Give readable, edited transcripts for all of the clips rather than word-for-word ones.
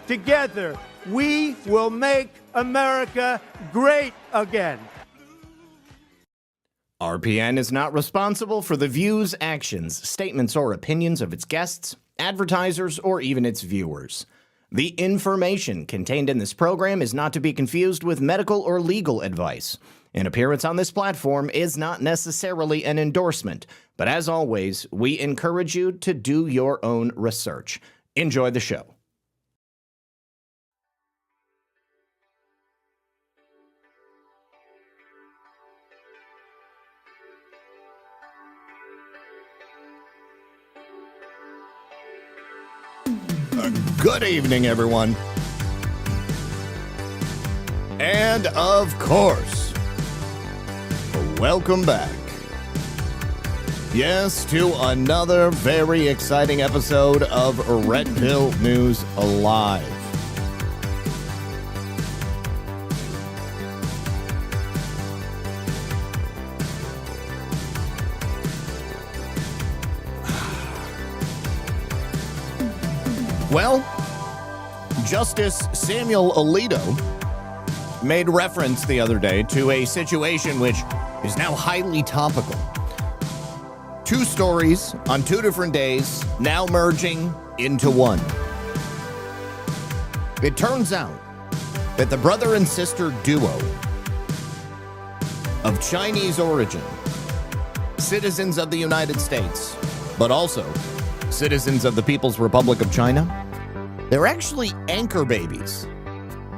Together, we will make America great again. RPN is not responsible for the views, actions, statements, or opinions of its guests, advertisers, or even its viewers. The information contained in this program is not to be confused with medical or legal advice. An appearance on this platform is not necessarily an endorsement, but as always, we encourage you to do your own research. Enjoy the show. Good evening, everyone. And of course, welcome back. Yes, to another very exciting episode of Red Pill News Alive. Well, Justice Samuel Alito made reference the other day to a situation which is now highly topical. Two stories on two different days, now merging into one. It turns out that the brother and sister duo of Chinese origin, citizens of the United States, but also citizens of the People's Republic of China, they're actually anchor babies.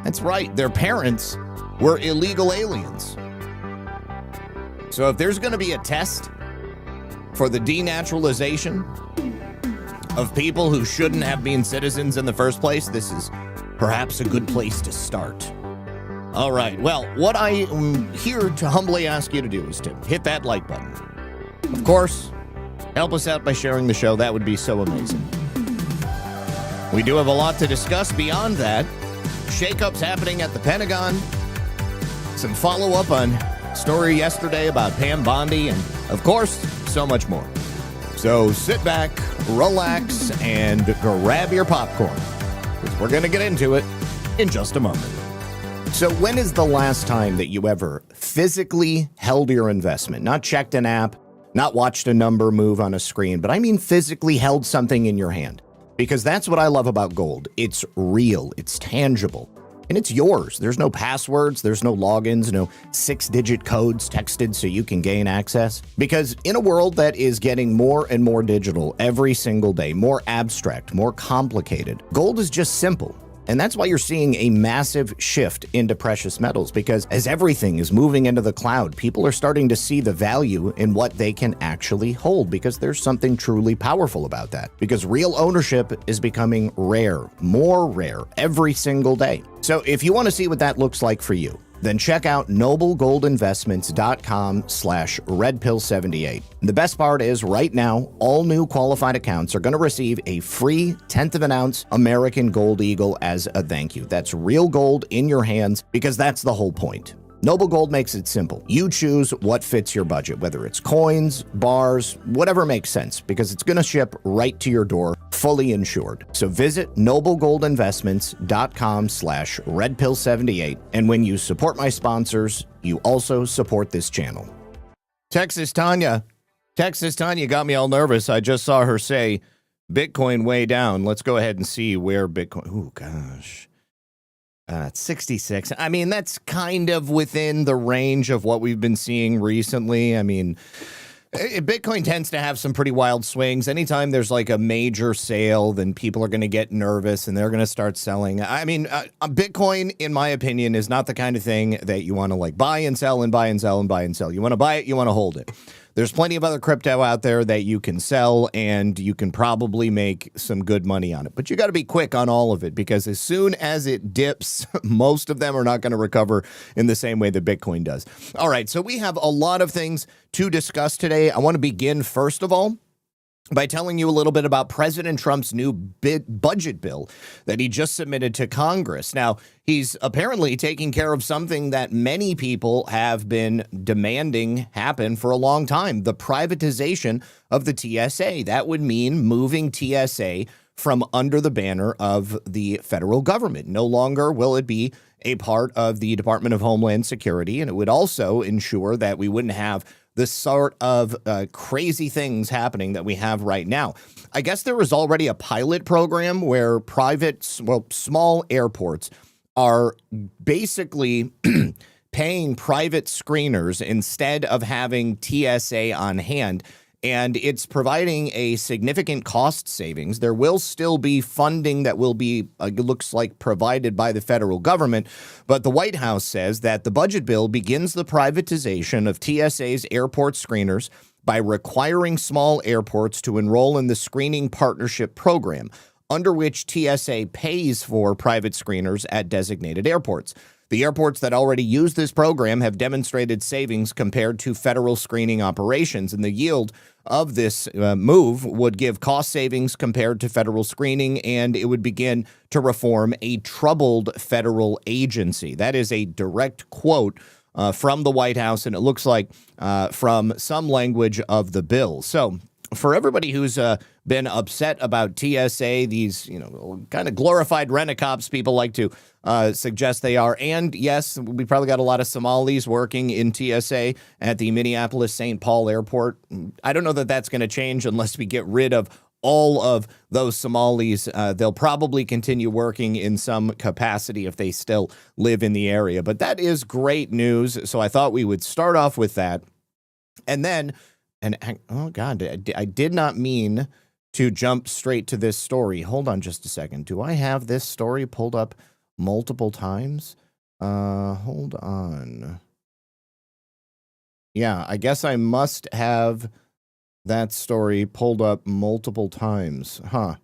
That's right, their parents were illegal aliens. So if there's going to be a test for the denaturalization of people who shouldn't have been citizens in the first place, this is perhaps a good place to start. All right, well, what I am here to humbly ask you to do is to hit that like button. Of course, help us out by sharing the show. That would be so amazing. We do have a lot to discuss beyond that. Shakeups happening at the Pentagon. Some follow-up on story yesterday about Pam Bondi, and of course, so much more. So sit back, relax, and grab your popcorn, because we're going to get into it in just a moment. So when is the last time that you ever physically held your investment? Not checked an app, not watched a number move on a screen, but I mean physically held something in your hand. Because that's what I love about gold. It's real, it's tangible, and it's yours. There's no passwords, there's no logins, no 6-digit codes texted so you can gain access. Because in a world that is getting more and more digital every single day, more abstract, more complicated, gold is just simple. And that's why you're seeing a massive shift into precious metals, because as everything is moving into the cloud, people are starting to see the value in what they can actually hold, because there's something truly powerful about that. Because real ownership is becoming rare, more rare every single day. So if you want to see what that looks like for you, then check out noblegoldinvestments.com/redpill78. The best part is right now, all new qualified accounts are going to receive a free 1/10 of an ounce American Gold Eagle as a thank you. That's real gold in your hands, because that's the whole point. Noble Gold makes it simple. You choose what fits your budget, whether it's coins, bars, whatever makes sense, because it's going to ship right to your door, fully insured. So visit noblegoldinvestments.com/redpill78. And when you support my sponsors, you also support this channel. Texas Tanya got me all nervous. I just saw her say Bitcoin way down. Let's go ahead and see where Bitcoin, oh gosh. It's 66. I mean, that's kind of within the range of what we've been seeing recently. I mean, Bitcoin tends to have some pretty wild swings. Anytime there's like a major sale, then people are going to get nervous and they're going to start selling. I mean, Bitcoin, in my opinion, is not the kind of thing that you want to like buy and sell and buy and sell and buy and sell. You want to buy it, you want to hold it. There's plenty of other crypto out there that you can sell, and you can probably make some good money on it. But you got to be quick on all of it, because as soon as it dips, most of them are not going to recover in the same way that Bitcoin does. All right, so we have a lot of things to discuss today. I want to begin, first of all, by telling you a little bit about President Trump's new budget bill that he just submitted to Congress. Now, he's apparently taking care of something that many people have been demanding happen for a long time, the privatization of the TSA. That would mean moving TSA from under the banner of the federal government. No longer will it be a part of the Department of Homeland Security, and it would also ensure that we wouldn't have the sort of crazy things happening that we have right now. I guess there was already a pilot program where small airports are basically paying private screeners instead of having TSA on hand, and it's providing a significant cost savings. There will still be funding that will be, looks like, provided by the federal government, but the White House says that the budget bill begins the privatization of TSA's airport screeners by requiring small airports to enroll in the Screening Partnership Program, under which TSA pays for private screeners at designated airports. The airports that already use this program have demonstrated savings compared to federal screening operations, and the yield of this move would give cost savings compared to federal screening, and it would begin to reform a troubled federal agency. That is a direct quote from the White House, and it looks like from some language of the bill. So for everybody who's been upset about TSA, these, kind of glorified rent-a-cops people like to suggest they are. And yes, we probably got a lot of Somalis working in TSA at the Minneapolis-St. Paul airport. I don't know that that's going to change unless we get rid of all of those Somalis. They'll probably continue working in some capacity if they still live in the area. But that is great news. So I thought we would start off with that. And then, oh God, I did not mean to jump straight to this story. Hold on just a second. Do I have this story pulled up multiple times? Hold on. Yeah, I guess I must have that story pulled up multiple times. Huh.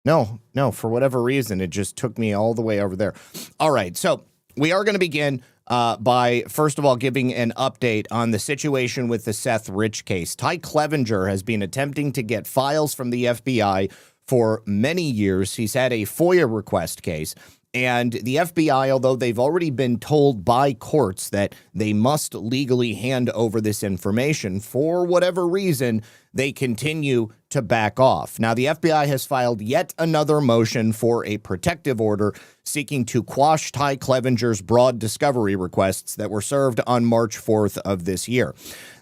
No, for whatever reason, it just took me all the way over there. All right, so we are going to begin by, first of all, giving an update on the situation with the Seth Rich case. Ty Clevenger has been attempting to get files from the FBI for many years. He's had a FOIA request case. And the FBI, although they've already been told by courts that they must legally hand over this information, for whatever reason, they continue to back off. Now, the FBI has filed yet another motion for a protective order seeking to quash Ty Clevenger's broad discovery requests that were served on March 4th of this year.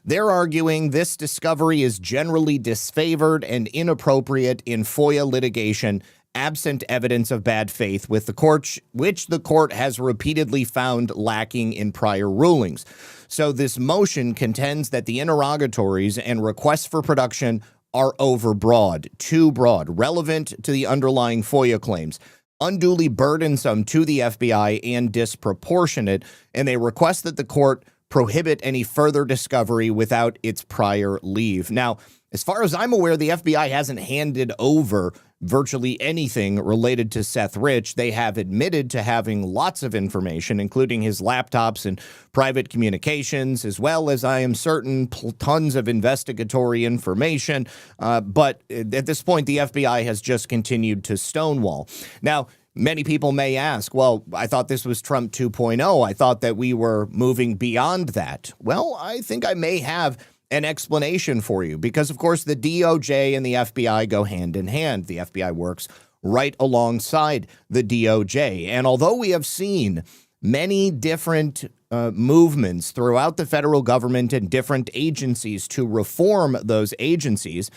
They're arguing this discovery is generally disfavored and inappropriate in FOIA litigation, absent evidence of bad faith with the court, which the court has repeatedly found lacking in prior rulings. So this motion contends that the interrogatories and requests for production are overbroad, too broad, relevant to the underlying FOIA claims, unduly burdensome to the FBI, and disproportionate, and they request that the court prohibit any further discovery without its prior leave. Now, as far as I'm aware, the FBI hasn't handed over virtually anything related to Seth Rich. They have admitted to having lots of information, including his laptops and private communications, as well as, I am certain, tons of investigatory information. But at this point, the FBI has just continued to stonewall. Now, many people may ask, well, I thought this was Trump 2.0. I thought that we were moving beyond that. Well, I think I may have an explanation for you because, of course, the DOJ and the FBI go hand in hand. The FBI works right alongside the DOJ. And although we have seen many different movements throughout the federal government and different agencies to reform those agencies,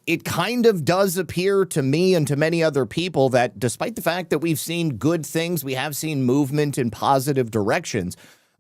it kind of does appear to me and to many other people that despite the fact that we've seen good things, we have seen movement in positive directions.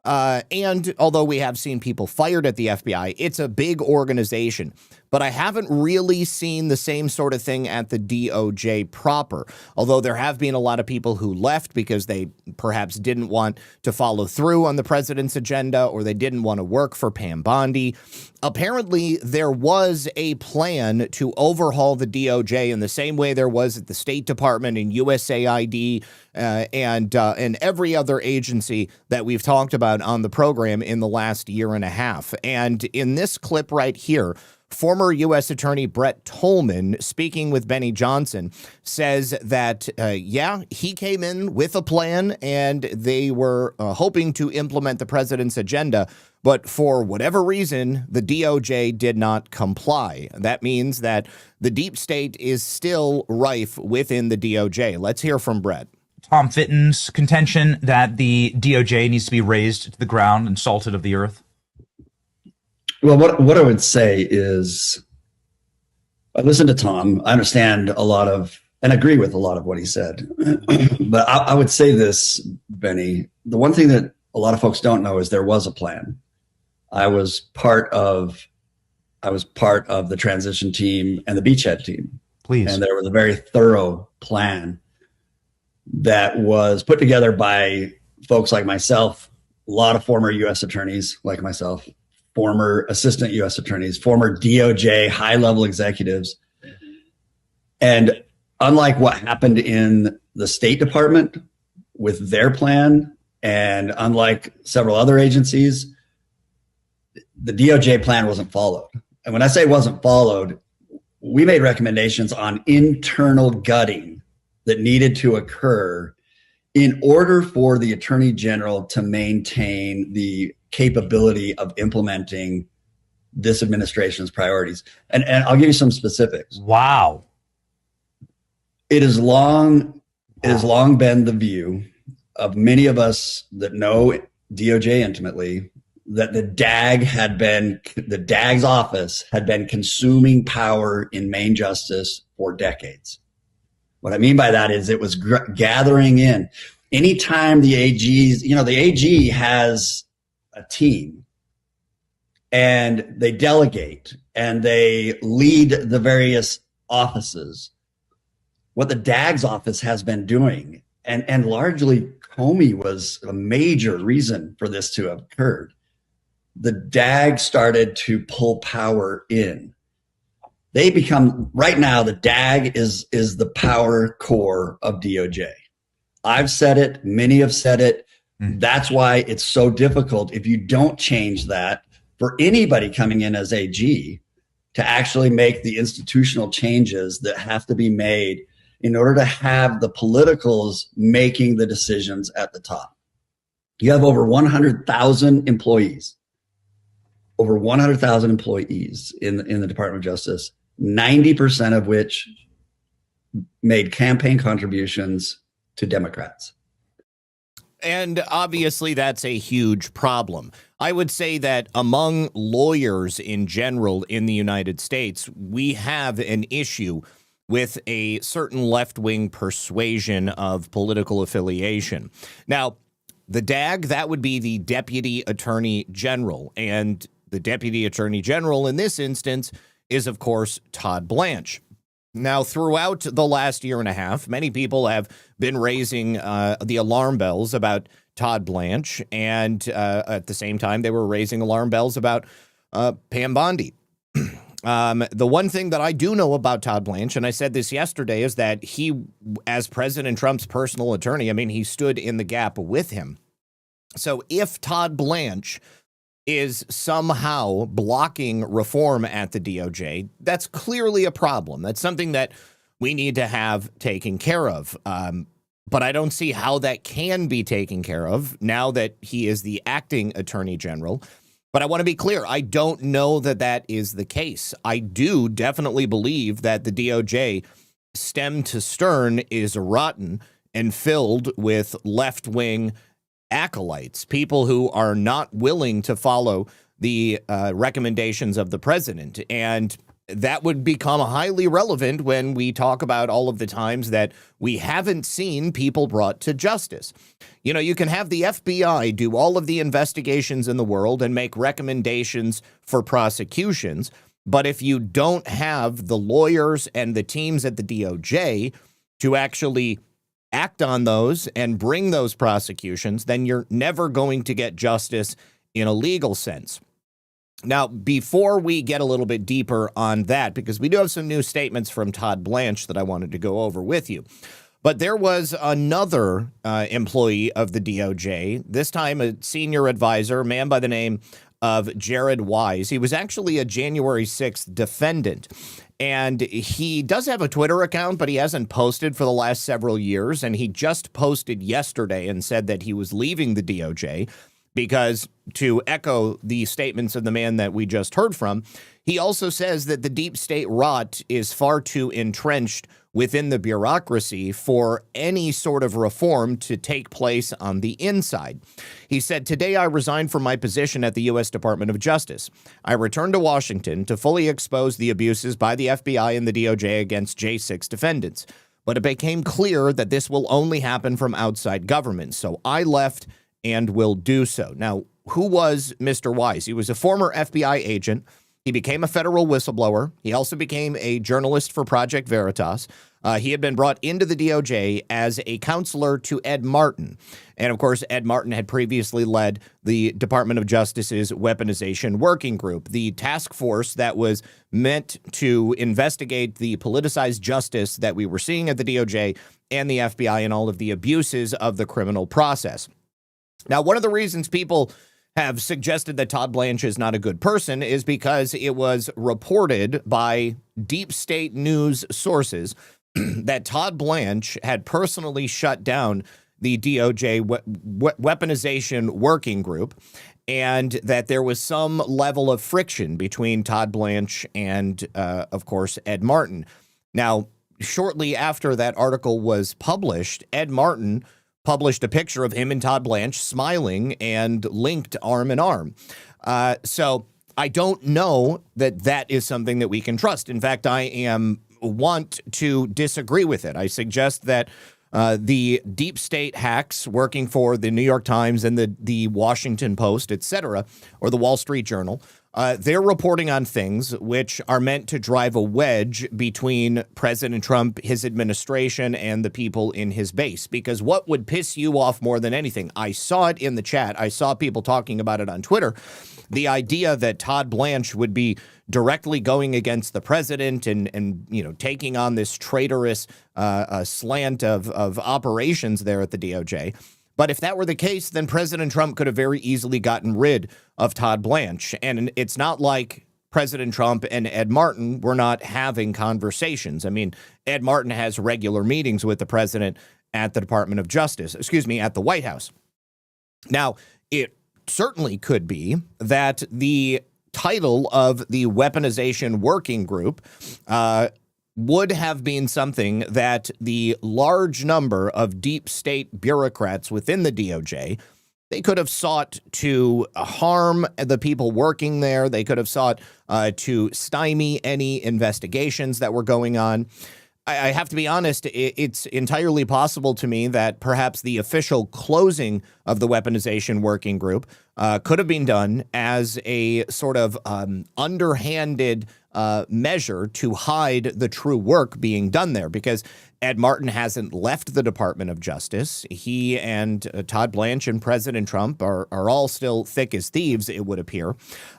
And although we have seen people fired at the FBI, it's a big organization. But I haven't really seen the same sort of thing at the DOJ proper, although there have been a lot of people who left because they perhaps didn't want to follow through on the president's agenda or they didn't want to work for Pam Bondi. Apparently, there was a plan to overhaul the DOJ in the same way there was at the State Department and USAID and every other agency that we've talked about on the program in the last year and a half. And in this clip right here, former U.S. Attorney Brett Tolman, speaking with Benny Johnson, says that, he came in with a plan and they were hoping to implement the president's agenda. But for whatever reason, the DOJ did not comply. That means that the deep state is still rife within the DOJ. Let's hear from Brett. Tom Fitton's contention that the DOJ needs to be razed to the ground and salted of the earth? Well, what I would say is, I listened to Tom. I understand a lot of, and agree with a lot of what he said. But I would say this, Benny, the one thing that a lot of folks don't know is there was a plan. I was part of the transition team and the beachhead team. Please. And there was a very thorough plan that was put together by folks like myself, a lot of former U.S. attorneys like myself, former assistant U.S. attorneys, former DOJ high-level executives. And unlike what happened in the State Department with their plan, and unlike several other agencies, the DOJ plan wasn't followed. And when I say wasn't followed, we made recommendations on internal gutting that needed to occur in order for the Attorney General to maintain the capability of implementing this administration's priorities. And I'll give you some specifics. Wow. It has long been the view of many of us that know DOJ intimately that the DAG's office had been consuming power in Main justice for decades. What I mean by that is it was gathering in. Anytime the AGs, the AG has a team and they delegate and they lead the various offices. What the DAG's office has been doing, and largely Comey was a major reason for this to have occurred. The DAG started to pull power in. Right now, the DAG is the power core of DOJ. I've said it, many have said it. That's why it's so difficult if you don't change that for anybody coming in as AG to actually make the institutional changes that have to be made in order to have the politicals making the decisions at the top. You have over 100,000 employees, in the Department of Justice, 90% of which made campaign contributions to Democrats. And obviously, that's a huge problem. I would say that among lawyers in general in the United States, we have an issue with a certain left-wing persuasion of political affiliation. Now, the DAG, that would be the Deputy Attorney General. And the Deputy Attorney General in this instance is, of course, Todd Blanche. Now, throughout the last year and a half, many people have been raising the alarm bells about Todd Blanche, and at the same time, they were raising alarm bells about Pam Bondi. The one thing that I do know about Todd Blanche, and I said this yesterday, is that he, as President Trump's personal attorney, he stood in the gap with him. So if Todd Blanche is somehow blocking reform at the DOJ, that's clearly a problem. That's something that we need to have taken care of. But I don't see how that can be taken care of now that he is the acting attorney general. But I want to be clear, I don't know that that is the case. I do definitely believe that the DOJ, stem to stern, is rotten and filled with left-wing acolytes, people who are not willing to follow the recommendations of the president. And that would become highly relevant when we talk about all of the times that we haven't seen people brought to justice. You can have the FBI do all of the investigations in the world and make recommendations for prosecutions. But if you don't have the lawyers and the teams at the DOJ to actually act on those and bring those prosecutions, then you're never going to get justice in a legal sense. Now, before we get a little bit deeper on that, because we do have some new statements from Todd Blanche that I wanted to go over with you, but there was another employee of the DOJ, this time a senior advisor, a man by the name of Jared Wise. He was actually a January 6th defendant. And he does have a Twitter account, but he hasn't posted for the last several years. And he just posted yesterday and said that he was leaving the DOJ. because, to echo the statements of the man that we just heard from, he also says that the deep state rot is far too entrenched within the bureaucracy for any sort of reform to take place on the inside. He said, "Today I resigned from my position at the U.S. Department of Justice. I returned to Washington to fully expose the abuses by the FBI and the DOJ against J6 defendants. But it became clear that this will only happen from outside government, so I left and will do so." Now, who was Mr. Wise? He was a former FBI agent. He became a federal whistleblower. He also became a journalist for Project Veritas. He had been brought into the DOJ as a counselor to Ed Martin. And of course, Ed Martin had previously led the Department of Justice's Weaponization Working Group, the task force that was meant to investigate the politicized justice that we were seeing at the DOJ and the FBI and all of the abuses of the criminal process. Now, one of the reasons people have suggested that Todd Blanche is not a good person is because it was reported by deep state news sources that Todd Blanche had personally shut down the DOJ weaponization working group, and that there was some level of friction between Todd Blanche and, of course, Ed Martin. Now, shortly after that article was published, Ed Martin published a picture of him and Todd Blanche smiling and linked arm in arm. So I don't know that that is something that we can trust. In fact, I want to disagree with it. I suggest that the deep state hacks working for the New York Times and the Washington Post, etc., or the Wall Street Journal, they're reporting on things which are meant to drive a wedge between President Trump, his administration, and the people in his base. Because what would piss you off more than anything? I saw it in the chat. I saw people talking about it on Twitter. The idea that Todd Blanche would be directly going against the president and taking on this traitorous slant of operations there at the DOJ. But if that were the case, then President Trump could have very easily gotten rid of Todd Blanche. And it's not like President Trump and Ed Martin were not having conversations. I mean, Ed Martin has regular meetings with the president at the Department of Justice, at the White House. Now, it certainly could be that the title of the weaponization working group would have been something that the large number of deep state bureaucrats within the DOJ, they could have sought to harm the people working there. They could have sought to stymie any investigations that were going on. I have to be honest, it's entirely possible to me that perhaps the official closing of the weaponization working group could have been done as a sort of underhanded measure to hide the true work being done there, because Ed Martin hasn't left the Department of Justice. He and Todd Blanche and President Trump are all still thick as thieves, it would appear.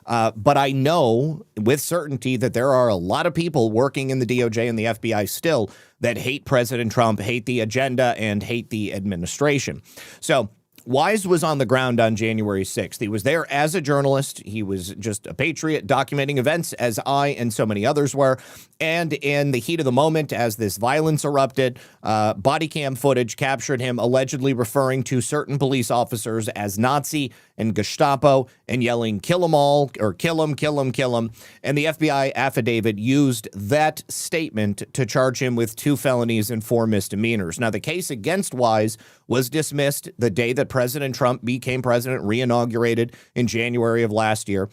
But I know with certainty that there are a lot of people working in the DOJ and the FBI still that hate President Trump, hate the agenda, and hate the administration. So Wise was on the ground on January 6th. He was there as a journalist. He was just a patriot documenting events, as I and so many others were. And in the heat of the moment, as this violence erupted, body cam footage captured him allegedly referring to certain police officers as Nazi and Gestapo and yelling, "Kill them all," or "Kill them, kill them, kill them." And the FBI affidavit used that statement to charge him with 2 felonies and 4 misdemeanors. Now, the case against Wise was dismissed the day that President Trump became president, re-inaugurated in January of last year.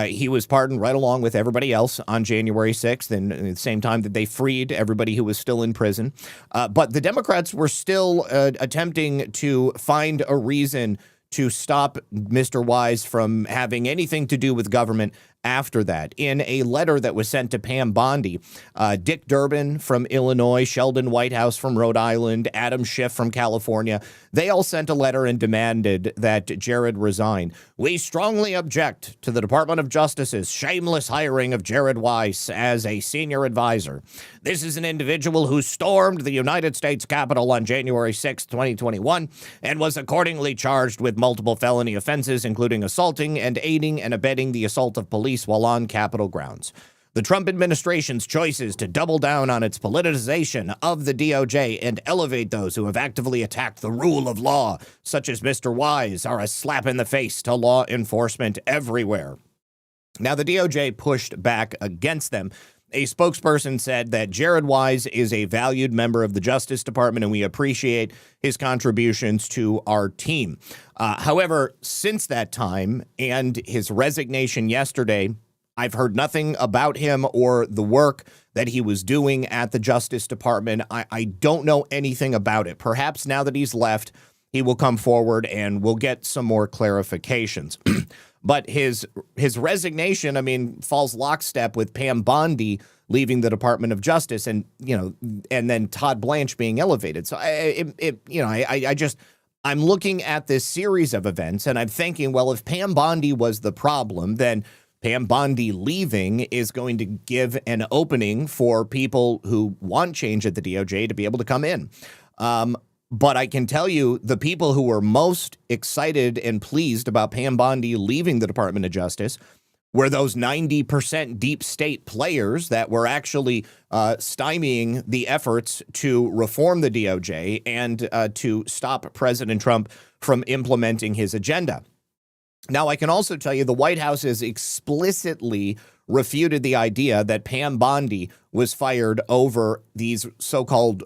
He was pardoned right along with everybody else on January 6th, and at the same time that they freed everybody who was still in prison. But the Democrats were still attempting to find a reason to stop Mr. Wise from having anything to do with government after that. In a letter that was sent to Pam Bondi, Dick Durbin from Illinois, Sheldon Whitehouse from Rhode Island, Adam Schiff from California, they all sent a letter and demanded that Jared resign. "We strongly object to the Department of Justice's shameless hiring of Jared Weiss as a senior advisor. This is an individual who stormed the United States Capitol on January 6, 2021, and was accordingly charged with multiple felony offenses, including assaulting and aiding and abetting the assault of police while on Capitol grounds. The Trump administration's choices to double down on its politicization of the DOJ and elevate those who have actively attacked the rule of law, such as Mr. Wise, are a slap in the face to law enforcement everywhere. Now, the DOJ pushed back against them. A spokesperson said that Jared Wise is a valued member of the Justice Department, and we appreciate his contributions to our team. However, since that time and his resignation yesterday, I've heard nothing about him or the work that he was doing at the Justice Department. I don't know anything about it. Perhaps now that he's left, he will come forward and we'll get some more clarifications. But his resignation, I mean, falls lockstep with Pam Bondi leaving the Department of Justice, and then Todd Blanche being elevated. So I'm looking at this series of events and I'm thinking, well, if Pam Bondi was the problem, then Pam Bondi leaving is going to give an opening for people who want change at the DOJ to be able to come in. But I can tell you the people who were most excited and pleased about Pam Bondi leaving the Department of Justice were those 90% deep state players that were actually stymieing the efforts to reform the DOJ and to stop President Trump from implementing his agenda. Now, I can also tell you the White House has explicitly refuted the idea that Pam Bondi was fired over these so-called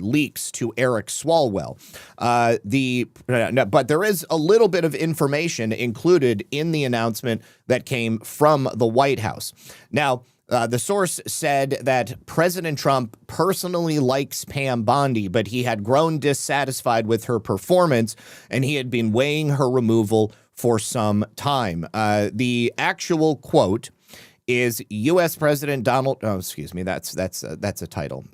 leaks to Eric Swalwell. But there is a little bit of information included in the announcement that came from the White House. Now, the source said that President Trump personally likes Pam Bondi, but he had grown dissatisfied with her performance, and he had been weighing her removal for some time. The actual quote is U.S. President Donald. Oh, excuse me. That's a title.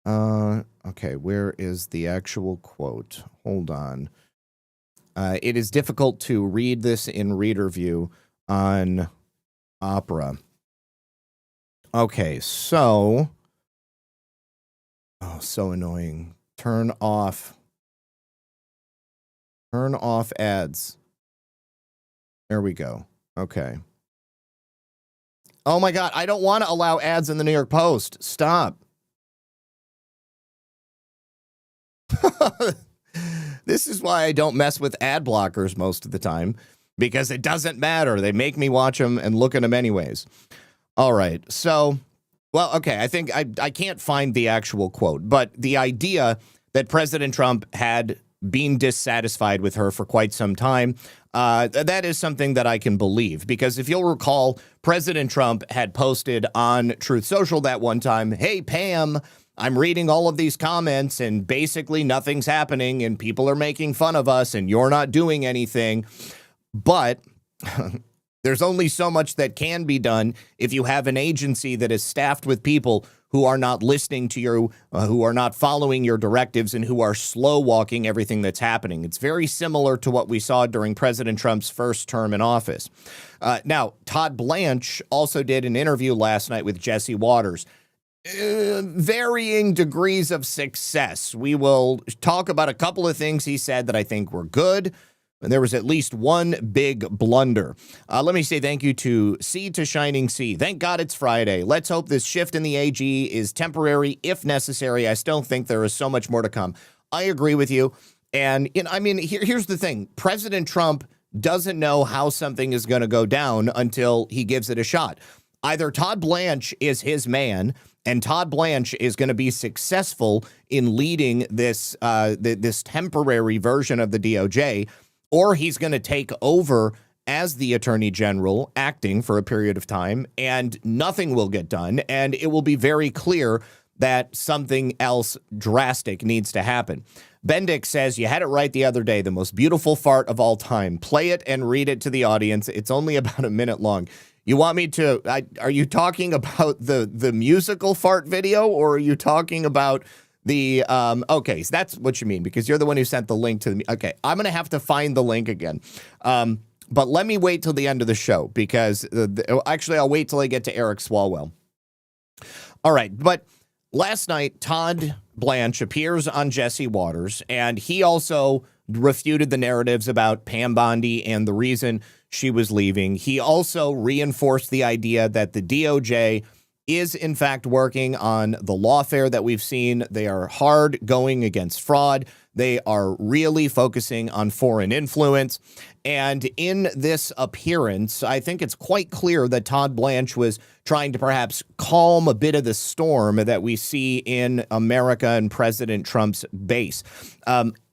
Okay, where is the actual quote? Hold on. It is difficult to read this in reader view on Opera. Okay, so so annoying. Turn off ads. There we go. Okay. Oh my God, I don't want to allow ads in the New York Post. Stop. This is why I don't mess with ad blockers most of the time, because it doesn't matter. They make me watch them and look at them anyways. All right. So, well, okay. I think I can't find the actual quote, but the idea that President Trump had been dissatisfied with her for quite some time, that is something that I can believe, because if you'll recall, President Trump had posted on Truth Social that one time, "Hey, Pam, I'm reading all of these comments and basically nothing's happening and people are making fun of us and you're not doing anything." But there's only so much that can be done if you have an agency that is staffed with people who are not listening to you, who are not following your directives, and who are slow walking everything that's happening. It's very similar to what we saw during President Trump's first term in office. Now, Todd Blanche also did an interview last night with Jesse Waters. Varying degrees of success. We will talk about a couple of things he said that I think were good. And there was at least one big blunder. Let me say thank you to Sea to Shining Sea. Thank God it's Friday. Let's hope this shift in the AG is temporary, if necessary. I still think there is so much more to come. I agree with you. And I mean, here's the thing. President Trump doesn't know how something is going to go down until he gives it a shot. Either Todd Blanche is his man, and Todd Blanche is going to be successful in leading this this temporary version of the DOJ, or he's going to take over as the Attorney General, acting for a period of time, and nothing will get done, and it will be very clear that something else drastic needs to happen. Bendick says, "You had it right the other day, the most beautiful fart of all time. Play it and read it to the audience. It's only about a minute long." You want me to, are you talking about the musical fart video, or are you talking about the, okay, so that's what you mean, because you're the one who sent the link to the, okay, I'm going to have to find the link again. But let me wait till the end of the show, because actually I'll wait till I get to Eric Swalwell. All right, but last night, Todd Blanche appears on Jesse Waters, and he also refuted the narratives about Pam Bondi and the reason she was leaving. He also reinforced the idea that the DOJ is in fact working on the lawfare that we've seen. They are hard going against fraud. They are really focusing on foreign influence. And in this appearance, I think it's quite clear that Todd Blanche was trying to perhaps calm a bit of the storm that we see in America and President Trump's base.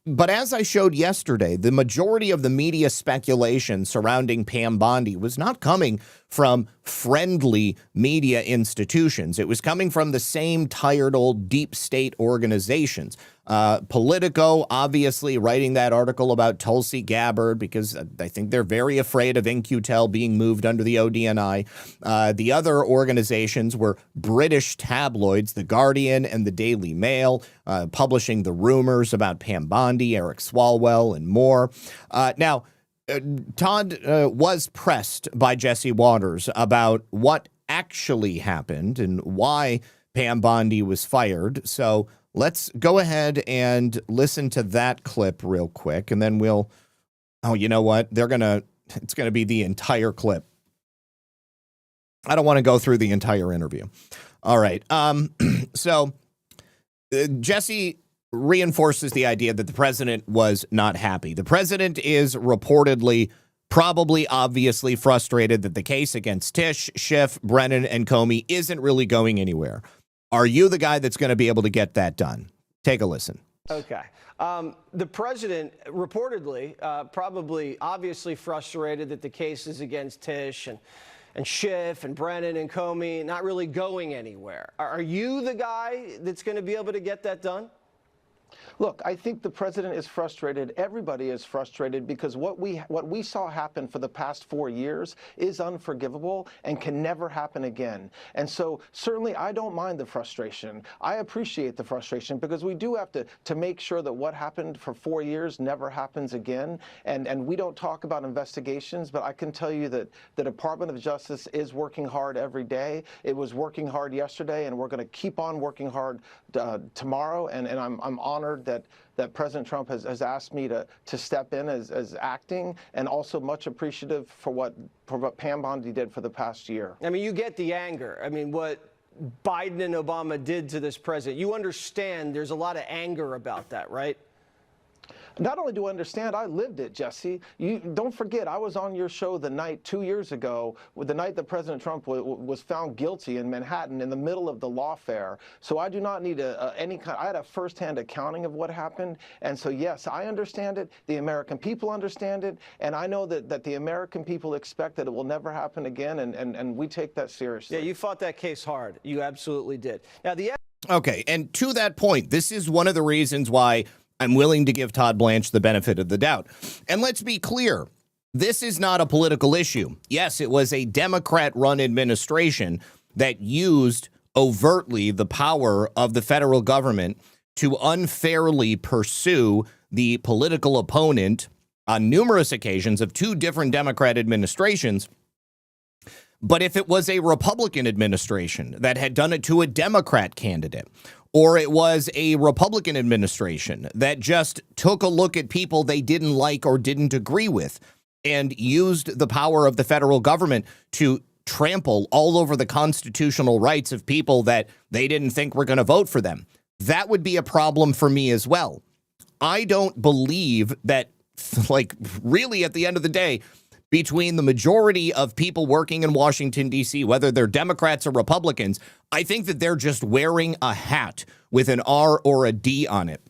But as I showed yesterday, the majority of the media speculation surrounding Pam Bondi was not coming from friendly media institutions. It was coming from the same tired old deep state organizations. Politico, obviously, writing that article about Tulsi Gabbard because I think they're very afraid of In-Q-Tel being moved under the ODNI. The other organizations were British tabloids, The Guardian and the Daily Mail, publishing the rumors about Pam Bondi, Eric Swalwell, and more. Now, Todd was pressed by Jesse Waters about what actually happened and why Pam Bondi was fired. So let's go ahead and listen to that clip real quick, and then we'll, oh, you know what? It's going to be the entire clip. I don't want to go through the entire interview. All right. So Jesse reinforces the idea that the president was not happy. The president is reportedly, probably obviously frustrated that the case against Tish, Schiff, Brennan, and Comey isn't really going anywhere. Are you the guy that's going to be able to get that done? Take a listen. Okay. The president reportedly, probably obviously frustrated that the cases against Tish and Schiff and Brennan and Comey not really going anywhere. Are you the guy that's going to be able to get that done? Look, I think the president is frustrated. Everybody is frustrated because what we saw happen for the past 4 years is unforgivable and can never happen again. And so certainly I don't mind the frustration. I appreciate the frustration because we do have to make sure that what happened for 4 years never happens again. And we don't talk about investigations, but I can tell you that the Department of Justice is working hard every day. It was working hard yesterday, and we're going to keep on working hard tomorrow. And I'm honored that President Trump has asked me to step in as acting, and also much appreciative for what Pam Bondi did for the past year. I mean, you get the anger. I mean, what Biden and Obama did to this president, you understand there's a lot of anger about that, right? Not only do I understand, I lived it, Jesse. You don't forget, I was on your show the night 2 years ago, the night that President Trump was found guilty in Manhattan in the middle of the lawfare. So I do not need any kind. I had a firsthand accounting of what happened, and so yes, I understand it. The American people understand it, and I know that the American people expect that it will never happen again, and we take that seriously. Yeah, you fought that case hard. You absolutely did. Now Okay, and to that point, this is one of the reasons why I'm willing to give Todd Blanche the benefit of the doubt. And let's be clear, this is not a political issue. Yes, it was a Democrat-run administration that used overtly the power of the federal government to unfairly pursue the political opponent on numerous occasions of two different Democrat administrations. But if it was a Republican administration that had done it to a Democrat candidate, or it was a Republican administration that just took a look at people they didn't like or didn't agree with and used the power of the federal government to trample all over the constitutional rights of people that they didn't think were going to vote for them, that would be a problem for me as well. I don't believe that, like, really at the end of the day, between the majority of people working in Washington, D.C., whether they're Democrats or Republicans, I think that they're just wearing a hat with an R or a D on it.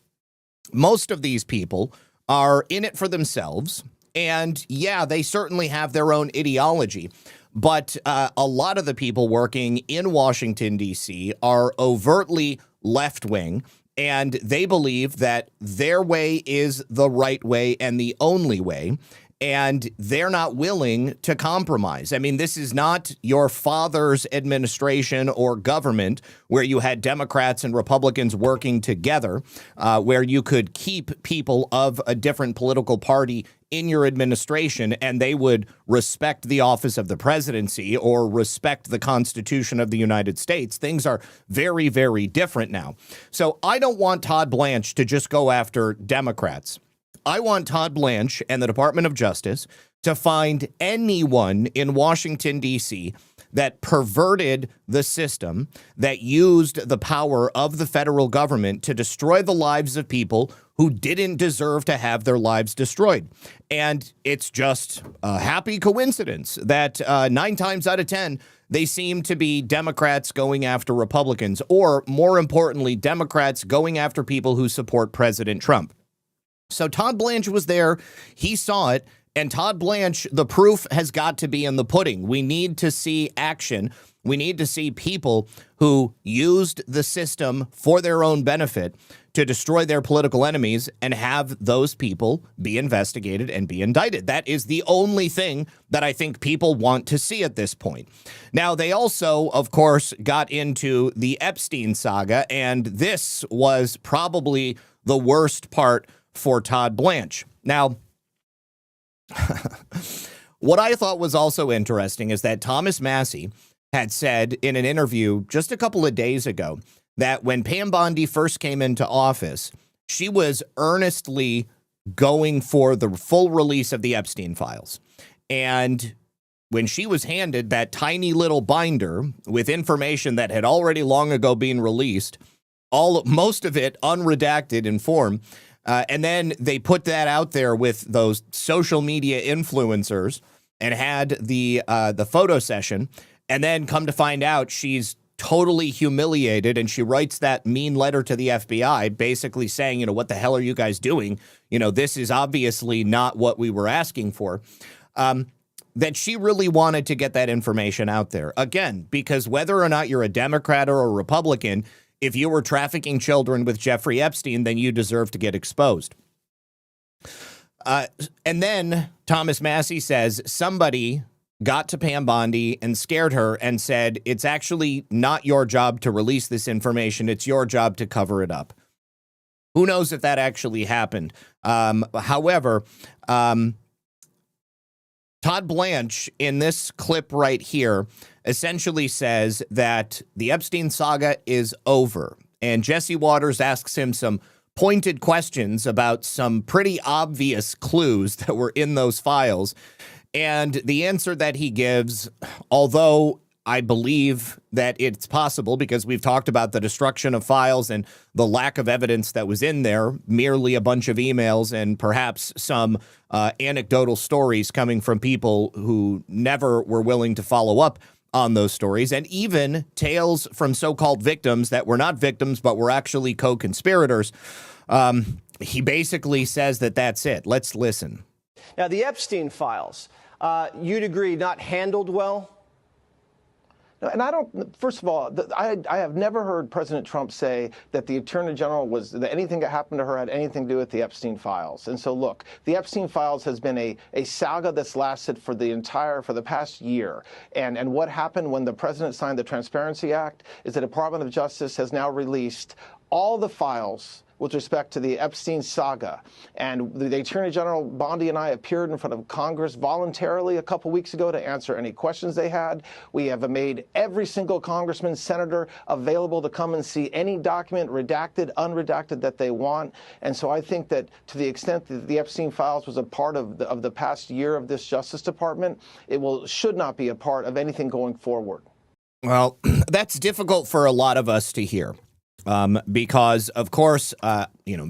Most of these people are in it for themselves. And yeah, they certainly have their own ideology. But a lot of the people working in Washington, D.C. are overtly left-wing. And they believe that their way is the right way and the only way. And they're not willing to compromise. I mean, this is not your father's administration or government where you had Democrats and Republicans working together, where you could keep people of a different political party in your administration and they would respect the office of the presidency or respect the Constitution of the United States. Things are very, very different now. So I don't want Todd Blanche to just go after Democrats. I want Todd Blanche and the Department of Justice to find anyone in Washington, D.C. that perverted the system, that used the power of the federal government to destroy the lives of people who didn't deserve to have their lives destroyed. And it's just a happy coincidence that 9 times out of 10, they seem to be Democrats going after Republicans, or more importantly, Democrats going after people who support President Trump. So Todd Blanche was there. He saw it. And Todd Blanche, the proof has got to be in the pudding. We need to see action. We need to see people who used the system for their own benefit to destroy their political enemies and have those people be investigated and be indicted. That is the only thing that I think people want to see at this point. Now, they also, of course, got into the Epstein saga, and this was probably the worst part for Todd Blanche. Now, what I thought was also interesting is that Thomas Massie had said in an interview just a couple of days ago that when Pam Bondi first came into office, she was earnestly going for the full release of the Epstein files. And when she was handed that tiny little binder with information that had already long ago been released, most of it unredacted in form, and then they put that out there with those social media influencers and had the photo session. And then come to find out she's totally humiliated. And she writes that mean letter to the FBI, basically saying, what the hell are you guys doing? This is obviously not what we were asking for. That she really wanted to get that information out there. Again, because whether or not you're a Democrat or a Republican, if you were trafficking children with Jeffrey Epstein, then you deserve to get exposed. And then Thomas Massie says somebody got to Pam Bondi and scared her and said, it's actually not your job to release this information. It's your job to cover it up. Who knows if that actually happened? However, Todd Blanche in this clip right here essentially says that the Epstein saga is over. And Jesse Waters asks him some pointed questions about some pretty obvious clues that were in those files. And the answer that he gives, although I believe that it's possible because we've talked about the destruction of files and the lack of evidence that was in there, merely a bunch of emails and perhaps some anecdotal stories coming from people who never were willing to follow up on those stories, and even tales from so-called victims that were not victims but were actually co-conspirators. He basically says that that's it. Let's listen. Now, the Epstein files, you'd agree, not handled well? No, and I don't, first of all, I have never heard President Trump say that the Attorney General that anything that happened to her had anything to do with the Epstein files. And so, look, the Epstein files has been a saga that's lasted for the past year. And what happened when the President signed the Transparency Act is the Department of Justice has now released all the files with respect to the Epstein saga. And the Attorney General Bondi and I appeared in front of Congress voluntarily a couple weeks ago to answer any questions they had. We have made every single congressman, senator available to come and see any document, redacted, unredacted, that they want. And so I think that to the extent that the Epstein files was a part of the past year of this Justice Department, it should not be a part of anything going forward. Well, that's difficult for a lot of us to hear. Because, of course,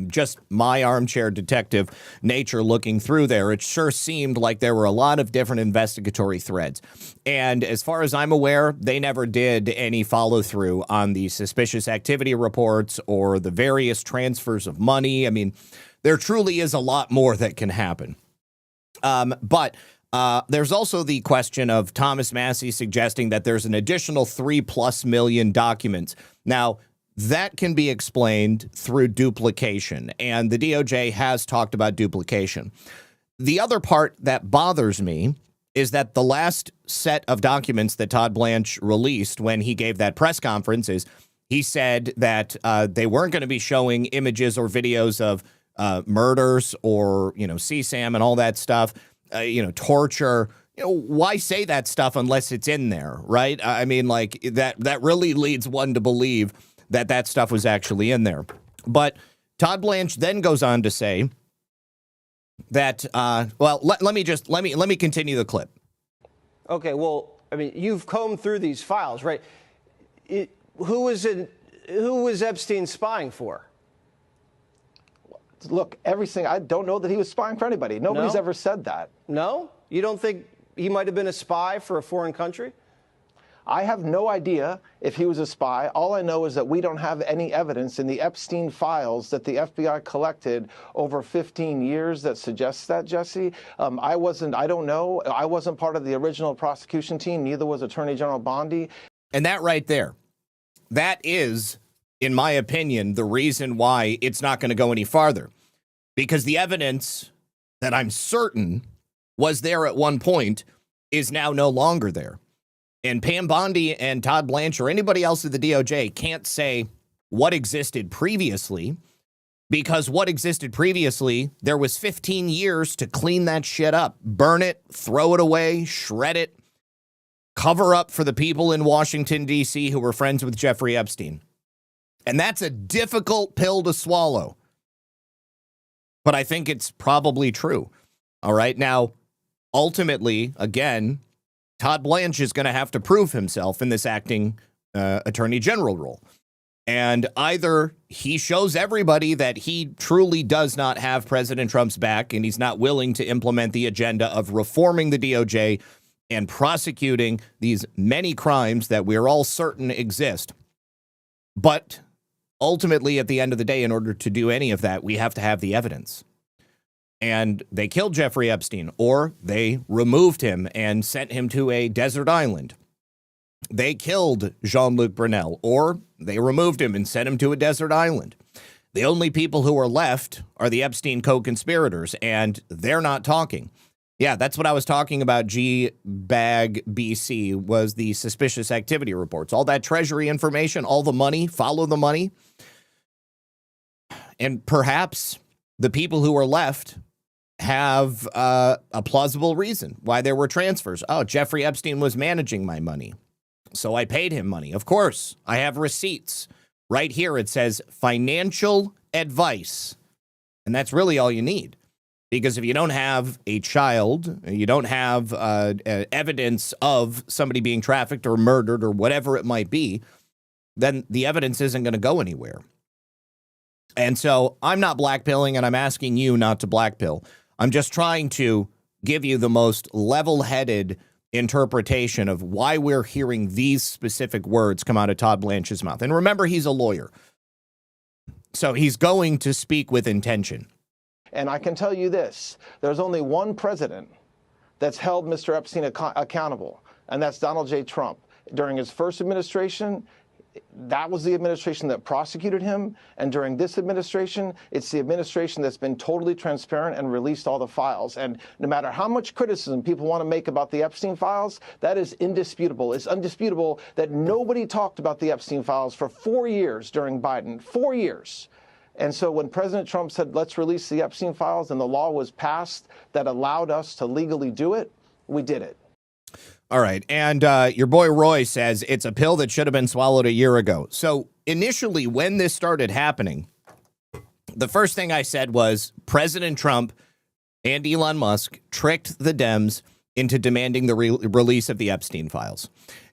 just my armchair detective nature looking through there, it sure seemed like there were a lot of different investigatory threads. And as far as I'm aware, they never did any follow through on the suspicious activity reports or the various transfers of money. I mean, there truly is a lot more that can happen. But there's also the question of Thomas Massie suggesting that there's an additional 3+ million documents. Now, that can be explained through duplication, and the DOJ has talked about duplication. The other part that bothers me is that the last set of documents that Todd Blanche released when he gave that press conference is he said that they weren't going to be showing images or videos of murders or, CSAM and all that stuff, torture. Why say that stuff unless it's in there, right? I mean, like that really leads one to believe that stuff was actually in there. But Todd Blanche then goes on to say that, let me continue the clip. Okay, well, I mean, you've combed through these files, right? Who was Epstein spying for? Look, I don't know that he was spying for anybody. Nobody's ever said that. No? You don't think he might have been a spy for a foreign country? I have no idea if he was a spy. All I know is that we don't have any evidence in the Epstein files that the FBI collected over 15 years that suggests that, Jesse. I don't know. I wasn't part of the original prosecution team. Neither was Attorney General Bondi. And that right there, that is, in my opinion, the reason why it's not going to go any farther. Because the evidence that I'm certain was there at one point is now no longer there. And Pam Bondi and Todd Blanche or anybody else at the DOJ can't say what existed previously, because what existed previously, there was 15 years to clean that shit up, burn it, throw it away, shred it, cover up for the people in Washington, D.C. who were friends with Jeffrey Epstein. And that's a difficult pill to swallow. But I think it's probably true. All right. Now, ultimately, again, Todd Blanche is going to have to prove himself in this acting attorney general role. And either he shows everybody that he truly does not have President Trump's back and he's not willing to implement the agenda of reforming the DOJ and prosecuting these many crimes that we're all certain exist. But ultimately, at the end of the day, in order to do any of that, we have to have the evidence. And they killed Jeffrey Epstein, or they removed him and sent him to a desert island. They killed Jean-Luc Brunel, or they removed him and sent him to a desert island. The only people who are left are the Epstein co-conspirators, and they're not talking. Yeah, that's what I was talking about. GBAG BC was the suspicious activity reports. All that Treasury information, all the money, follow the money. And perhaps the people who are left have a plausible reason why there were transfers. Oh, Jeffrey Epstein was managing my money, so I paid him money. Of course, I have receipts. Right here it says financial advice. And that's really all you need. Because if you don't have a child, you don't have evidence of somebody being trafficked or murdered or whatever it might be, then the evidence isn't going to go anywhere. And so I'm not blackpilling, and I'm asking you not to blackpill. I'm just trying to give you the most level-headed interpretation of why we're hearing these specific words come out of Todd Blanche's mouth. And remember, he's a lawyer. So he's going to speak with intention. And I can tell you this, there's only one president that's held Mr. Epstein accountable, and that's Donald J. Trump. During his first administration, that was the administration that prosecuted him. And during this administration, it's the administration that's been totally transparent and released all the files. And no matter how much criticism people want to make about the Epstein files, that is indisputable. It's undisputable that nobody talked about the Epstein files for 4 years during Biden, 4 years. And so when President Trump said, let's release the Epstein files, and the law was passed that allowed us to legally do it, we did it. All right. And your boy Roy says it's a pill that should have been swallowed a year ago. So initially, when this started happening, the first thing I said was President Trump and Elon Musk tricked the Dems into demanding the release of the Epstein files.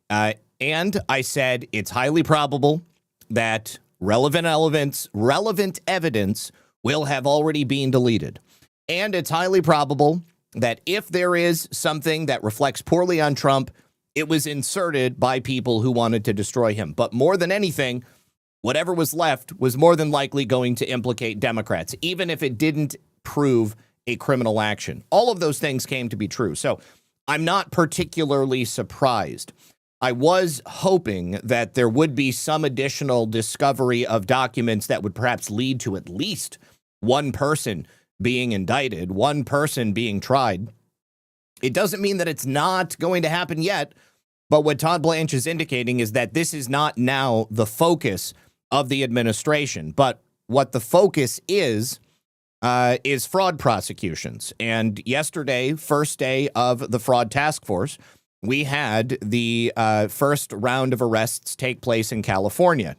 And I said it's highly probable that relevant evidence will have already been deleted. And it's highly probable that if there is something that reflects poorly on Trump, it was inserted by people who wanted to destroy him. But more than anything, whatever was left was more than likely going to implicate Democrats, even if it didn't prove a criminal action. All of those things came to be true. So I'm not particularly surprised. I was hoping that there would be some additional discovery of documents that would perhaps lead to at least one person being indicted, one person being tried. It doesn't mean that it's not going to happen yet, but what Todd Blanche is indicating is that this is not now the focus of the administration. But what the focus is fraud prosecutions. And yesterday, first day of the fraud task force, we had the first round of arrests take place in California.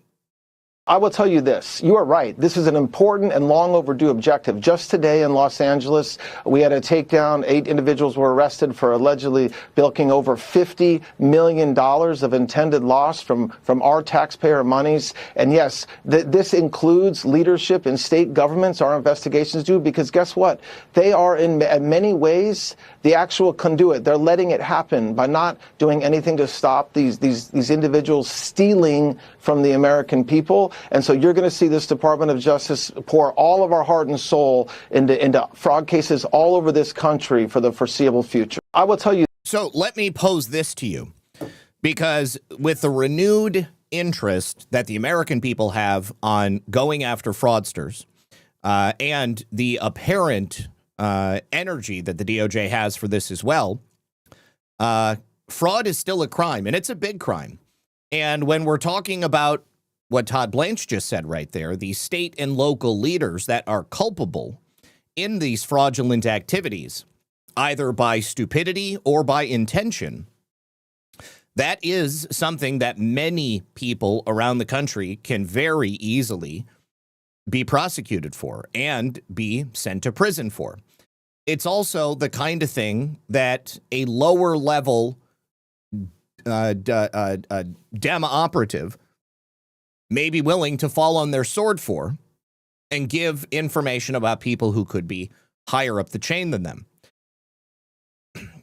I will tell you this. You are right. This is an important and long overdue objective. Just today in Los Angeles, we had a takedown. 8 individuals were arrested for allegedly bilking over $50 million of intended loss from our taxpayer monies. And yes, this includes leadership in state governments, our investigations do, because guess what? They are in many ways the actual conduit. They're letting it happen by not doing anything to stop these individuals stealing from the American people. And so you're going to see this Department of Justice pour all of our heart and soul into fraud cases all over this country for the foreseeable future. I will tell you. So let me pose this to you, because with the renewed interest that the American people have on going after fraudsters and the apparent energy that the DOJ has for this as well, fraud is still a crime, and it's a big crime. And when we're talking about what Todd Blanche just said right there, the state and local leaders that are culpable in these fraudulent activities, either by stupidity or by intention, that is something that many people around the country can very easily be prosecuted for and be sent to prison for. It's also the kind of thing that a lower level Dem operative may be willing to fall on their sword for and give information about people who could be higher up the chain than them.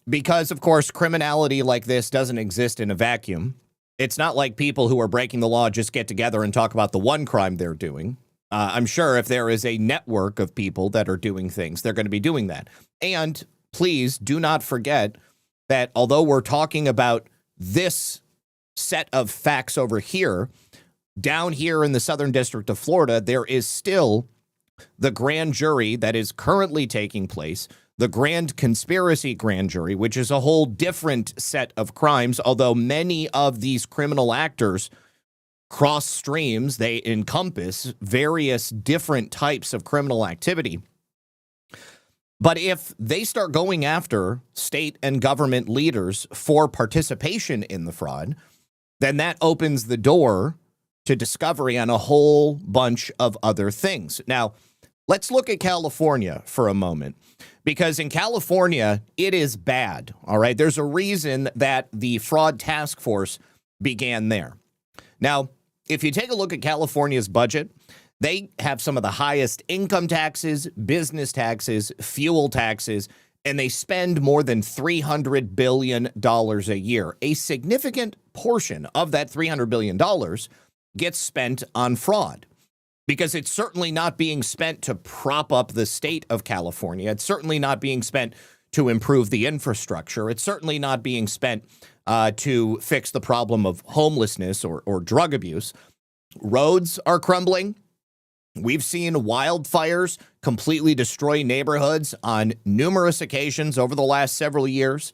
Because, of course, criminality like this doesn't exist in a vacuum. It's not like people who are breaking the law just get together and talk about the one crime they're doing. I'm sure if there is a network of people that are doing things, they're going to be doing that. And please do not forget that although we're talking about this set of facts over here, down here in the Southern District of Florida, there is still the grand jury that is currently taking place, the grand conspiracy grand jury, which is a whole different set of crimes, although many of these criminal actors cross streams, they encompass various different types of criminal activity. But if they start going after state and government leaders for participation in the fraud, then that opens the door to discovery on a whole bunch of other things. Now, let's look at California for a moment, because in California, it is bad, all right? There's a reason that the fraud task force began there. Now, if you take a look at California's budget, they have some of the highest income taxes, business taxes, fuel taxes, and they spend more than $300 billion a year. A significant portion of that $300 billion gets spent on fraud, because it's certainly not being spent to prop up the state of California. It's certainly not being spent to improve the infrastructure. It's certainly not being spent to fix the problem of homelessness or drug abuse. Roads are crumbling. We've seen wildfires completely destroy neighborhoods on numerous occasions over the last several years.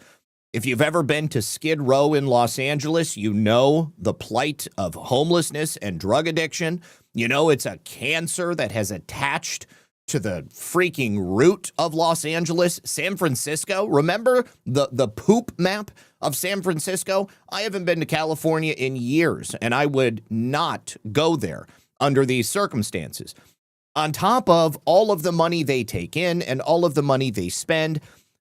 If you've ever been to Skid Row in Los Angeles, you know the plight of homelessness and drug addiction. You know it's a cancer that has attached to the freaking root of Los Angeles. San Francisco, remember the poop map of San Francisco? I haven't been to California in years, and I would not go there under these circumstances. On top of all of the money they take in and all of the money they spend,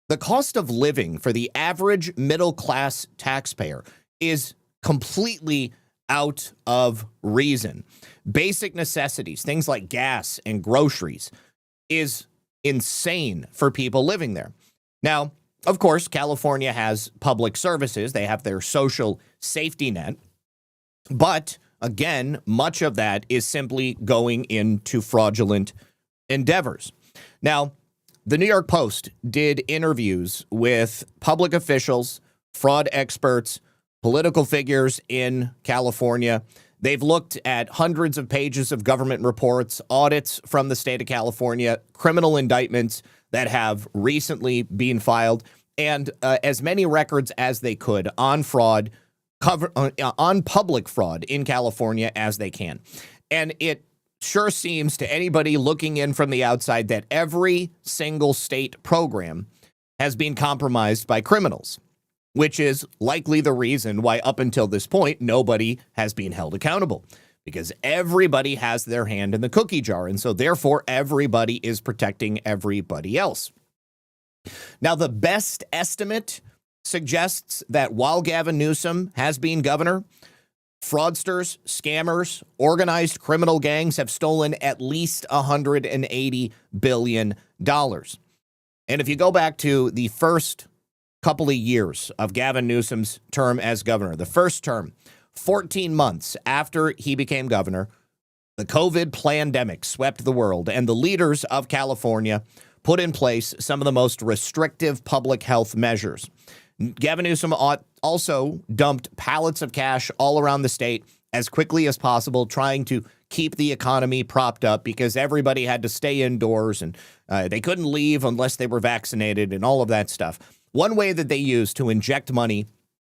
the cost of living for the average middle-class taxpayer is completely out of reason. Basic necessities, things like gas and groceries, is insane for people living there. Now, of course, California has public services. They have their social safety net. But again, much of that is simply going into fraudulent endeavors. Now, the New York Post did interviews with public officials, fraud experts, political figures in California. They've looked at hundreds of pages of government reports, audits from the state of California, criminal indictments that have recently been filed, and as many records as they could on fraud, on public fraud in California as they can. And it sure seems to anybody looking in from the outside that every single state program has been compromised by criminals, which is likely the reason why up until this point, nobody has been held accountable, because everybody has their hand in the cookie jar. And so therefore, everybody is protecting everybody else. Now, the best estimate suggests that while Gavin Newsom has been governor, fraudsters, scammers, organized criminal gangs have stolen at least $180 billion. And if you go back to the first couple of years of Gavin Newsom's term as governor, the first term, 14 months after he became governor, the COVID pandemic swept the world, and the leaders of California put in place some of the most restrictive public health measures. Gavin Newsom also dumped pallets of cash all around the state as quickly as possible, trying to keep the economy propped up because everybody had to stay indoors and they couldn't leave unless they were vaccinated and all of that stuff. One way that they used to inject money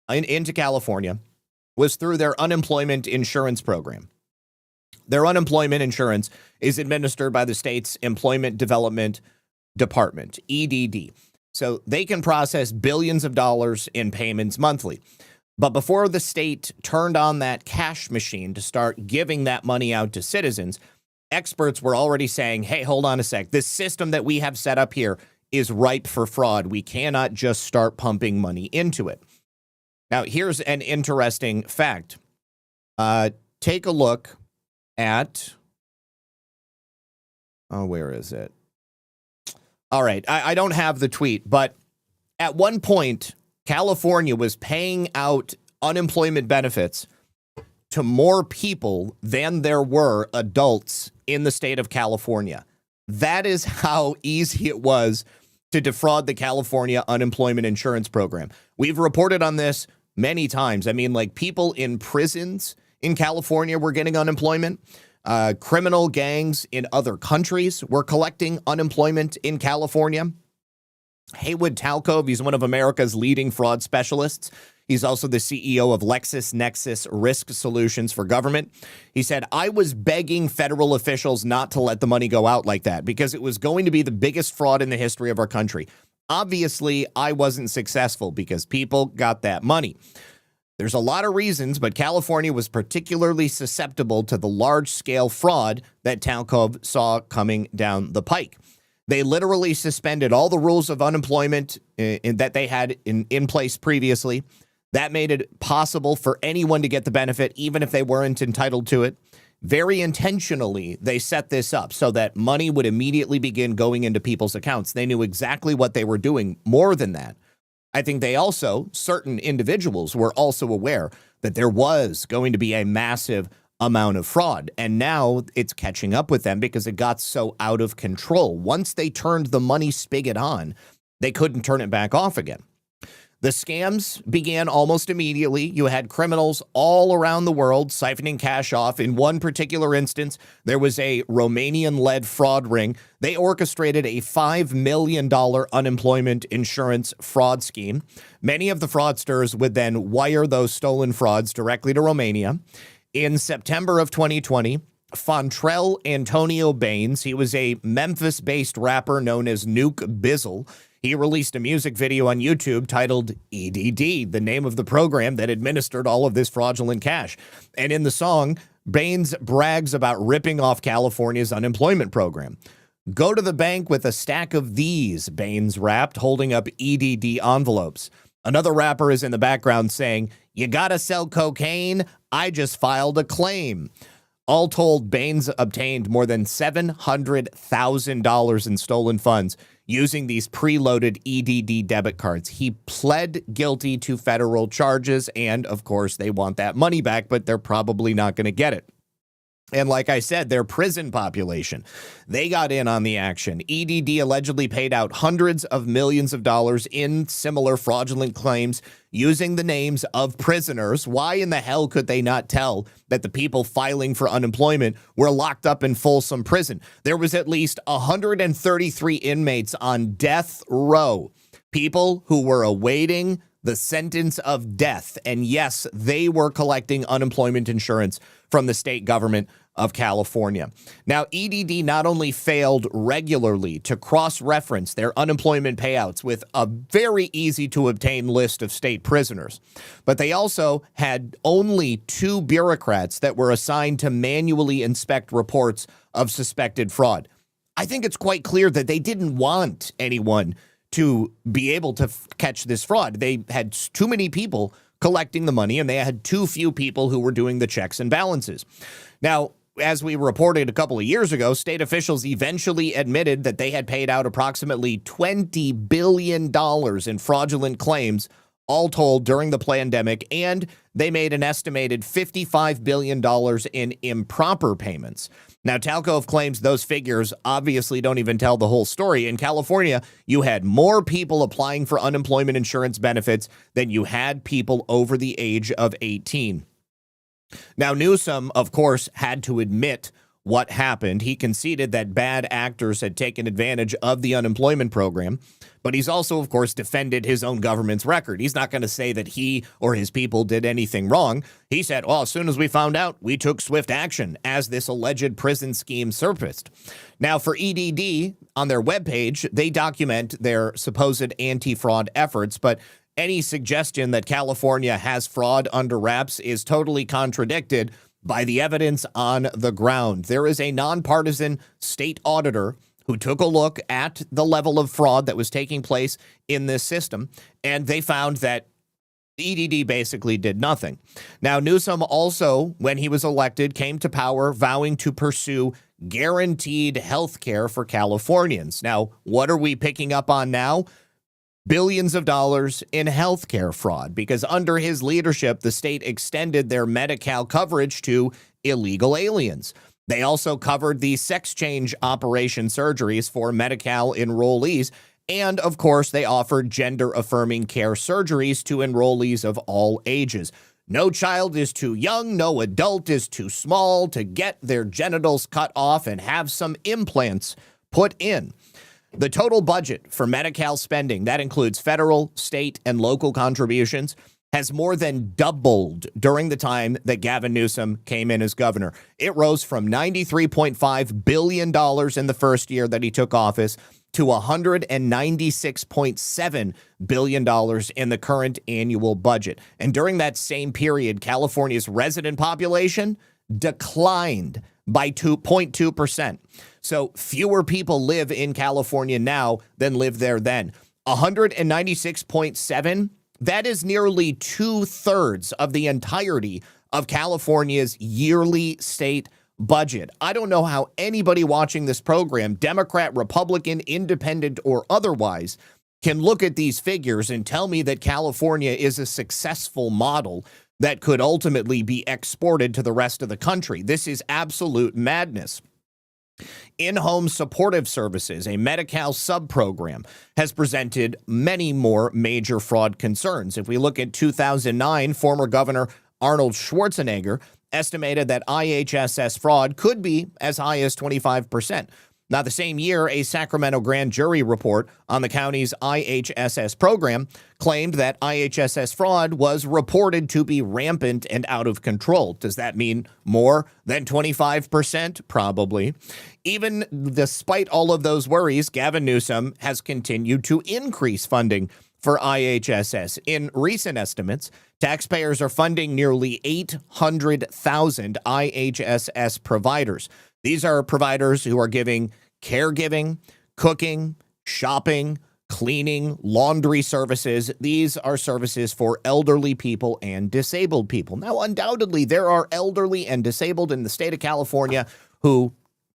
into California was through their unemployment insurance program. Their unemployment insurance is administered by the state's Employment Development Department, EDD. So they can process billions of dollars in payments monthly. But before the state turned on that cash machine to start giving that money out to citizens, experts were already saying, hey, hold on a sec. This system that we have set up here is ripe for fraud. We cannot just start pumping money into it. Now, here's an interesting fact. Take a look at, where is it? All right, I don't have the tweet, but at one point, California was paying out unemployment benefits to more people than there were adults in the state of California. That is how easy it was to defraud the California unemployment insurance program. We've reported on this many times. I mean, like, people in prisons in California were getting unemployment. Criminal gangs in other countries were collecting unemployment in California. Haywood Talcove, he's one of America's leading fraud specialists. He's also the CEO of LexisNexis Risk Solutions for Government. He said, I was begging federal officials not to let the money go out like that because it was going to be the biggest fraud in the history of our country. Obviously, I wasn't successful because people got that money. There's a lot of reasons, but California was particularly susceptible to the large-scale fraud that Talcove saw coming down the pike. They literally suspended all the rules of unemployment that they had in place previously. That made it possible for anyone to get the benefit, even if they weren't entitled to it. Very intentionally, they set this up so that money would immediately begin going into people's accounts. They knew exactly what they were doing. More than that, I think certain individuals were also aware that there was going to be a massive amount of fraud. And now it's catching up with them because it got so out of control. Once they turned the money spigot on, they couldn't turn it back off again. The scams began almost immediately. You had criminals all around the world siphoning cash off. In one particular instance, there was a Romanian-led fraud ring. They orchestrated a $5 million unemployment insurance fraud scheme. Many of the fraudsters would then wire those stolen frauds directly to Romania. In September of 2020, Fontrell Antonio Baines, he was a Memphis-based rapper known as Nuke Bizzle. He released a music video on YouTube titled EDD, the name of the program that administered all of this fraudulent cash. And in the song, Baines brags about ripping off California's unemployment program. Go to the bank with a stack of these, Baines rapped, holding up EDD envelopes. Another rapper is in the background saying, you gotta sell cocaine? I just filed a claim. All told, Baines obtained more than $700,000 in stolen funds using these preloaded EDD debit cards. He pled guilty to federal charges, and of course, they want that money back, but they're probably not going to get it. And like I said, their prison population, they got in on the action. EDD allegedly paid out hundreds of millions of dollars in similar fraudulent claims using the names of prisoners. Why in the hell could they not tell that the people filing for unemployment were locked up in Folsom Prison? There was at least 133 inmates on death row, people who were awaiting the sentence of death. And yes, they were collecting unemployment insurance from the state government of California. Now, EDD not only failed regularly to cross-reference their unemployment payouts with a very easy-to-obtain list of state prisoners, but they also had only 2 bureaucrats that were assigned to manually inspect reports of suspected fraud. I think it's quite clear that they didn't want anyone to be able to catch this fraud. They had too many people collecting the money, and they had too few people who were doing the checks and balances. Now, as we reported a couple of years ago, state officials eventually admitted that they had paid out approximately $20 billion in fraudulent claims, all told during the pandemic, and they made an estimated $55 billion in improper payments. Now, Talco claims those figures obviously don't even tell the whole story. In California, you had more people applying for unemployment insurance benefits than you had people over the age of 18. Now, Newsom, of course, had to admit what happened. He conceded that bad actors had taken advantage of the unemployment program, but he's also, of course, defended his own government's record. He's not going to say that he or his people did anything wrong. He said, well, as soon as we found out, we took swift action as this alleged prison scheme surfaced. Now, for EDD, on their webpage, they document their supposed anti-fraud efforts, but any suggestion that California has fraud under wraps is totally contradicted by the evidence on the ground. There is a nonpartisan state auditor who took a look at the level of fraud that was taking place in this system, and they found that EDD basically did nothing. Now, Newsom also, when he was elected, came to power vowing to pursue guaranteed health care for Californians. Now, what are we picking up on now? Billions of dollars in healthcare fraud, because under his leadership, the state extended their Medi-Cal coverage to illegal aliens. They also covered the sex change operation surgeries for Medi-Cal enrollees. And of course, they offered gender-affirming care surgeries to enrollees of all ages. No child is too young, no adult is too small to get their genitals cut off and have some implants put in. The total budget for Medi-Cal spending, that includes federal, state, and local contributions, has more than doubled during the time that Gavin Newsom came in as governor. It rose from $93.5 billion in the first year that he took office to $196.7 billion in the current annual budget. And during that same period, California's resident population declined by 2.2%. So fewer people live in California now than lived there then. 196.7, that is nearly 2/3 of the entirety of California's yearly state budget. I don't know how anybody watching this program, Democrat, Republican, independent, or otherwise, can look at these figures and tell me that California is a successful model that could ultimately be exported to the rest of the country. This is absolute madness. In-home supportive services, a Medi-Cal sub-program, has presented many more major fraud concerns. If we look at 2009, former Governor Arnold Schwarzenegger estimated that IHSS fraud could be as high as 25%. Now, the same year, a Sacramento grand jury report on the county's IHSS program claimed that IHSS fraud was reported to be rampant and out of control. Does that mean more than 25%? Probably. Even despite all of those worries, Gavin Newsom has continued to increase funding for IHSS. In recent estimates, taxpayers are funding nearly 800,000 IHSS providers. These are providers who are giving caregiving, cooking, shopping, cleaning, laundry services. These are services for elderly people and disabled people. Now, undoubtedly, there are elderly and disabled in the state of California who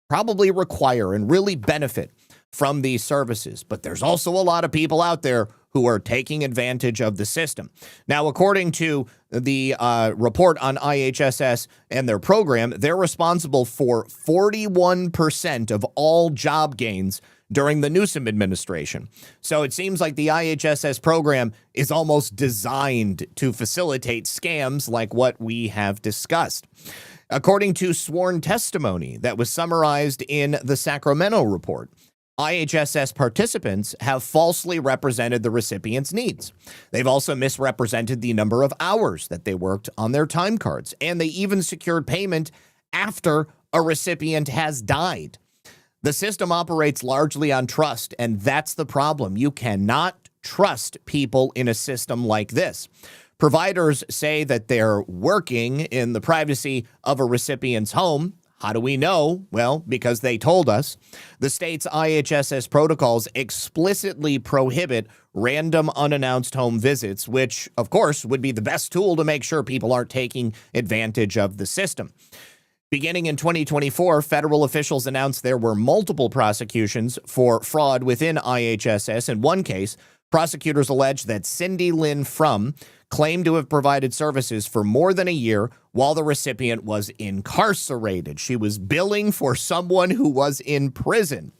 probably require and really benefit from these services. But there's also a lot of people out there who are taking advantage of the system. Now, according to the report on IHSS and their program, they're responsible for 41% of all job gains during the Newsom administration. So it seems like the IHSS program is almost designed to facilitate scams like what we have discussed. According to sworn testimony that was summarized in the Sacramento report, IHSS participants have falsely represented the recipient's needs. They've also misrepresented the number of hours that they worked on their time cards, and they even secured payment after a recipient has died. The system operates largely on trust, and that's the problem. You cannot trust people in a system like this. Providers say that they're working in the privacy of a recipient's home. How do we know? Well, because they told us. The state's IHSS protocols explicitly prohibit random unannounced home visits, which, of course, would be the best tool to make sure people aren't taking advantage of the system. Beginning in 2024, federal officials announced there were multiple prosecutions for fraud within IHSS. In one case, prosecutors alleged that Cindy Lynn Frum claimed to have provided services for more than a year while the recipient was incarcerated. She was billing for someone who was in prison.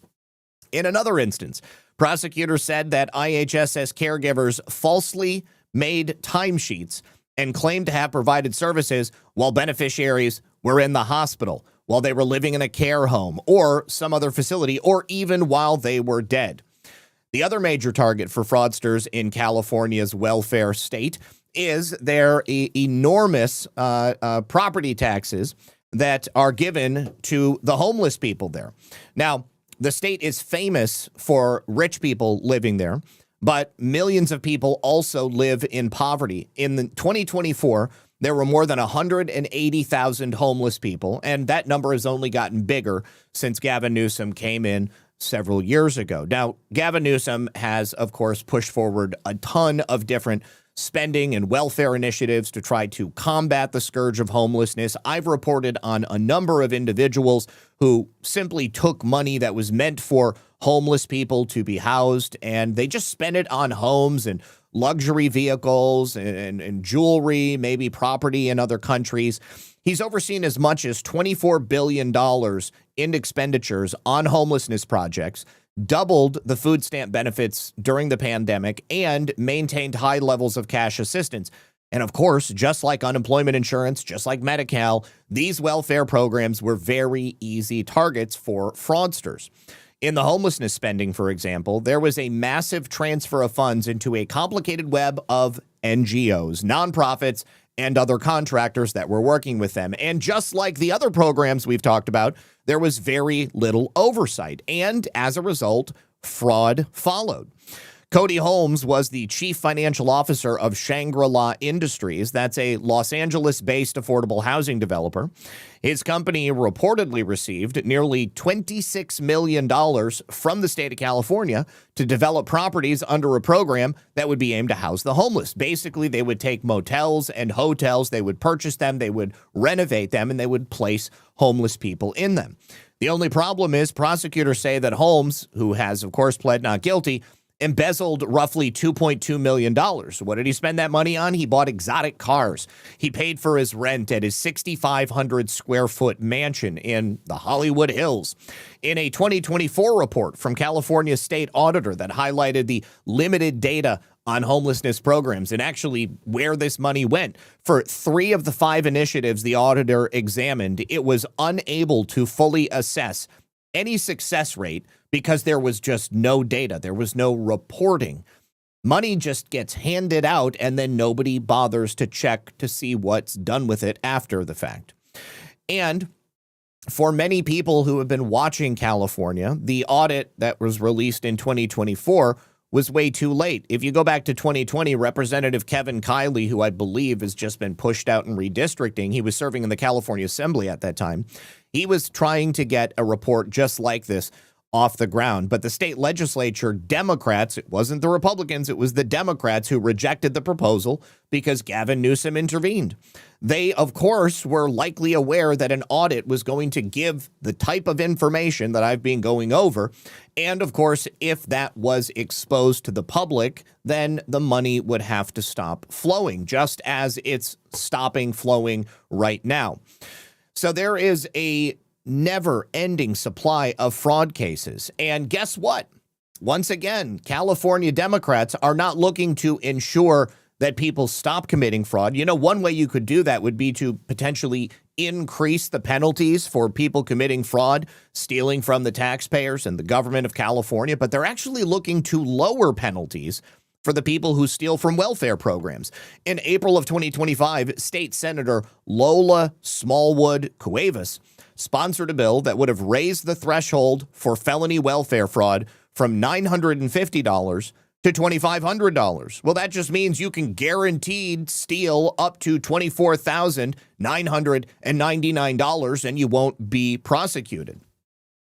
In another instance, prosecutors said that IHSS caregivers falsely made timesheets and claimed to have provided services while beneficiaries were in the hospital, while they were living in a care home or some other facility, or even while they were dead. The other major target for fraudsters in California's welfare state is their enormous property taxes that are given to the homeless people there. Now, the state is famous for rich people living there, but millions of people also live in poverty. In 2024, there were more than 180,000 homeless people, and that number has only gotten bigger since Gavin Newsom came in several years ago. Now, Gavin Newsom has, of course, pushed forward a ton of different spending and welfare initiatives to try to combat the scourge of homelessness. I've reported on a number of individuals who simply took money that was meant for homeless people to be housed, and they just spent it on homes and luxury vehicles and jewelry, maybe property in other countries. He's overseen as much as $24 billion in expenditures on homelessness projects, doubled the food stamp benefits during the pandemic, and maintained high levels of cash assistance. And of course, just like unemployment insurance, just like Medi-Cal, these welfare programs were very easy targets for fraudsters. In the homelessness spending, for example, there was a massive transfer of funds into a complicated web of NGOs, nonprofits, and other contractors that were working with them. And just like the other programs we've talked about, there was very little oversight. And as a result, fraud followed. Cody Holmes was the chief financial officer of Shangri-La Industries. That's a Los Angeles-based affordable housing developer. His company reportedly received nearly $26 million from the state of California to develop properties under a program that would be aimed to house the homeless. Basically, they would take motels and hotels, they would purchase them, they would renovate them, and they would place homeless people in them. The only problem is prosecutors say that Holmes, who has, of course, pled not guilty, embezzled roughly $2.2 million. What did he spend that money on? He bought exotic cars. He paid for his rent at his 6,500 square foot mansion in the Hollywood Hills. In a 2024 report from California's state auditor that highlighted the limited data on homelessness programs and actually where this money went, for 3 of the 5 initiatives the auditor examined, it was unable to fully assess any success rate because there was just no data. There was no reporting. Money just gets handed out and then nobody bothers to check to see what's done with it after the fact. And for many people who have been watching California, the audit that was released in 2024 was way too late. If you go back to 2020, Representative Kevin Kiley, who I believe has just been pushed out in redistricting, he was serving in the California Assembly at that time. He was trying to get a report just like this off the ground. But the state legislature, Democrats, it wasn't the Republicans, it was the Democrats who rejected the proposal because Gavin Newsom intervened. They, of course, were likely aware that an audit was going to give the type of information that I've been going over. And of course, if that was exposed to the public, then the money would have to stop flowing, just as it's stopping flowing right now. So there is a never-ending supply of fraud cases. And guess what? Once again, California Democrats are not looking to ensure that people stop committing fraud. You know, one way you could do that would be to potentially increase the penalties for people committing fraud, stealing from the taxpayers and the government of California, but they're actually looking to lower penalties for the people who steal from welfare programs. In April of 2025, State Senator Lola Smallwood Cuevas sponsored a bill that would have raised the threshold for felony welfare fraud from $950 to $2,500. Well, that just means you can guaranteed steal up to $24,999 and you won't be prosecuted.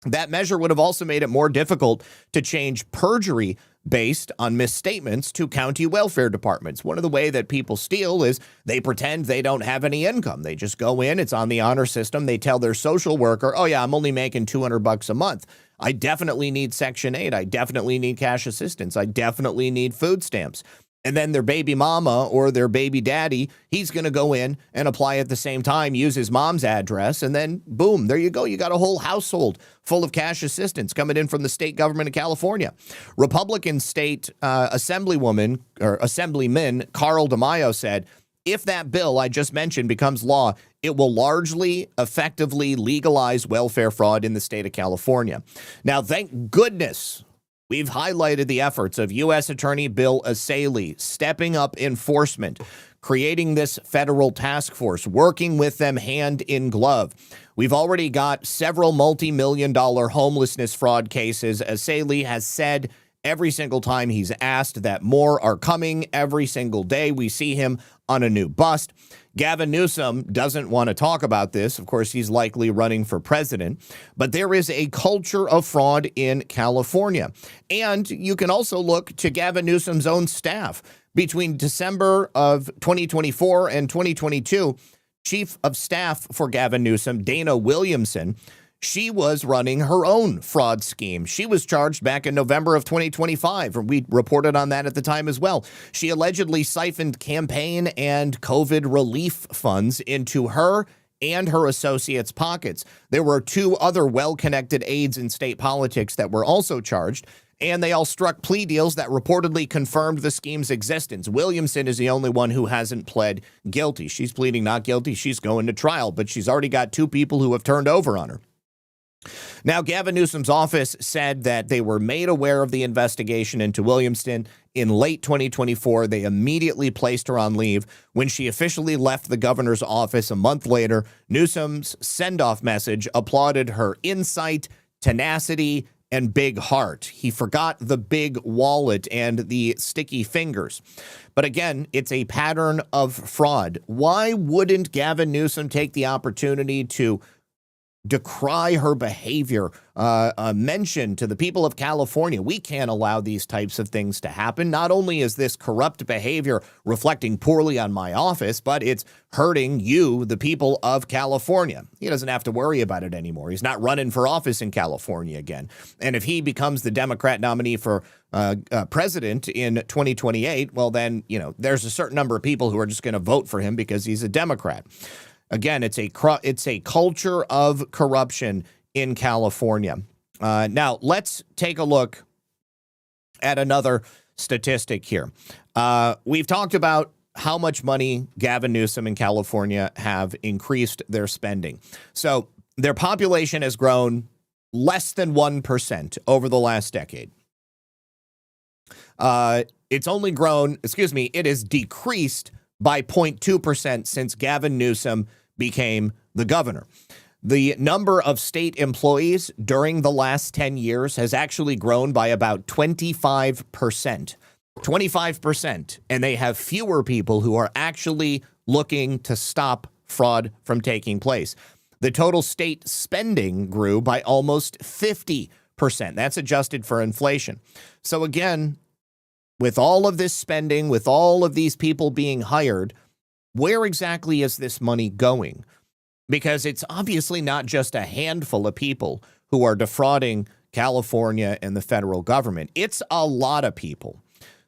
That measure would have also made it more difficult to change perjury based on misstatements to county welfare departments. One of the way that people steal is they pretend they don't have any income. They just go in, it's on the honor system. They tell their social worker, oh yeah, I'm only making $200 a month. I definitely need Section 8. I definitely need cash assistance. I definitely need food stamps. And then their baby mama or their baby daddy, he's going to go in and apply at the same time, use his mom's address, and then boom, there you go. You got a whole household full of cash assistance coming in from the state government of California. Republican state assemblyman Carl DeMaio said, if that bill I just mentioned becomes law, it will largely effectively legalize welfare fraud in the state of California. Now, thank goodness we've highlighted the efforts of U.S. Attorney Bill Asalee stepping up enforcement, creating this federal task force, working with them hand in glove. We've already got several multi-million-dollar homelessness fraud cases. Asalee has said every single time he's asked that more are coming every single day. We see him on a new bust. Gavin Newsom doesn't want to talk about this. Of course, he's likely running for president. But there is a culture of fraud in California. And you can also look to Gavin Newsom's own staff. Between December of 2024 and 2022, Chief of Staff for Gavin Newsom, Dana Williamson, she was running her own fraud scheme. She was charged back in November of 2025. We reported on that at the time as well. She allegedly siphoned campaign and COVID relief funds into her and her associates' pockets. There were two other well-connected aides in state politics that were also charged, and they all struck plea deals that reportedly confirmed the scheme's existence. Williamson is the only one who hasn't pled guilty. She's pleading not guilty. She's going to trial, but she's already got two people who have turned over on her. Now, Gavin Newsom's office said that they were made aware of the investigation into Williamson in late 2024. They immediately placed her on leave. When she officially left the governor's office a month later, Newsom's send-off message applauded her insight, tenacity, and big heart. He forgot the big wallet and the sticky fingers. But again, it's a pattern of fraud. Why wouldn't Gavin Newsom take the opportunity to decry her behavior, mention to the people of California, we can't allow these types of things to happen. Not only is this corrupt behavior reflecting poorly on my office, but it's hurting you, the people of California. He doesn't have to worry about it anymore. He's not running for office in California again. And if he becomes the Democrat nominee for president in 2028, well, then, you know, there's a certain number of people who are just going to vote for him because he's a Democrat. Again, it's a culture of corruption in California. Now, let's take a look at another statistic here. We've talked about how much money Gavin Newsom and California have increased their spending. So their population has grown less than 1% over the last decade. It's only grown, it has decreased by 0.2% since Gavin Newsom became the governor. The number of state employees during the last 10 years has actually grown by about 25%. 25%. And they have fewer people who are actually looking to stop fraud from taking place. The total state spending grew by almost 50%. That's adjusted for inflation. So again, with all of this spending, with all of these people being hired, where exactly is this money going? Because it's obviously not just a handful of people who are defrauding California and the federal government. It's a lot of people.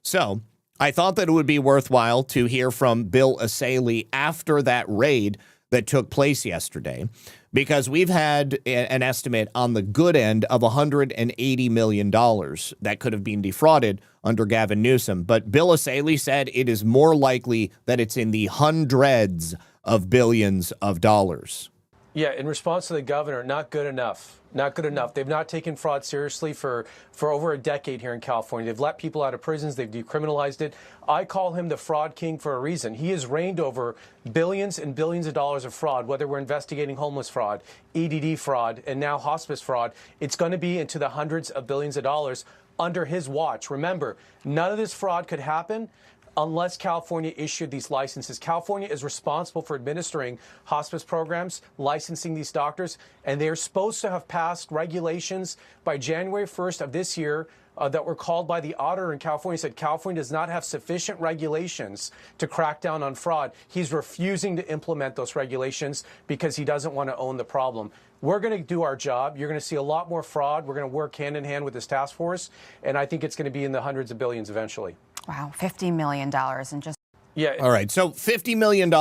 So I thought that it would be worthwhile to hear from Bill Asalee after that raid that took place yesterday, because we've had an estimate on the good end of $180 million that could have been defrauded under Gavin Newsom. But Bill Asalee said it is more likely that it's in the hundreds of billions of dollars. Yeah, in response to the governor, not good enough. Not good enough. They've not taken fraud seriously for over a decade here in California. They've let people out of prisons. They've decriminalized it. I call him the fraud king for a reason. He has reigned over billions and billions of dollars of fraud, whether we're investigating homeless fraud, EDD fraud, and now hospice fraud. It's going to be into the hundreds of billions of dollars under his watch. Remember, none of this fraud could happen unless California issued these licenses. California is responsible for administering hospice programs, licensing these doctors, and they are supposed to have passed regulations by January 1st of this year that were called by the auditor in California. Said California does not have sufficient regulations to crack down on fraud. He's refusing to implement those regulations because he doesn't want to own the problem. We're going to do our job. You're going to see a lot more fraud. We're going to work hand in hand with this task force, and I think it's going to be in the hundreds of billions eventually. Wow, $50 million and just... Yeah. All right. So $50 million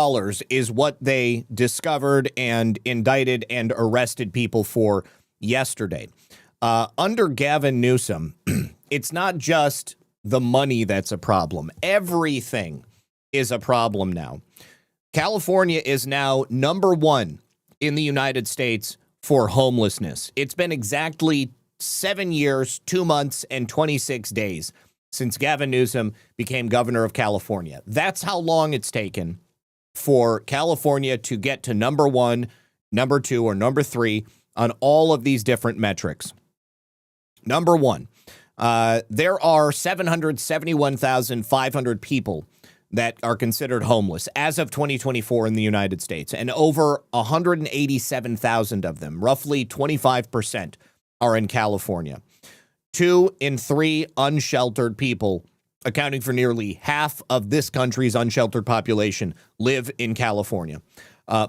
is what they discovered and indicted and arrested people for yesterday. Under Gavin Newsom, it's not just the money that's a problem. Everything is a problem now. California is now #1 in the United States for homelessness. It's been exactly 7 years, 2 months, and 26 days since Gavin Newsom became governor of California. That's how long it's taken for California to get to #1, #2, or #3 on all of these different metrics. #1, there are 771,500 people that are considered homeless as of 2024 in the United States, and over 187,000 of them, roughly 25%, are in California. 2 in 3 unsheltered people, accounting for nearly half of this country's unsheltered population, live in California.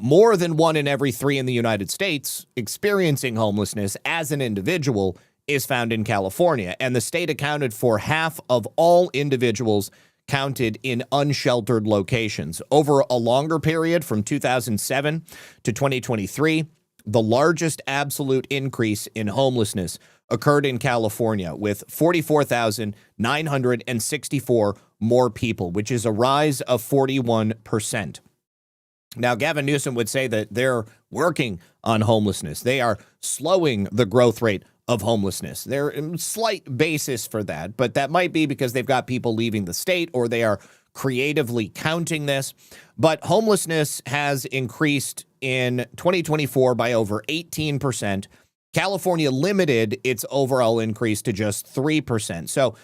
More than 1 in every 3 in the United States experiencing homelessness as an individual is found in California, and the state accounted for half of all individuals counted in unsheltered locations. Over a longer period from 2007 to 2023, the largest absolute increase in homelessness occurred in California with 44,964 more people, which is a rise of 41%. Now, Gavin Newsom would say that they're working on homelessness. They are slowing the growth rate of homelessness. There's a slight basis for that, but that might be because they've got people leaving the state or they are creatively counting this. But homelessness has increased in 2024 by over 18%. California limited its overall increase to just 3%. So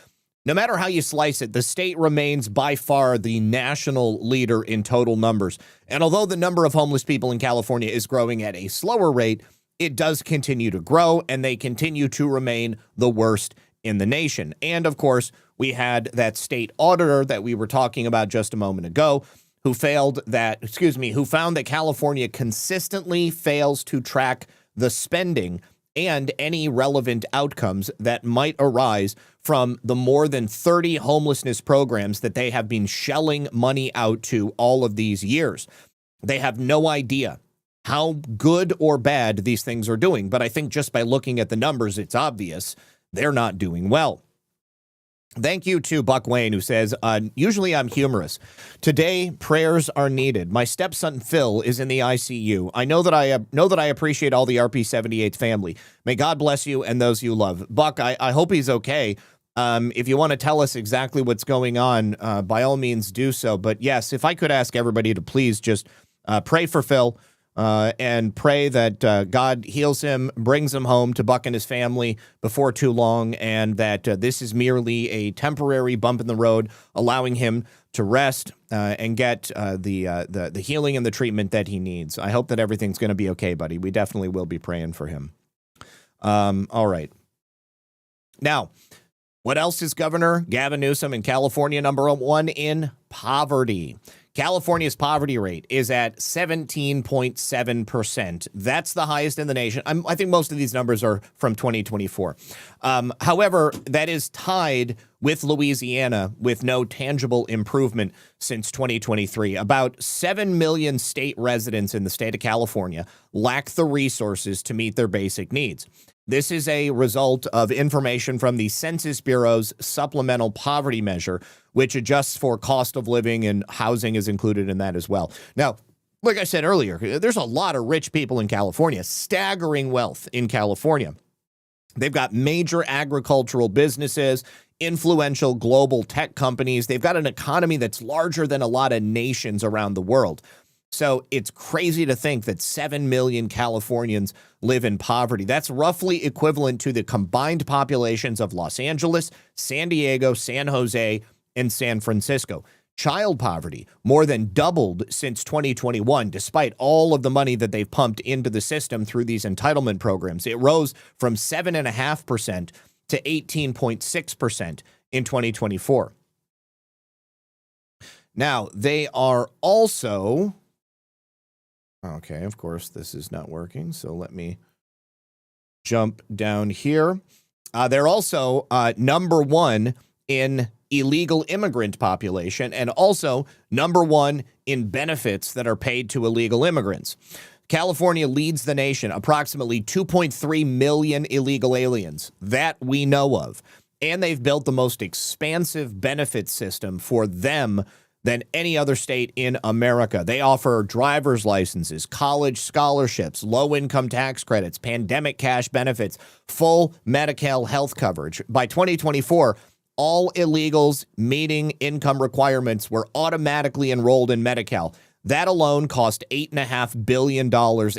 no matter how you slice it, the state remains by far the national leader in total numbers. And although the number of homeless people in California is growing at a slower rate, it does continue to grow, and they continue to remain the worst in the nation. And of course, we had that state auditor that we were talking about just a moment ago, who found that California consistently fails to track the spending and any relevant outcomes that might arise from the more than 30 homelessness programs that they have been shelling money out to all of these years. They have no idea how good or bad these things are doing, but I think just by looking at the numbers, it's obvious they're not doing well. Thank you to Buck Wayne, who says, usually I'm humorous. Today, prayers are needed. My stepson, Phil, is in the ICU. I know that I appreciate all the RP78 family. May God bless you and those you love. Buck, I hope he's okay. If you want to tell us exactly what's going on, by all means do so. But yes, if I could ask everybody to please just pray for Phil, and pray that God heals him, brings him home to Buck and his family before too long, and that this is merely a temporary bump in the road, allowing him to rest and get the healing and the treatment that he needs. I hope that everything's going to be okay, buddy. We definitely will be praying for him. All right. Now, what else is Governor Gavin Newsom in California #1 in poverty? California's poverty rate is at 17.7%. That's the highest in the nation. I think most of these numbers are from 2024. However, that is tied with Louisiana with no tangible improvement since 2023. About 7 million state residents in the state of California lack the resources to meet their basic needs. This is a result of information from the Census Bureau's supplemental poverty measure, which adjusts for cost of living, and housing is included in that as well. Now, like I said earlier, there's a lot of rich people in California, staggering wealth in California. They've got major agricultural businesses, influential global tech companies. They've got an economy that's larger than a lot of nations around the world. So it's crazy to think that 7 million Californians live in poverty. That's roughly equivalent to the combined populations of Los Angeles, San Diego, San Jose, and San Francisco. Child poverty more than doubled since 2021, despite all of the money that they've pumped into the system through these entitlement programs. It rose from 7.5% to 18.6% in 2024. Now, they are also... Okay, of course, this is not working, so let me jump down here. They're also number one in illegal immigrant population and also number one in benefits that are paid to illegal immigrants. California leads the nation, approximately 2.3 million illegal aliens that we know of. And they've built the most expansive benefit system for them than any other state in America. They offer driver's licenses, college scholarships, low-income tax credits, pandemic cash benefits, full Medi-Cal health coverage. By 2024, all illegals meeting income requirements were automatically enrolled in Medi-Cal. That alone cost $8.5 billion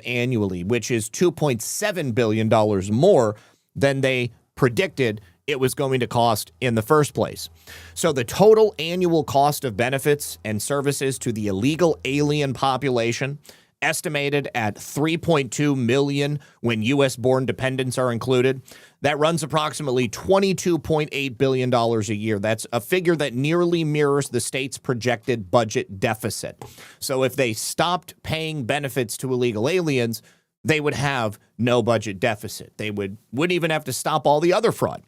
annually, which is $2.7 billion more than they predicted it was going to cost in the first place. So the total annual cost of benefits and services to the illegal alien population, estimated at $3.2 million when U.S.-born dependents are included, that runs approximately $22.8 billion a year. That's a figure that nearly mirrors the state's projected budget deficit. So if they stopped paying benefits to illegal aliens, they would have no budget deficit. They wouldn't even have to stop all the other fraud.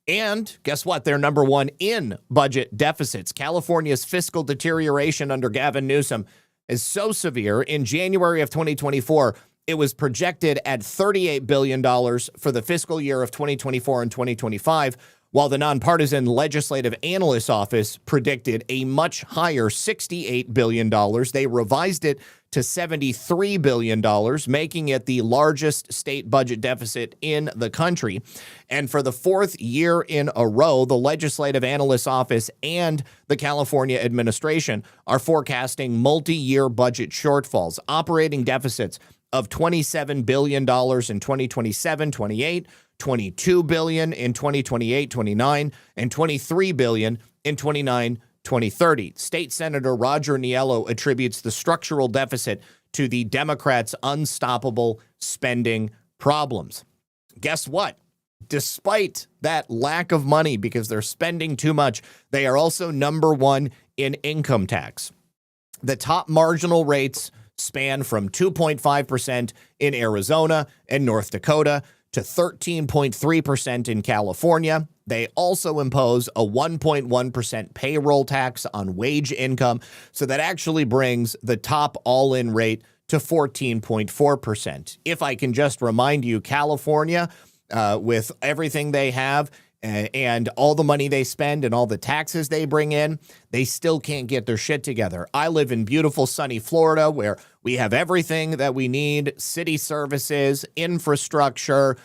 And guess what? They're number one in budget deficits. California's fiscal deterioration under Gavin Newsom is so severe. In January of 2024, it was projected at $38 billion for the fiscal year of 2024 and 2025, while the nonpartisan Legislative Analyst's Office predicted a much higher $68 billion. They revised it to $73 billion, making it the largest state budget deficit in the country. And for the fourth year in a row, the Legislative Analyst's Office and the California administration are forecasting multi-year budget shortfalls, operating deficits of $27 billion in 2027-28, $22 billion in 2028-29, and $23 billion in 2030. State Senator Roger Niello attributes the structural deficit to the Democrats' unstoppable spending problems. Guess what? Despite that lack of money because they're spending too much, they are also number one in income tax. The top marginal rates span from 2.5% in Arizona and North Dakota to 13.3% in California. They also impose a 1.1% payroll tax on wage income, so that actually brings the top all-in rate to 14.4%. If I can just remind you, California, with everything they have and all the money they spend and all the taxes they bring in, they still can't get their shit together. I live in beautiful sunny Florida where we have everything that we need: city services, infrastructure,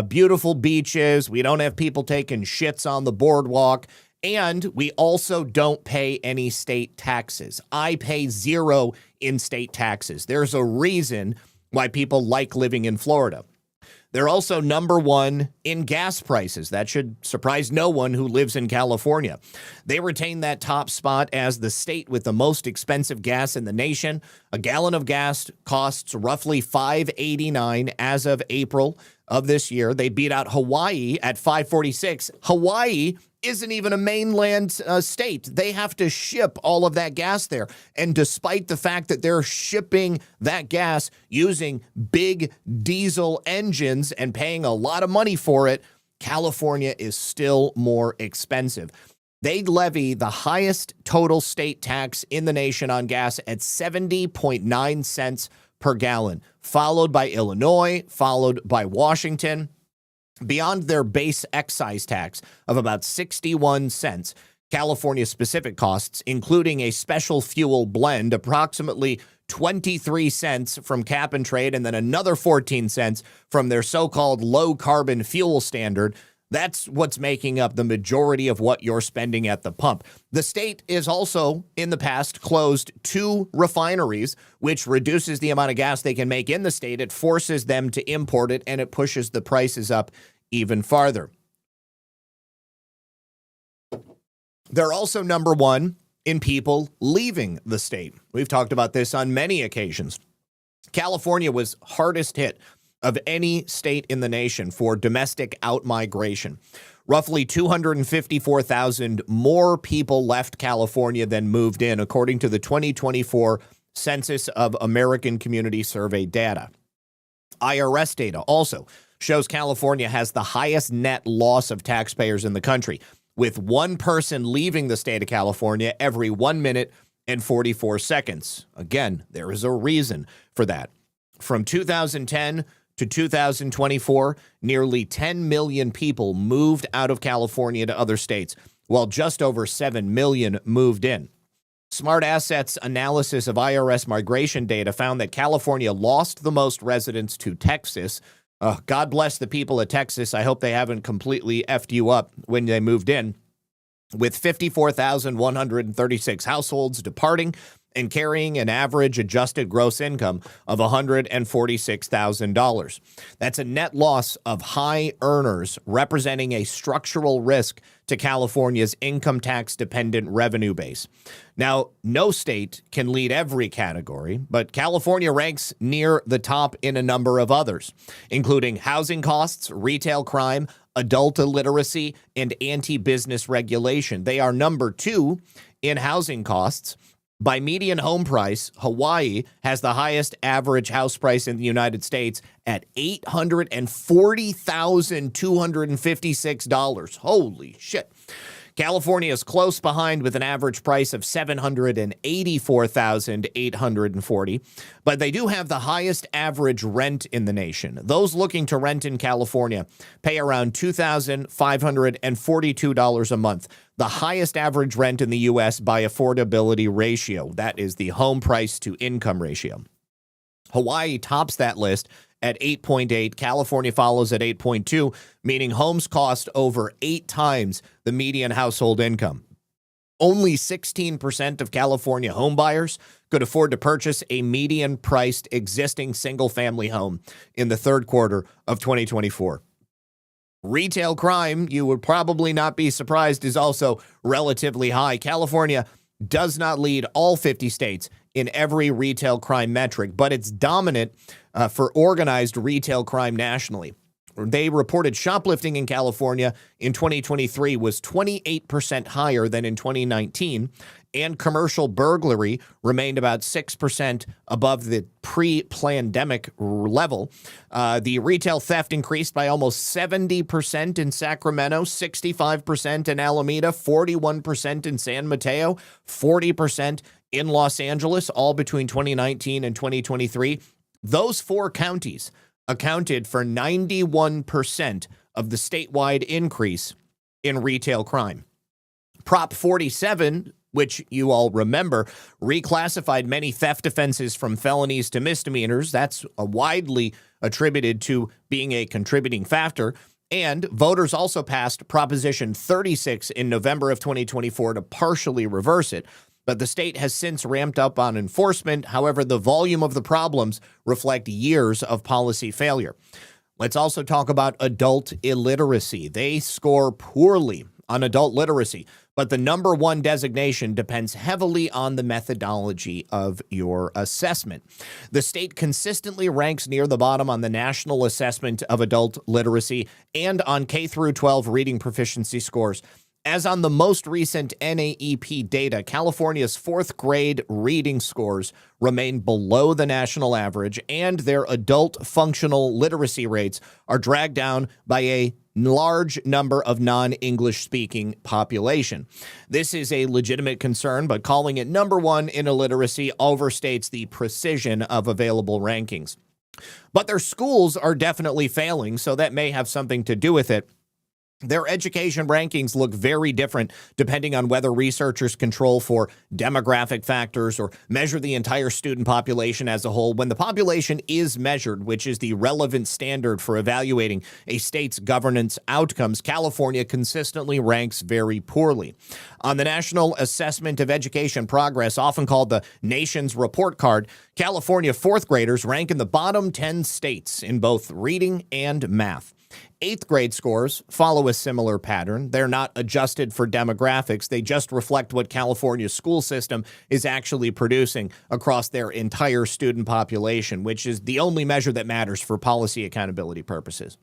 beautiful beaches. We don't have people taking shits on the boardwalk. And we also don't pay any state taxes. I pay zero in state taxes. There's a reason why people like living in Florida. They're also number one in gas prices. That should surprise no one who lives in California. They retain that top spot as the state with the most expensive gas in the nation. A gallon of gas costs roughly $5.89 as of April of this year. They beat out Hawaii at $5.46. Hawaii isn't even a mainland state. They have to ship all of that gas there. And despite the fact that they're shipping that gas using big diesel engines and paying a lot of money for it, California is still more expensive. They levy the highest total state tax in the nation on gas at 70.9 cents per gallon, followed by Illinois, followed by Washington. Beyond their base excise tax of about 61 cents, California-specific costs, including a special fuel blend, approximately 23 cents from cap and trade, and then another 14 cents from their so-called low carbon fuel standard. That's what's making up the majority of what you're spending at the pump. The state is also, in the past, closed 2 refineries, which reduces the amount of gas they can make in the state. It forces them to import it, and it pushes the prices up even farther. They're also number one in people leaving the state. We've talked about this on many occasions. California was hardest hit of any state in the nation for domestic outmigration. Roughly 254,000 more people left California than moved in, according to the 2024 Census of American Community Survey data. IRS data also shows California has the highest net loss of taxpayers in the country, with one person leaving the state of California every 1 minute and 44 seconds. Again, there is a reason for that. From 2010 to 2024, nearly 10 million people moved out of California to other states, while just over 7 million moved in. Smart Assets analysis of IRS migration data found that California lost the most residents to Texas. God bless the people of Texas. I hope they haven't completely effed you up when they moved in, with 54,136 households departing and carrying an average adjusted gross income of $146,000. That's a net loss of high earners, representing a structural risk to California's income tax dependent revenue base. Now, no state can lead every category, but California ranks near the top in a number of others, including housing costs, retail crime, adult illiteracy, and anti-business regulation. They are number 2 in housing costs. By median home price, Hawaii has the highest average house price in the United States at $840,256. Holy shit. California is close behind with an average price of $784,840, but they do have the highest average rent in the nation. Those looking to rent in California pay around $2,542 a month, the highest average rent in the U.S. by affordability ratio. That is the home price to income ratio. Hawaii tops that list at 8.8. California follows at 8.2, meaning homes cost over 8 times the median household income. Only 16% of California homebuyers could afford to purchase a median-priced existing single-family home in the third quarter of 2024. Retail crime, you would probably not be surprised, is also relatively high. California does not lead all 50 states in every retail crime metric, but it's dominant for organized retail crime nationally. They reported shoplifting in California in 2023 was 28% higher than in 2019, and commercial burglary remained about 6% above the pre-pandemic level. The retail theft increased by almost 70% in Sacramento, 65% in Alameda, 41% in San Mateo, 40% in Los Angeles, all between 2019 and 2023. Those 4 counties accounted for 91% of the statewide increase in retail crime. Prop 47, which you all remember, reclassified many theft offenses from felonies to misdemeanors. That's widely attributed to being a contributing factor. And voters also passed Proposition 36 in November of 2024 to partially reverse it. But the state has since ramped up on enforcement. However, the volume of the problems reflect years of policy failure. Let's also talk about adult illiteracy. They score poorly on adult literacy, but the number 1 designation depends heavily on the methodology of your assessment. The state consistently ranks near the bottom on the National Assessment of Adult Literacy and on K-12 reading proficiency scores. As on the most recent NAEP data, California's 4th grade reading scores remain below the national average, and their adult functional literacy rates are dragged down by a large number of non-English speaking population. This is a legitimate concern, but calling it number 1 in illiteracy overstates the precision of available rankings. But their schools are definitely failing, so that may have something to do with it. Their education rankings look very different depending on whether researchers control for demographic factors or measure the entire student population as a whole. When the population is measured, which is the relevant standard for evaluating a state's governance outcomes, California consistently ranks very poorly. On the National Assessment of Education Progress, often called the nation's report card, California fourth graders rank in the bottom 10 states in both reading and math. Eighth grade scores follow a similar pattern. They're not adjusted for demographics. They just reflect what California's school system is actually producing across their entire student population, which is the only measure that matters for policy accountability purposes.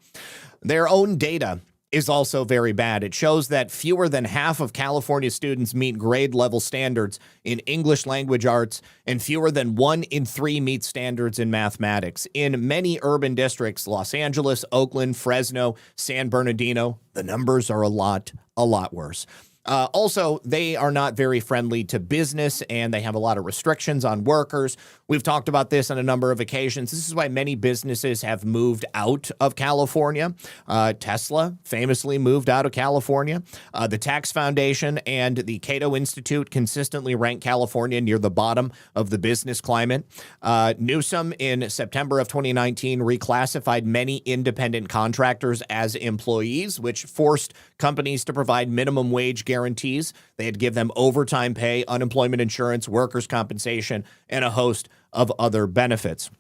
Their own data is also very bad. It shows that fewer than half of California students meet grade level standards in English language arts, and fewer than 1 in 3 meet standards in mathematics. In many urban districts, Los Angeles, Oakland, Fresno, San Bernardino, the numbers are a lot worse. Also, they are not very friendly to business, and they have a lot of restrictions on workers. We've talked about this on a number of occasions. This is why many businesses have moved out of California. Tesla famously moved out of California. The Tax Foundation and the Cato Institute consistently rank California near the bottom of the business climate. Newsom, in September of 2019, reclassified many independent contractors as employees, which forced companies to provide minimum wage guarantees. They had to give them overtime pay, unemployment insurance, workers' compensation, and a host of other benefits.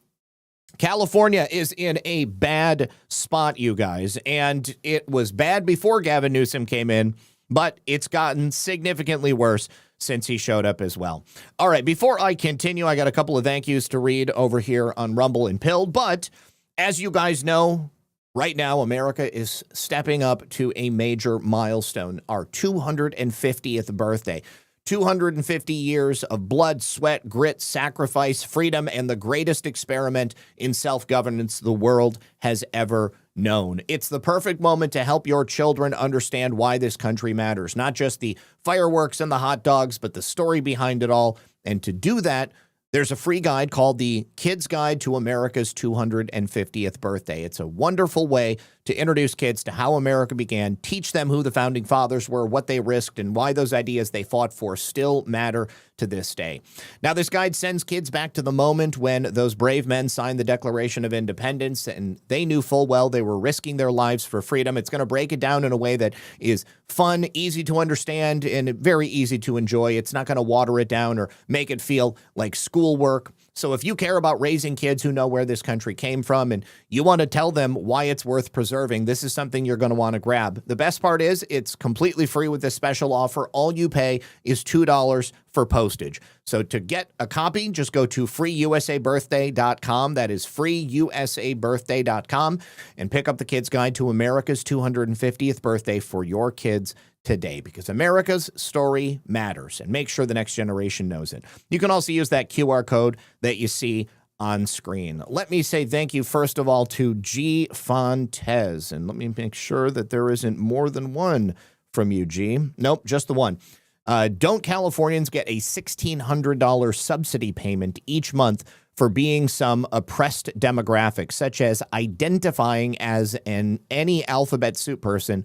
California is in a bad spot, you guys, and it was bad before Gavin Newsom came in, but it's gotten significantly worse since he showed up as well. All right, before I continue, I got a couple of thank yous to read over here on Rumble and Pill, but as you guys know, right now, America is stepping up to a major milestone, our 250th birthday. 250 years of blood, sweat, grit, sacrifice, freedom, and the greatest experiment in self-governance the world has ever known. It's the perfect moment to help your children understand why this country matters. Not just the fireworks and the hot dogs, but the story behind it all. And to do that, there's a free guide called the Kids Guide to America's 250th Birthday. It's a wonderful way to introduce kids to how America began, teach them who the founding fathers were, what they risked, and why those ideas they fought for still matter to this day. Now, this guide sends kids back to the moment when those brave men signed the Declaration of Independence, and they knew full well they were risking their lives for freedom. It's going to break it down in a way that is fun, easy to understand, and very easy to enjoy. It's not going to water it down or make it feel like schoolwork. So if you care about raising kids who know where this country came from and you want to tell them why it's worth preserving, this is something you're going to want to grab. The best part is it's completely free with this special offer. All you pay is $2 for postage. So to get a copy, just go to freeusabirthday.com. That is freeusabirthday.com and pick up the Kids Guide to America's 250th birthday for your kids today, because America's story matters, and make sure the next generation knows it. You can also use that QR code that you see on screen. Let me say thank you, first of all, to G. Fontes, and let me make sure that there isn't more than one from you, G. Nope, just the one. Don't Californians get a $1,600 subsidy payment each month for being some oppressed demographic, such as identifying as any alphabet soup person,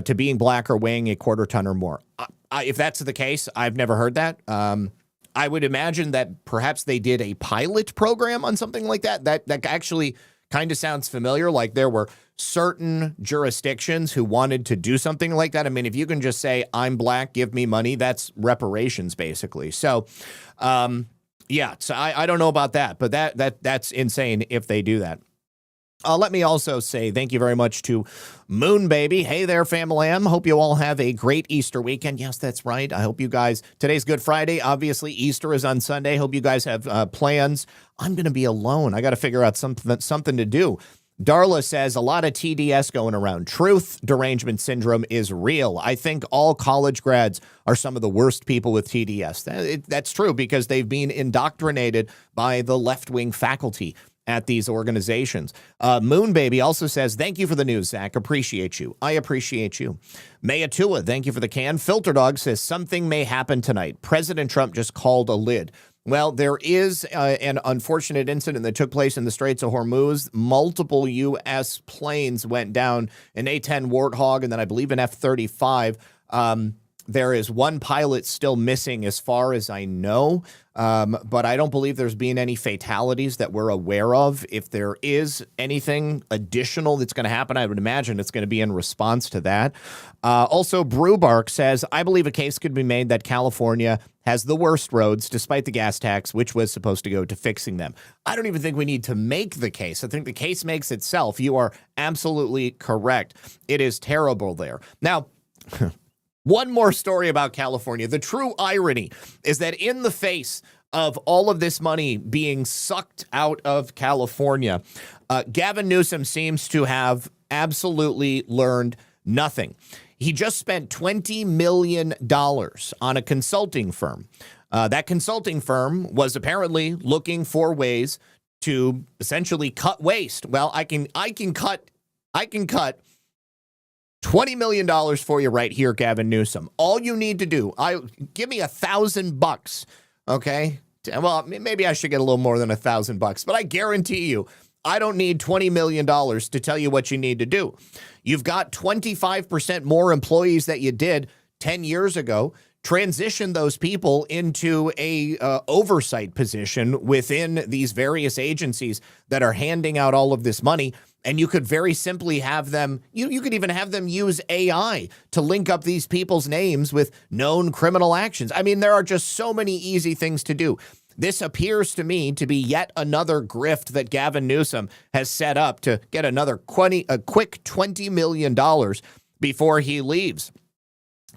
to being black or weighing a quarter ton or more? If that's the case, I've never heard that. I would imagine that perhaps they did a pilot program on something like that. That actually kind of sounds familiar, like there were certain jurisdictions who wanted to do something like that. I mean, if you can just say, I'm black, give me money, that's reparations, basically. So, yeah, so I don't know about that, but that's insane if they do that. Let me also say thank you very much to Moon Baby. Hey there, fam-lam. Hope you all have a great Easter weekend. Yes, that's right. I hope you guys, today's Good Friday. Obviously, Easter is on Sunday. Hope you guys have plans. I'm going to be alone. I got to figure out something to do. Darla says, a lot of TDS going around. Truth derangement syndrome is real. I think all college grads are some of the worst people with TDS. That's true, because they've been indoctrinated by the left-wing faculty at these organizations. Moon Baby also says, thank you for the news, Zach. Appreciate you. I appreciate you. Mayatua, thank you for the can. Filter Dog says, something may happen tonight. President Trump just called a lid. Well, there is an unfortunate incident that took place in the Straits of Hormuz. Multiple U.S. planes went down, an A-10 Warthog and then I believe an F-35. There is one pilot still missing as far as I know, but I don't believe there's been any fatalities that we're aware of. If there is anything additional that's going to happen, I would imagine it's going to be in response to that. Also, Brewbark says, I believe a case could be made that California has the worst roads despite the gas tax, which was supposed to go to fixing them. I don't even think we need to make the case. I think the case makes itself. You are absolutely correct. It is terrible there. Now, one more story about California. The true irony is that in the face of all of this money being sucked out of California, Gavin Newsom seems to have absolutely learned nothing. He just spent $20 million on a consulting firm. That consulting firm was apparently looking for ways to essentially cut waste. Well, I can cut $20 million for you right here, Gavin Newsom. All you need to do, give me $1,000, okay? Well, maybe I should get a little more than $1,000, but I guarantee you, I don't need $20 million to tell you what you need to do. You've got 25% more employees that you did 10 years ago. Transition those people into a oversight position within these various agencies that are handing out all of this money. And you could very simply have them, you could even have them use AI to link up these people's names with known criminal actions. I mean, there are just so many easy things to do. This appears to me to be yet another grift that Gavin Newsom has set up to get a quick $20 million before he leaves.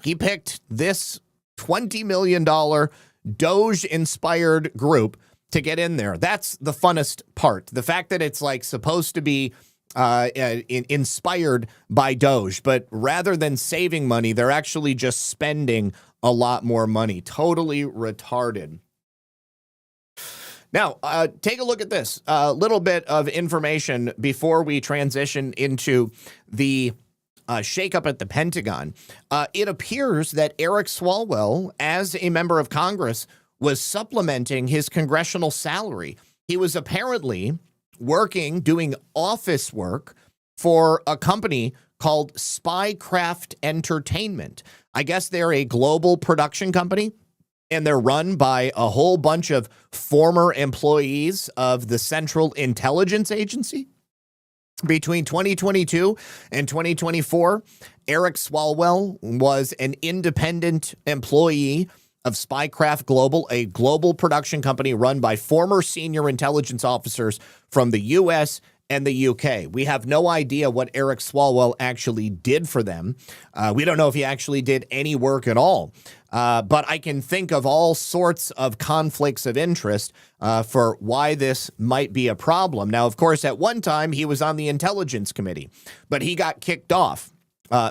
He picked this $20 million Doge-inspired group to get in there. That's the funnest part. The fact that it's like supposed to be inspired by Doge, but rather than saving money, they're actually just spending a lot more money. Totally retarded. Now, take a look at this. A little bit of information before we transition into the shakeup at the Pentagon. It appears that Eric Swalwell, as a member of Congress, was supplementing his congressional salary. He was apparently doing office work for a company called Spycraft Entertainment. I guess they're a global production company, and they're run by a whole bunch of former employees of the Central Intelligence Agency. Between 2022 and 2024, Eric Swalwell was an independent employee of Spycraft Global, a global production company run by former senior intelligence officers from the U.S. and the UK. We have no idea what Eric Swalwell actually did for them. We don't know if he actually did any work at all. But I can think of all sorts of conflicts of interest for why this might be a problem. Now, of course, at one time, he was on the Intelligence Committee, but he got kicked off.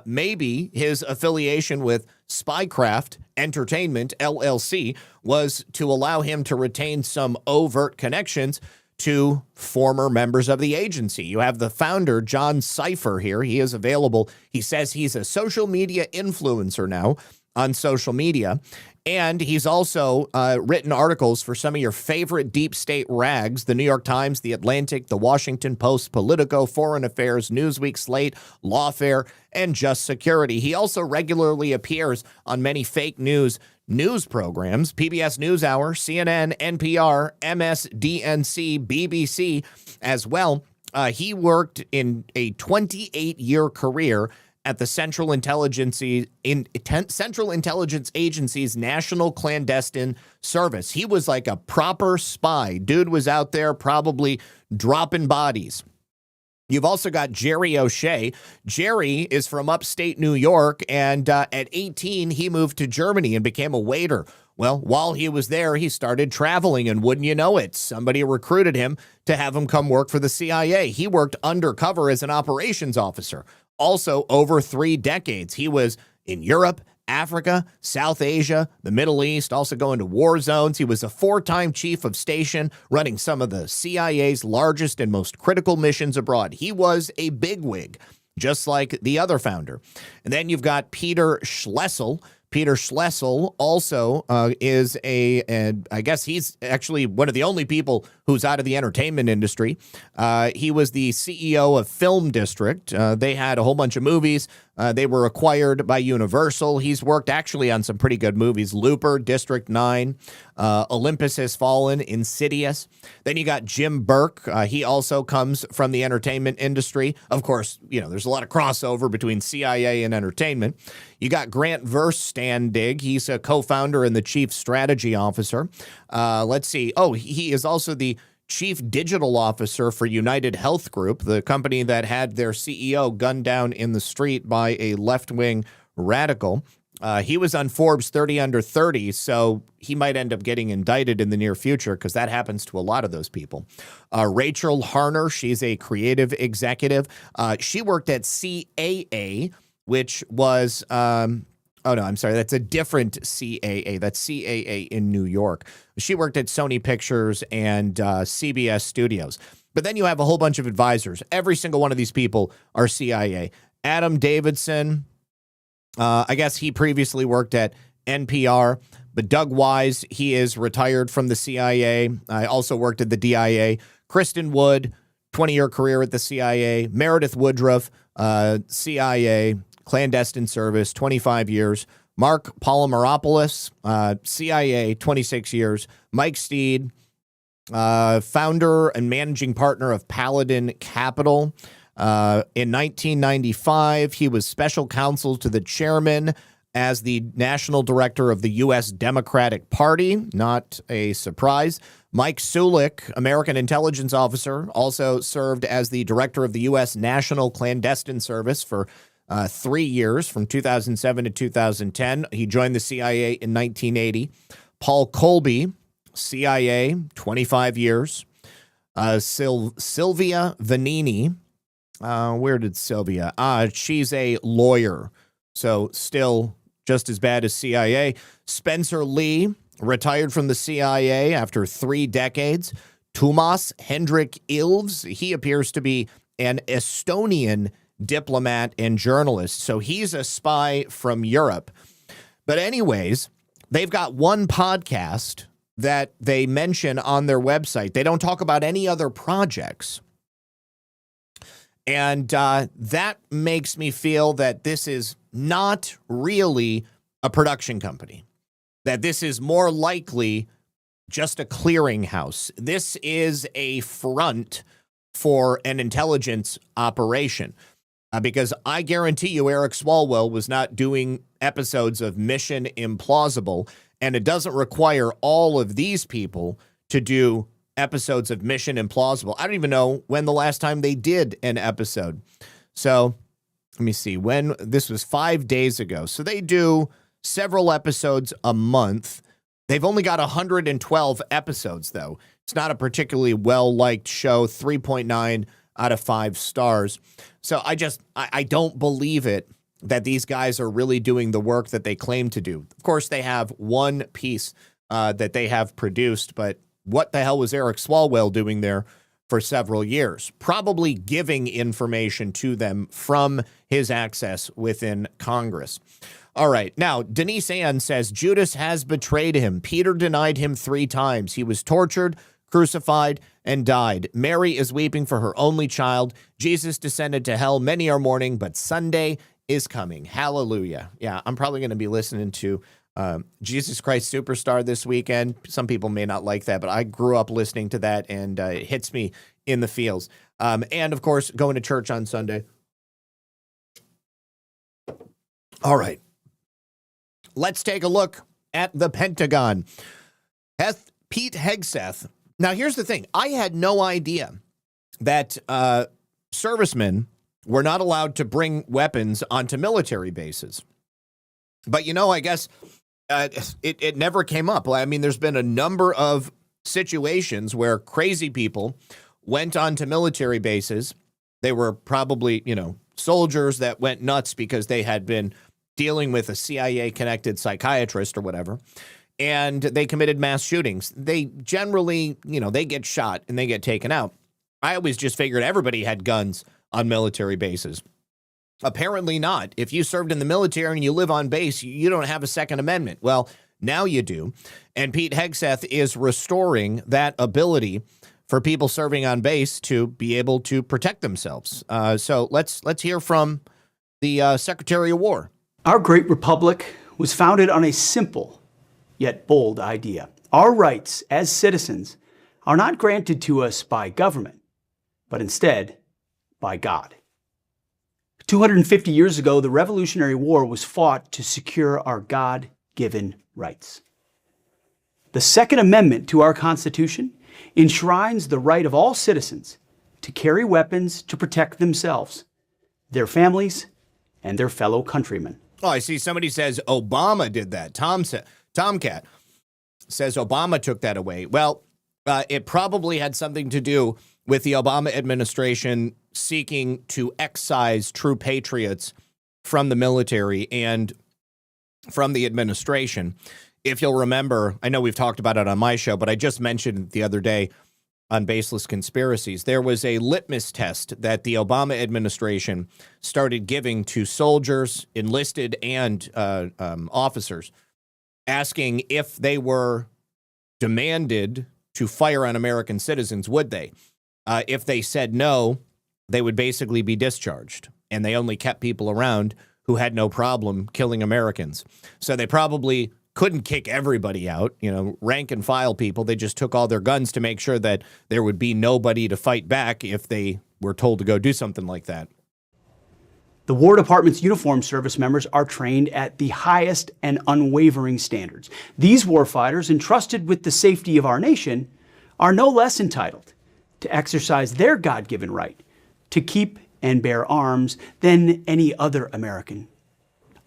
Maybe his affiliation with Spycraft Entertainment, LLC, was to allow him to retain some overt connections to former members of the agency. You have the founder, John Cipher, here. He is available. He says he's a social media influencer now on social media. And he's also written articles for some of your favorite deep state rags, the New York Times, the Atlantic, the Washington Post, Politico, Foreign Affairs, Newsweek, Slate, Lawfare, and Just Security. He also regularly appears on many fake news programs, PBS NewsHour, CNN, NPR, MSDNC, BBC as well. He worked in a 28-year career at the Central Intelligence Agency's National Clandestine Service. He was like a proper spy. Dude was out there probably dropping bodies. You've also got Jerry O'Shea. Jerry is from upstate New York, and at 18, he moved to Germany and became a waiter. Well, while he was there, he started traveling, and wouldn't you know it, somebody recruited him to have him come work for the CIA. He worked undercover as an operations officer. Also, over 3 decades, he was in Europe, Africa, South Asia, the Middle East, also going to war zones. He was a 4-time chief of station, running some of the CIA's largest and most critical missions abroad. He was a bigwig, just like the other founder. And then you've got Peter Schlessel. Peter Schlessel also is I guess he's actually one of the only people who's out of the entertainment industry. He was the CEO of Film District. They had a whole bunch of movies. They were acquired by Universal. He's worked actually on some pretty good movies. Looper, District 9, Olympus Has Fallen, Insidious. Then you got Jim Burke. He also comes from the entertainment industry. Of course, there's a lot of crossover between CIA and entertainment. You got Grant Verstandig. He's a co-founder and the chief strategy officer. Let's see. Oh, he is also the chief digital officer for United Health Group, the company that had their CEO gunned down in the street by a left-wing radical. He was on Forbes 30 Under 30, so he might end up getting indicted in the near future because that happens to a lot of those people. Rachel Harner, she's a creative executive. She worked at CAA, which was, oh no, I'm sorry, that's a different CAA. That's CAA in New York. She worked at Sony Pictures and CBS Studios. But then you have a whole bunch of advisors. Every single one of these people are CIA. Adam Davidson, I guess he previously worked at NPR. But Doug Wise, he is retired from the CIA. I also worked at the DIA. Kristen Wood, 20-year career at the CIA. Meredith Woodruff, CIA, clandestine service, 25 years. Mark Polymeropoulos, CIA, 26 years. Mike Steed, founder and managing partner of Paladin Capital. In 1995, he was special counsel to the chairman as the national director of the U.S. Democratic Party. Not a surprise. Mike Sulik, American intelligence officer, also served as the director of the U.S. National Clandestine Service for 3 years, from 2007 to 2010. He joined the CIA in 1980. Paul Colby, CIA, 25 years. Sylvia Vanini. Where did Sylvia? She's a lawyer, so still just as bad as CIA. Spencer Lee, retired from the CIA after 3 decades. Tuomas Hendrik Ilves, he appears to be an Estonian diplomat and journalist, so he's a spy from Europe. But anyways, they've got one podcast that they mention on their website. They don't talk about any other projects. And that makes me feel that this is not really a production company, that this is more likely just a clearinghouse. This is a front for an intelligence operation. Because I guarantee you Eric Swalwell was not doing episodes of Mission Implausible, and it doesn't require all of these people to do episodes of Mission Implausible. I don't even know when the last time they did an episode. So let me see, when this was 5 days ago. So they do several episodes a month. They've only got 112 episodes, though. It's not a particularly well-liked show, 3.9 out of 5 stars. So I don't believe it that these guys are really doing the work that they claim to do. Of course, they have one piece that they have produced, but what the hell was Eric Swalwell doing there for several years? Probably giving information to them from his access within Congress. All right. Now, Denise Ann says, Judas has betrayed him. Peter denied him 3 times. He was tortured, crucified, and died. Mary is weeping for her only child. Jesus descended to hell. Many are mourning, but Sunday is coming. Hallelujah. Yeah, I'm probably going to be listening to Jesus Christ Superstar this weekend. Some people may not like that, but I grew up listening to that, and it hits me in the feels. And, of course, going to church on Sunday. All right. Let's take a look at the Pentagon. Pete Hegseth. Now, here's the thing. I had no idea that servicemen were not allowed to bring weapons onto military bases. But, I guess it never came up. I mean, there's been a number of situations where crazy people went onto military bases. They were probably, soldiers that went nuts because they had been dealing with a CIA-connected psychiatrist or whatever, and they committed mass shootings. They generally, they get shot and they get taken out. I always just figured everybody had guns on military bases. Apparently not. If you served in the military and you live on base, you don't have a Second Amendment. Well, now you do. And Pete Hegseth is restoring that ability for people serving on base to be able to protect themselves. So let's hear from the Secretary of War. Our great republic was founded on a simple yet bold idea. Our rights as citizens are not granted to us by government, but instead by God. 250 years ago, the Revolutionary War was fought to secure our God-given rights. The Second Amendment to our Constitution enshrines the right of all citizens to carry weapons to protect themselves, their families, and their fellow countrymen. Oh, I see somebody says Obama did that. Tomcat says Obama took that away. Well, it probably had something to do with the Obama administration seeking to excise true patriots from the military and from the administration. If you'll remember, I know we've talked about it on my show, but I just mentioned it the other day on Baseless Conspiracies. There was a litmus test that the Obama administration started giving to soldiers, enlisted, and officers, asking if they were demanded to fire on American citizens, would they? If they said no, they would basically be discharged. And they only kept people around who had no problem killing Americans. So they probably couldn't kick everybody out, rank and file people. They just took all their guns to make sure that there would be nobody to fight back if they were told to go do something like that. The War Department's uniformed service members are trained at the highest and unwavering standards. These warfighters, entrusted with the safety of our nation, are no less entitled to exercise their God-given right to keep and bear arms than any other American.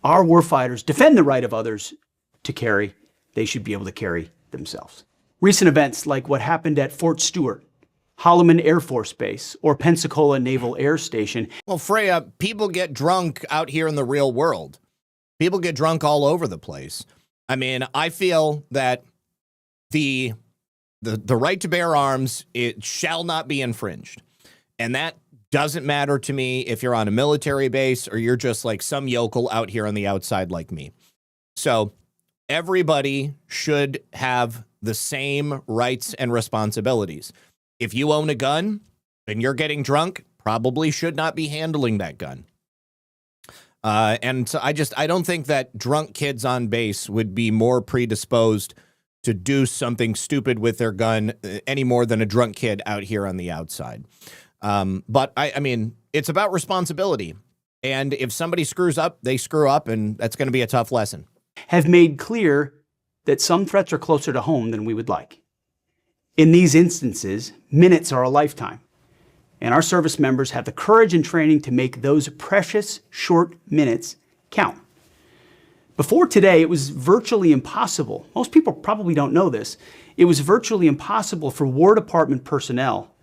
Our warfighters defend the right of others to carry. They should be able to carry themselves. Recent events like what happened at Fort Stewart, Holloman Air Force Base, or Pensacola Naval Air Station. Well, Freya, people get drunk out here in the real world. People get drunk all over the place. I mean, I feel that the right to bear arms, it shall not be infringed. And that doesn't matter to me if you're on a military base or you're just like some yokel out here on the outside like me. So everybody should have the same rights and responsibilities. If you own a gun and you're getting drunk, probably should not be handling that gun. And so I don't think that drunk kids on base would be more predisposed to do something stupid with their gun any more than a drunk kid out here on the outside. But I mean, it's about responsibility. And if somebody screws up, they screw up, and that's going to be a tough lesson. Have made clear that some threats are closer to home than we would like. In these instances, minutes are a lifetime, and our service members have the courage and training to make those precious short minutes count. Before today, it was virtually impossible. Most people probably don't know this. It was virtually impossible for War Department personnel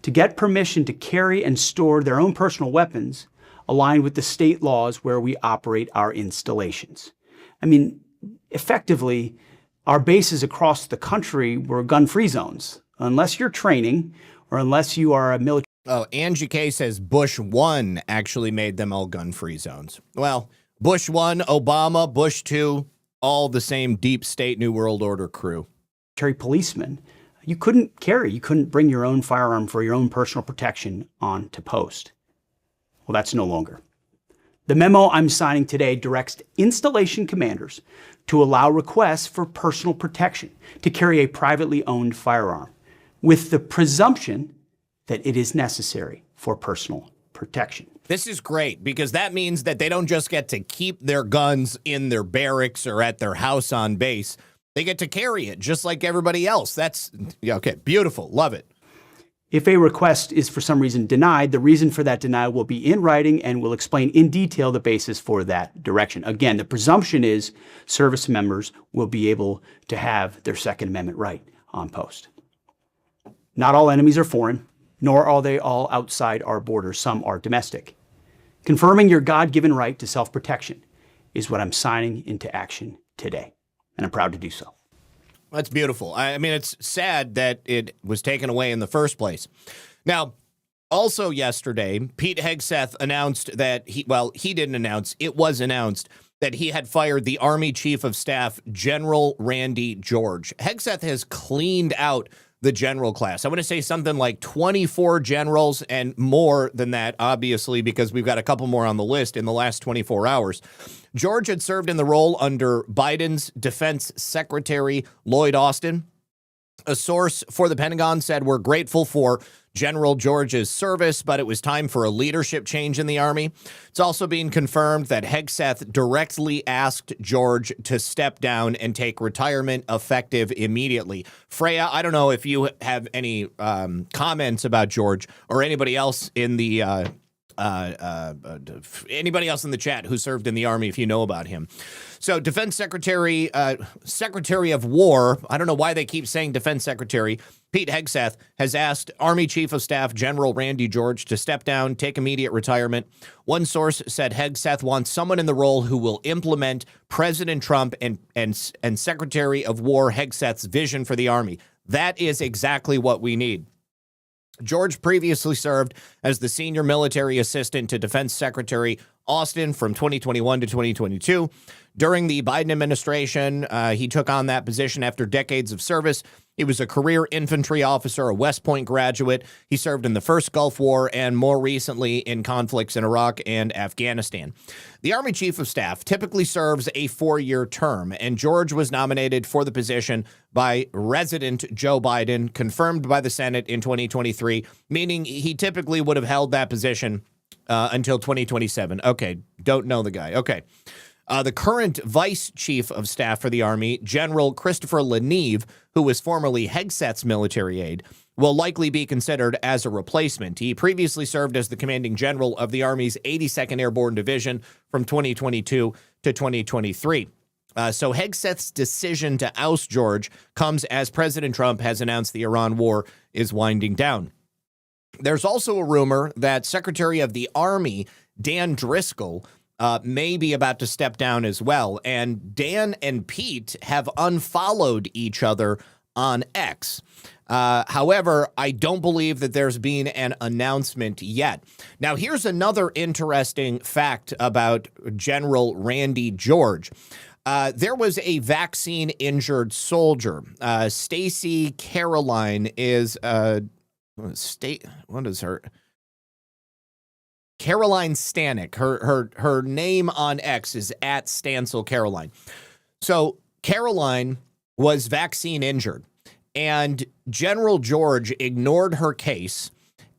to get permission to carry and store their own personal weapons aligned with the state laws where we operate our installations. I mean, effectively, our bases across the country were gun-free zones, unless you're training or unless you are a military. Oh, Angie K says Bush 1 actually made them all gun-free zones. Well, Bush 1, Obama, Bush 2, all the same deep state New World Order crew. Policemen, you couldn't bring your own firearm for your own personal protection onto post. Well, that's no longer. The memo I'm signing today directs installation commanders to allow requests for personal protection to carry a privately owned firearm, with the presumption that it is necessary for personal protection. This is great because that means that they don't just get to keep their guns in their barracks or at their house on base. They get to carry it just like everybody else. That's okay. Beautiful. Love it. If a request is for some reason denied, the reason for that denial will be in writing and will explain in detail the basis for that direction. Again, the presumption is service members will be able to have their Second Amendment right on post. Not all enemies are foreign, nor are they all outside our borders. Some are domestic. Confirming your God-given right to self-protection is what I'm signing into action today, and I'm proud to do so. That's beautiful. I mean, it's sad that it was taken away in the first place. Now, Also yesterday, Pete Hegseth announced that he didn't announce, it was announced that he had fired the Army Chief of Staff, General Randy George. Hegseth has cleaned out the general class. I want to say something like 24 generals and more than that, obviously, because we've got a couple more on the list in the last 24 hours. George had served in the role under Biden's Defense Secretary, Lloyd Austin. A source for the Pentagon said, "We're grateful for General George's service, but it was time for a leadership change in the Army." It's also being confirmed that Hegseth directly asked George to step down and take retirement effective immediately. Freya, I don't know if you have any comments about George or anybody else in the anybody else in the chat who served in the Army, if you know about him. So Defense Secretary, Secretary of War, I don't know why they keep saying Defense Secretary, Pete Hegseth has asked Army Chief of Staff General Randy George to step down, take immediate retirement. One source said Hegseth wants someone in the role who will implement President Trump and Secretary of War Hegseth's vision for the Army. That is exactly what we need. George previously served as the senior military assistant to Defense Secretary Austin from 2021 to 2022. During the Biden administration, he took on that position after decades of service. He was a career infantry officer, a West Point graduate. He served in the first Gulf War and more recently in conflicts in Iraq and Afghanistan. The Army Chief of Staff typically serves a 4-year term, and George was nominated for the position by resident Joe Biden, confirmed by the Senate in 2023, meaning he typically would have held that position until 2027. Okay, don't know the guy. Okay. The current Vice Chief of Staff for the Army, General Christopher Leneve, who was formerly Hegseth's military aide, will likely be considered as a replacement. He previously served as the commanding general of the Army's 82nd Airborne Division from 2022 to 2023. So Hegseth's decision to oust George comes as President Trump has announced the Iran war is winding down. There's also a rumor that Secretary of the Army, Dan Driscoll, may be about to step down as well. And Dan and Pete have unfollowed each other on X. However, I don't believe that there's been an announcement yet. Now, here's another interesting fact about General Randy George. There was a vaccine-injured soldier. Stacy Caroline is what is her? Caroline Stanek. Her name on X is @Stancil Caroline. So Caroline was vaccine injured, and General George ignored her case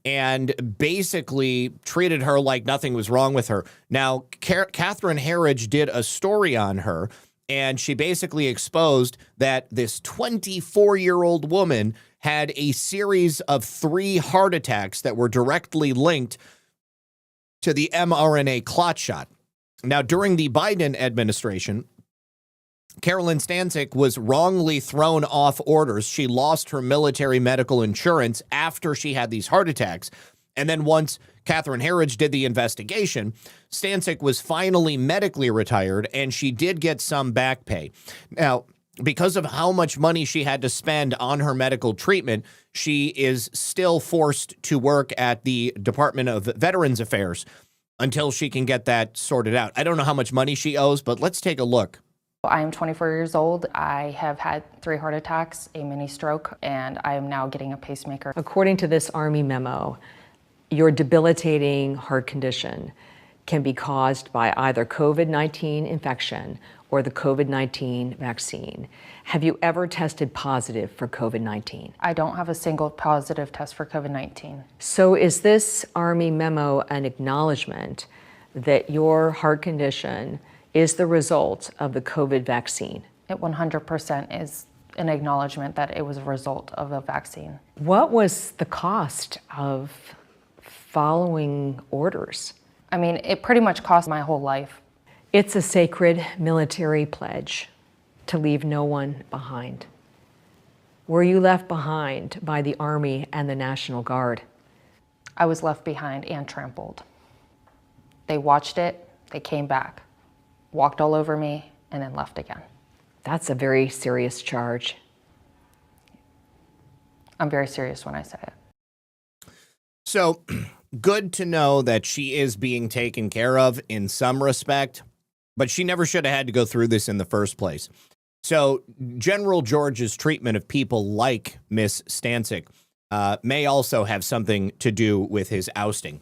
and basically treated her like nothing was wrong with her. Now, Catherine Herridge did a story on her, and she basically exposed that this 24-year-old woman had a series of 3 heart attacks that were directly linked to the mRNA clot shot. Now, during the Biden administration, Carolyn Stancic was wrongly thrown off orders. She lost her military medical insurance after she had these heart attacks. And then once Catherine Herridge did the investigation, Stancic was finally medically retired, and she did get some back pay. Now, because of how much money she had to spend on her medical treatment, she is still forced to work at the Department of Veterans Affairs until she can get that sorted out. I don't know how much money she owes, but let's take a look. I am 24 years old. I have had 3 heart attacks, a mini stroke, and I am now getting a pacemaker. According to this Army memo, your debilitating heart condition can be caused by either COVID-19 infection or the COVID-19 vaccine. Have you ever tested positive for COVID-19? I don't have a single positive test for COVID-19. So is this Army memo an acknowledgement that your heart condition is the result of the COVID vaccine? It 100% is an acknowledgement that it was a result of the vaccine. What was the cost of following orders? I mean, it pretty much cost my whole life. It's a sacred military pledge to leave no one behind. Were you left behind by the Army and the National Guard? I was left behind and trampled. They watched it, they came back, walked all over me, and then left again. That's a very serious charge. I'm very serious when I say it. So good to know that she is being taken care of in some respect, but she never should have had to go through this in the first place. So General George's treatment of people like Miss Stancic may also have something to do with his ousting.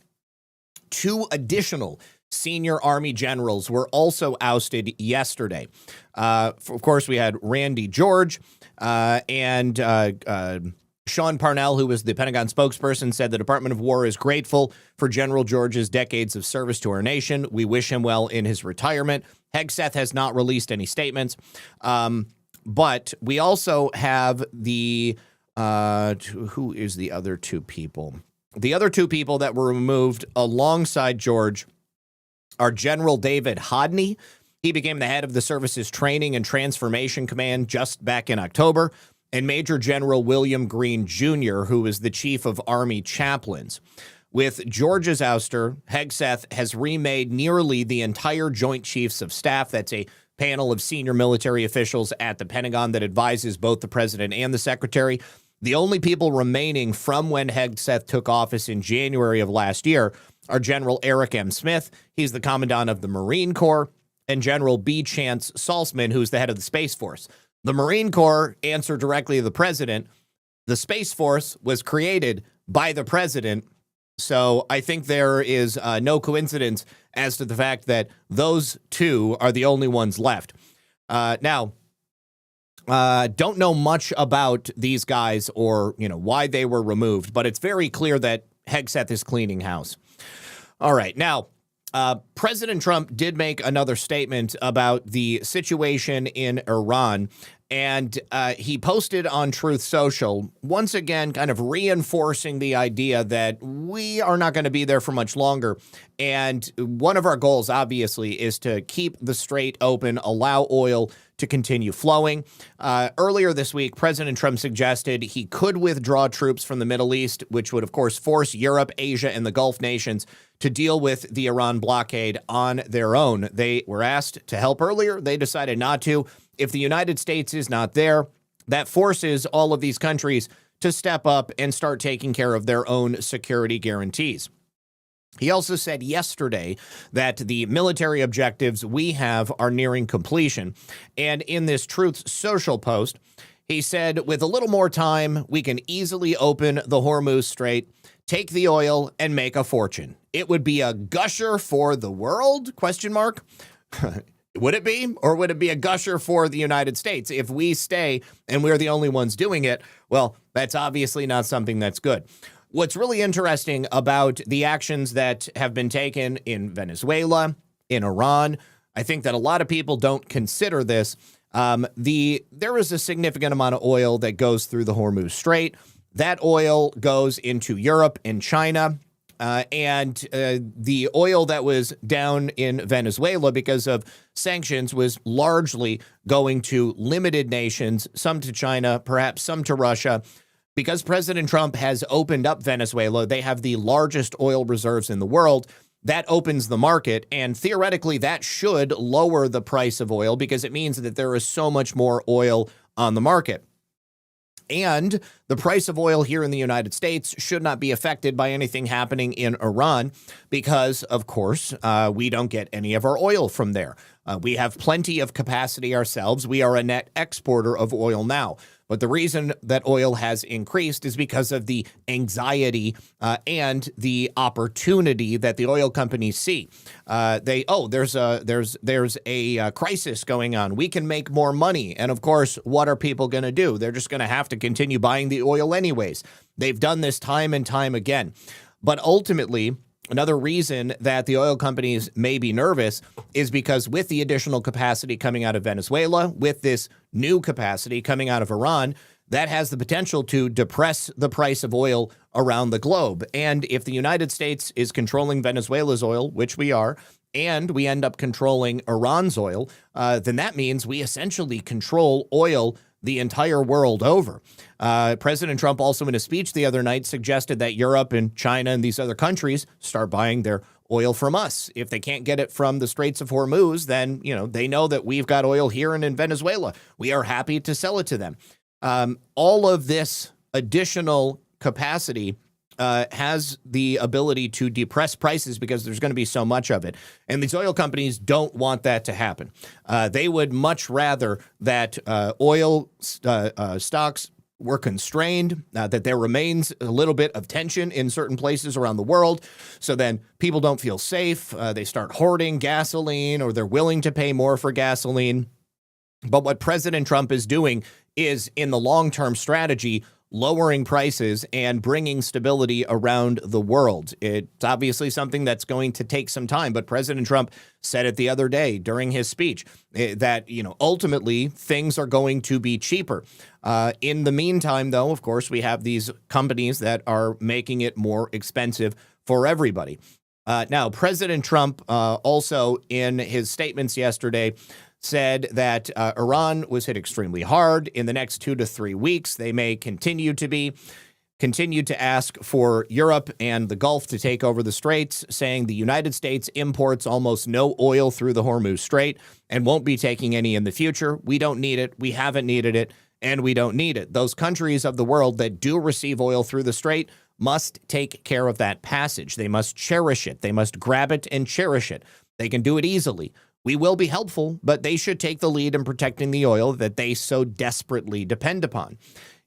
2 additional senior Army generals were also ousted yesterday. Of course, we had Randy George and Sean Parnell, who was the Pentagon spokesperson, said the Department of War is grateful for General George's decades of service to our nation. We wish him well in his retirement. Hegseth has not released any statements. But we also have the, who is the other 2 people? The other 2 people that were removed alongside George are General David Hodney. He became the head of the service's Training and Transformation Command just back in October, and Major General William Green Jr., who is the chief of Army chaplains. With George's ouster, Hegseth has remade nearly the entire Joint Chiefs of Staff. That's a panel of senior military officials at the Pentagon that advises both the president and the secretary. The only people remaining from when Hegseth took office in January of last year are General Eric M. Smith. He's the commandant of the Marine Corps, and General B. Chance Saltzman, who's the head of the Space Force. The Marine Corps answer directly to the president. The Space Force was created by the president. So I think there is no coincidence as to the fact that those 2 are the only ones left. Now, don't know much about these guys or, why they were removed, but it's very clear that Hegseth is cleaning house. All right. Now, President Trump did make another statement about the situation in Iran, and he posted on Truth Social, once again, kind of reinforcing the idea that we are not going to be there for much longer. And one of our goals, obviously, is to keep the Strait open, allow oil to continue flowing. Earlier this week, President Trump suggested he could withdraw troops from the Middle East, which would, of course, force Europe, Asia, and the Gulf nations to deal with the Iran blockade on their own. They were asked to help earlier. They decided not to. If the United States is not there, that forces all of these countries to step up and start taking care of their own security guarantees. He also said yesterday that the military objectives we have are nearing completion. And in this Truth Social post, he said, with a little more time, we can easily open the Hormuz Strait, take the oil, and make a fortune. It would be a gusher for the world? ? Would it be? Or would it be a gusher for the United States? If we stay and we're the only ones doing it, well, that's obviously not something that's good. What's really interesting about the actions that have been taken in Venezuela, in Iran, I think that a lot of people don't consider this. There is a significant amount of oil that goes through the Hormuz Strait. That oil goes into Europe and China. And the oil that was down in Venezuela because of sanctions was largely going to limited nations, some to China, perhaps some to Russia. Because President Trump has opened up Venezuela, they have the largest oil reserves in the world. That opens the market, and theoretically that should lower the price of oil because it means that there is so much more oil on the market. And the price of oil here in the United States should not be affected by anything happening in Iran because, of course, we don't get any of our oil from there. We have plenty of capacity ourselves. We are a net exporter of oil now. But the reason that oil has increased is because of the anxiety and the opportunity that the oil companies see. There's a crisis going on. We can make more money. And of course, what are people going to do? They're just going to have to continue buying the oil anyways. They've done this time and time again. But ultimately, another reason that the oil companies may be nervous is because with the additional capacity coming out of Venezuela, with this new capacity coming out of Iran, that has the potential to depress the price of oil around the globe. And if the United States is controlling Venezuela's oil, which we are, and we end up controlling Iran's oil, then that means we essentially control oil the entire world over. President Trump also in a speech the other night suggested that Europe and China and these other countries start buying their oil from us. If they can't get it from the Straits of Hormuz, then, they know that we've got oil here and in Venezuela. We are happy to sell it to them. All of this additional capacity has the ability to depress prices because there's going to be so much of it. And these oil companies don't want that to happen. They would much rather that oil stocks were constrained, that there remains a little bit of tension in certain places around the world. So then people don't feel safe. They start hoarding gasoline, or they're willing to pay more for gasoline. But what President Trump is doing is, in the long-term strategy, lowering prices and bringing stability around the world. It's obviously something that's going to take some time, but President Trump said it the other day during his speech that, ultimately things are going to be cheaper. In the meantime, though, of course, we have these companies that are making it more expensive for everybody. Now, President Trump also, in his statements yesterday, said that Iran was hit extremely hard. In the next 2 to 3 weeks, they may continue to ask for Europe and the Gulf to take over the straits, saying the United States imports almost no oil through the Hormuz Strait and won't be taking any in the future. We don't need it. We haven't needed it, and we don't need it. Those countries of the world that do receive oil through the strait must take care of that passage. They must cherish it. They must grab it and cherish it. They can do it easily. We will be helpful, but they should take the lead in protecting the oil that they so desperately depend upon.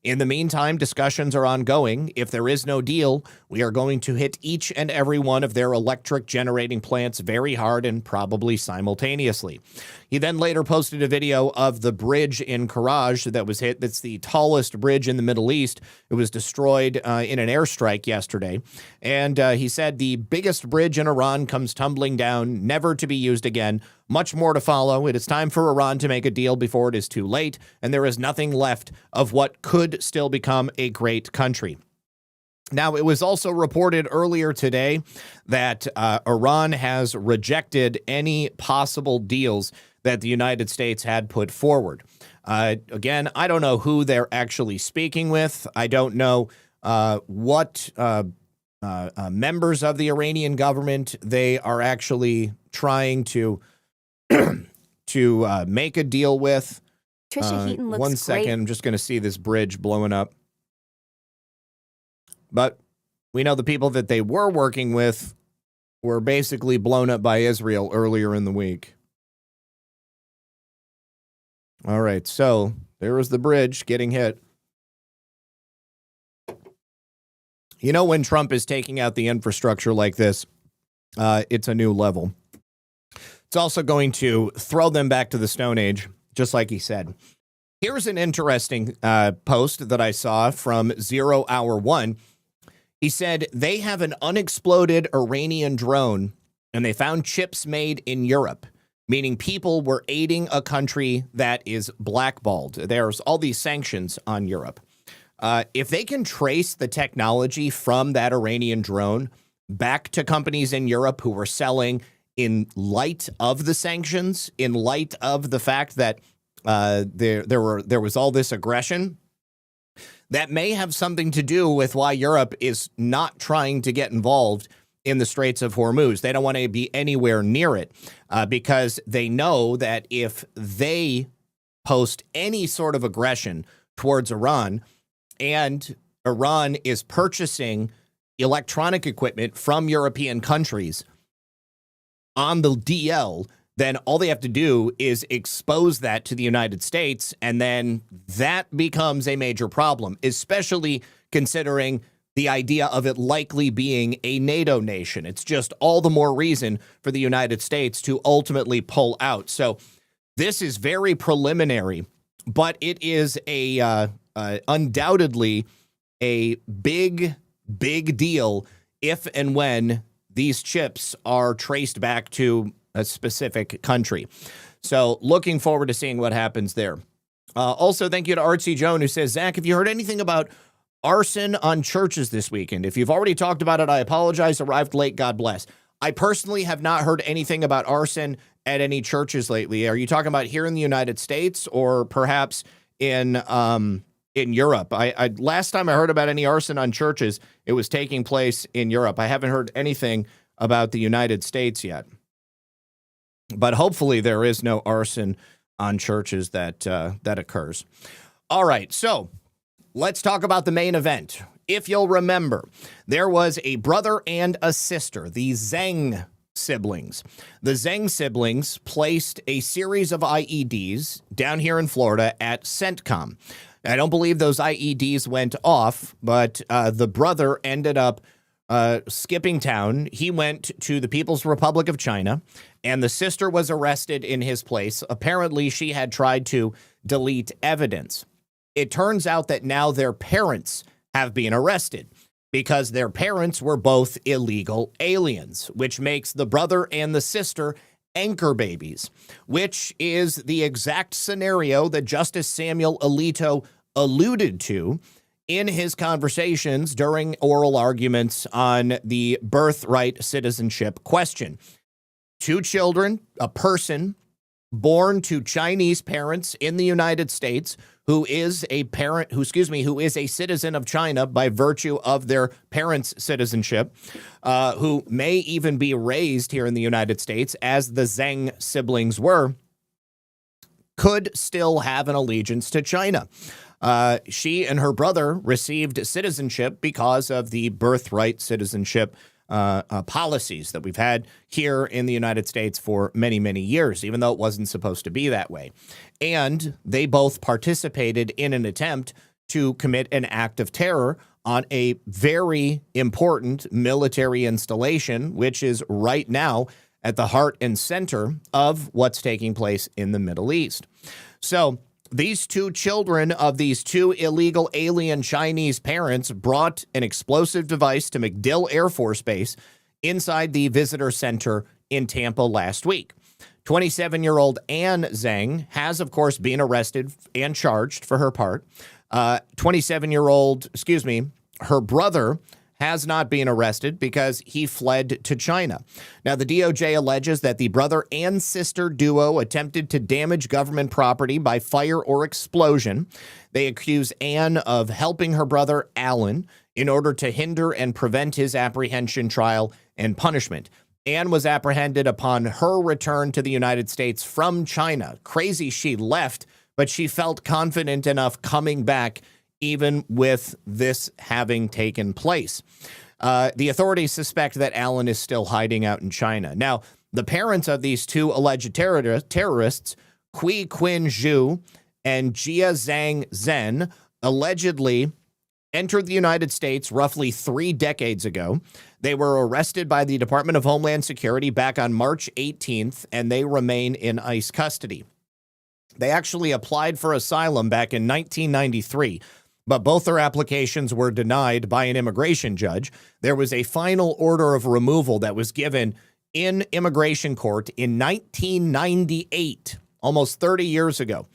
In the meantime, discussions are ongoing. If there is no deal, we are going to hit each and every one of their electric generating plants very hard and probably simultaneously. He then later posted a video of the bridge in Karaj that was hit. That's the tallest bridge in the Middle East. It was destroyed in an airstrike yesterday. And he said the biggest bridge in Iran comes tumbling down, never to be used again. Much more to follow. It is time for Iran to make a deal before it is too late, and there is nothing left of what could still become a great country. Now, it was also reported earlier today that Iran has rejected any possible deals that the United States had put forward. Again, I don't know who they're actually speaking with. I don't know what members of the Iranian government they are actually trying to make a deal with. Trisha Heaton looks One second, great. I'm just going to see this bridge blowing up. But we know the people that they were working with were basically blown up by Israel earlier in the week. All right, so there was the bridge getting hit. When Trump is taking out the infrastructure like this, it's a new level. It's also going to throw them back to the Stone Age, just like he said. Here's an interesting post that I saw from 0 Hour 1. He said they have an unexploded Iranian drone, and they found chips made in Europe, meaning people were aiding a country that is blackballed. There's all these sanctions on Europe. If they can trace the technology from that Iranian drone back to companies in Europe who were selling in light of the sanctions, in light of the fact that there was all this aggression, that may have something to do with why Europe is not trying to get involved in the Straits of Hormuz. They don't want to be anywhere near it because they know that if they post any sort of aggression towards Iran, and Iran is purchasing electronic equipment from European countries on the DL, then all they have to do is expose that to the United States, and then that becomes a major problem, especially considering the idea of it likely being a NATO nation. It's just all the more reason for the United States to ultimately pull out. So this is very preliminary, but it is undoubtedly a big deal if and when these chips are traced back to a specific country. So looking forward to seeing what happens there. Also, thank you to Artsy Joan, who says, Zach, have you heard anything about arson on churches this weekend? If you've already talked about it, I apologize. Arrived late. God bless. I personally have not heard anything about arson at any churches lately. Are you talking about here in the United States or perhaps in Europe? I last time I heard about any arson on churches, it was taking place in Europe. I haven't heard anything about the United States yet. But hopefully there is no arson on churches that occurs. All right, so let's talk about the main event. if you'll remember, there was a brother and a sister, the Zhang siblings. The Zhang siblings placed a series of IEDs down here in Florida at CENTCOM. I don't believe those IEDs went off, but the brother ended up skipping town. He went to the People's Republic of China, and the sister was arrested in his place. Apparently, she had tried to delete evidence. It turns out that now their parents have been arrested because their parents were both illegal aliens, which makes the brother and the sister anchor babies, which is the exact scenario that Justice Samuel Alito alluded to in his conversations during oral arguments on the birthright citizenship question. 2 children, a person born to Chinese parents in the United States who is a citizen of China by virtue of their parents' citizenship, who may even be raised here in the United States as the Zhang siblings were, could still have an allegiance to China. She and her brother received citizenship because of the birthright citizenship policies that we've had here in the United States for many, many years, even though it wasn't supposed to be that way. And they both participated in an attempt to commit an act of terror on a very important military installation, which is right now at the heart and center of what's taking place in the Middle East. So these 2 children of these 2 illegal alien Chinese parents brought an explosive device to MacDill Air Force Base inside the visitor center in Tampa last week. 27-year-old Anne Zhang has, of course, been arrested and charged for her part. Her brother has not been arrested because he fled to China. Now, the DOJ alleges that the brother and sister duo attempted to damage government property by fire or explosion. They accuse Anne of helping her brother, Alan, in order to hinder and prevent his apprehension, trial, and punishment. Anne was apprehended upon her return to the United States from China. Crazy she left, but she felt confident enough coming back even with this having taken place. The authorities suspect that Alan is still hiding out in China. Now, the parents of these 2 alleged terrorists, Kui Quinn Zhu and Jia Zhang Zhen, allegedly entered the United States roughly 3 decades ago. They were arrested by the Department of Homeland Security back on March 18th, and they remain in ICE custody. They actually applied for asylum back in 1993, but both their applications were denied by an immigration judge. There was a final order of removal that was given in immigration court in 1998, almost 30 years ago.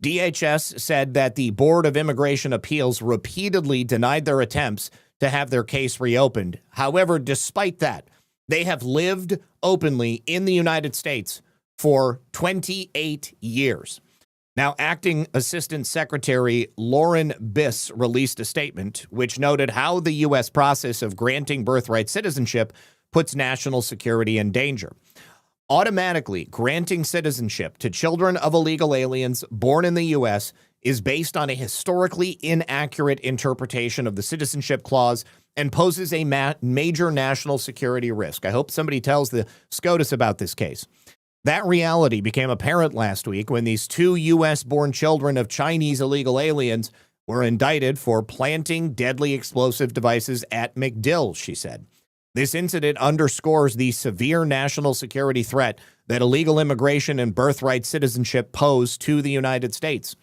DHS said that the Board of Immigration Appeals repeatedly denied their attempts to have their case reopened. However, despite that, they have lived openly in the United States for 28 years. Now, Acting Assistant Secretary Lauren Biss released a statement which noted how the U.S. process of granting birthright citizenship puts national security in danger. Automatically granting citizenship to children of illegal aliens born in the U.S. is based on a historically inaccurate interpretation of the Citizenship Clause and poses a major national security risk. I hope somebody tells the SCOTUS about this case. That reality became apparent last week when these 2 U.S.-born children of Chinese illegal aliens were indicted for planting deadly explosive devices at MacDill, she said. This incident underscores the severe national security threat that illegal immigration and birthright citizenship pose to the United States.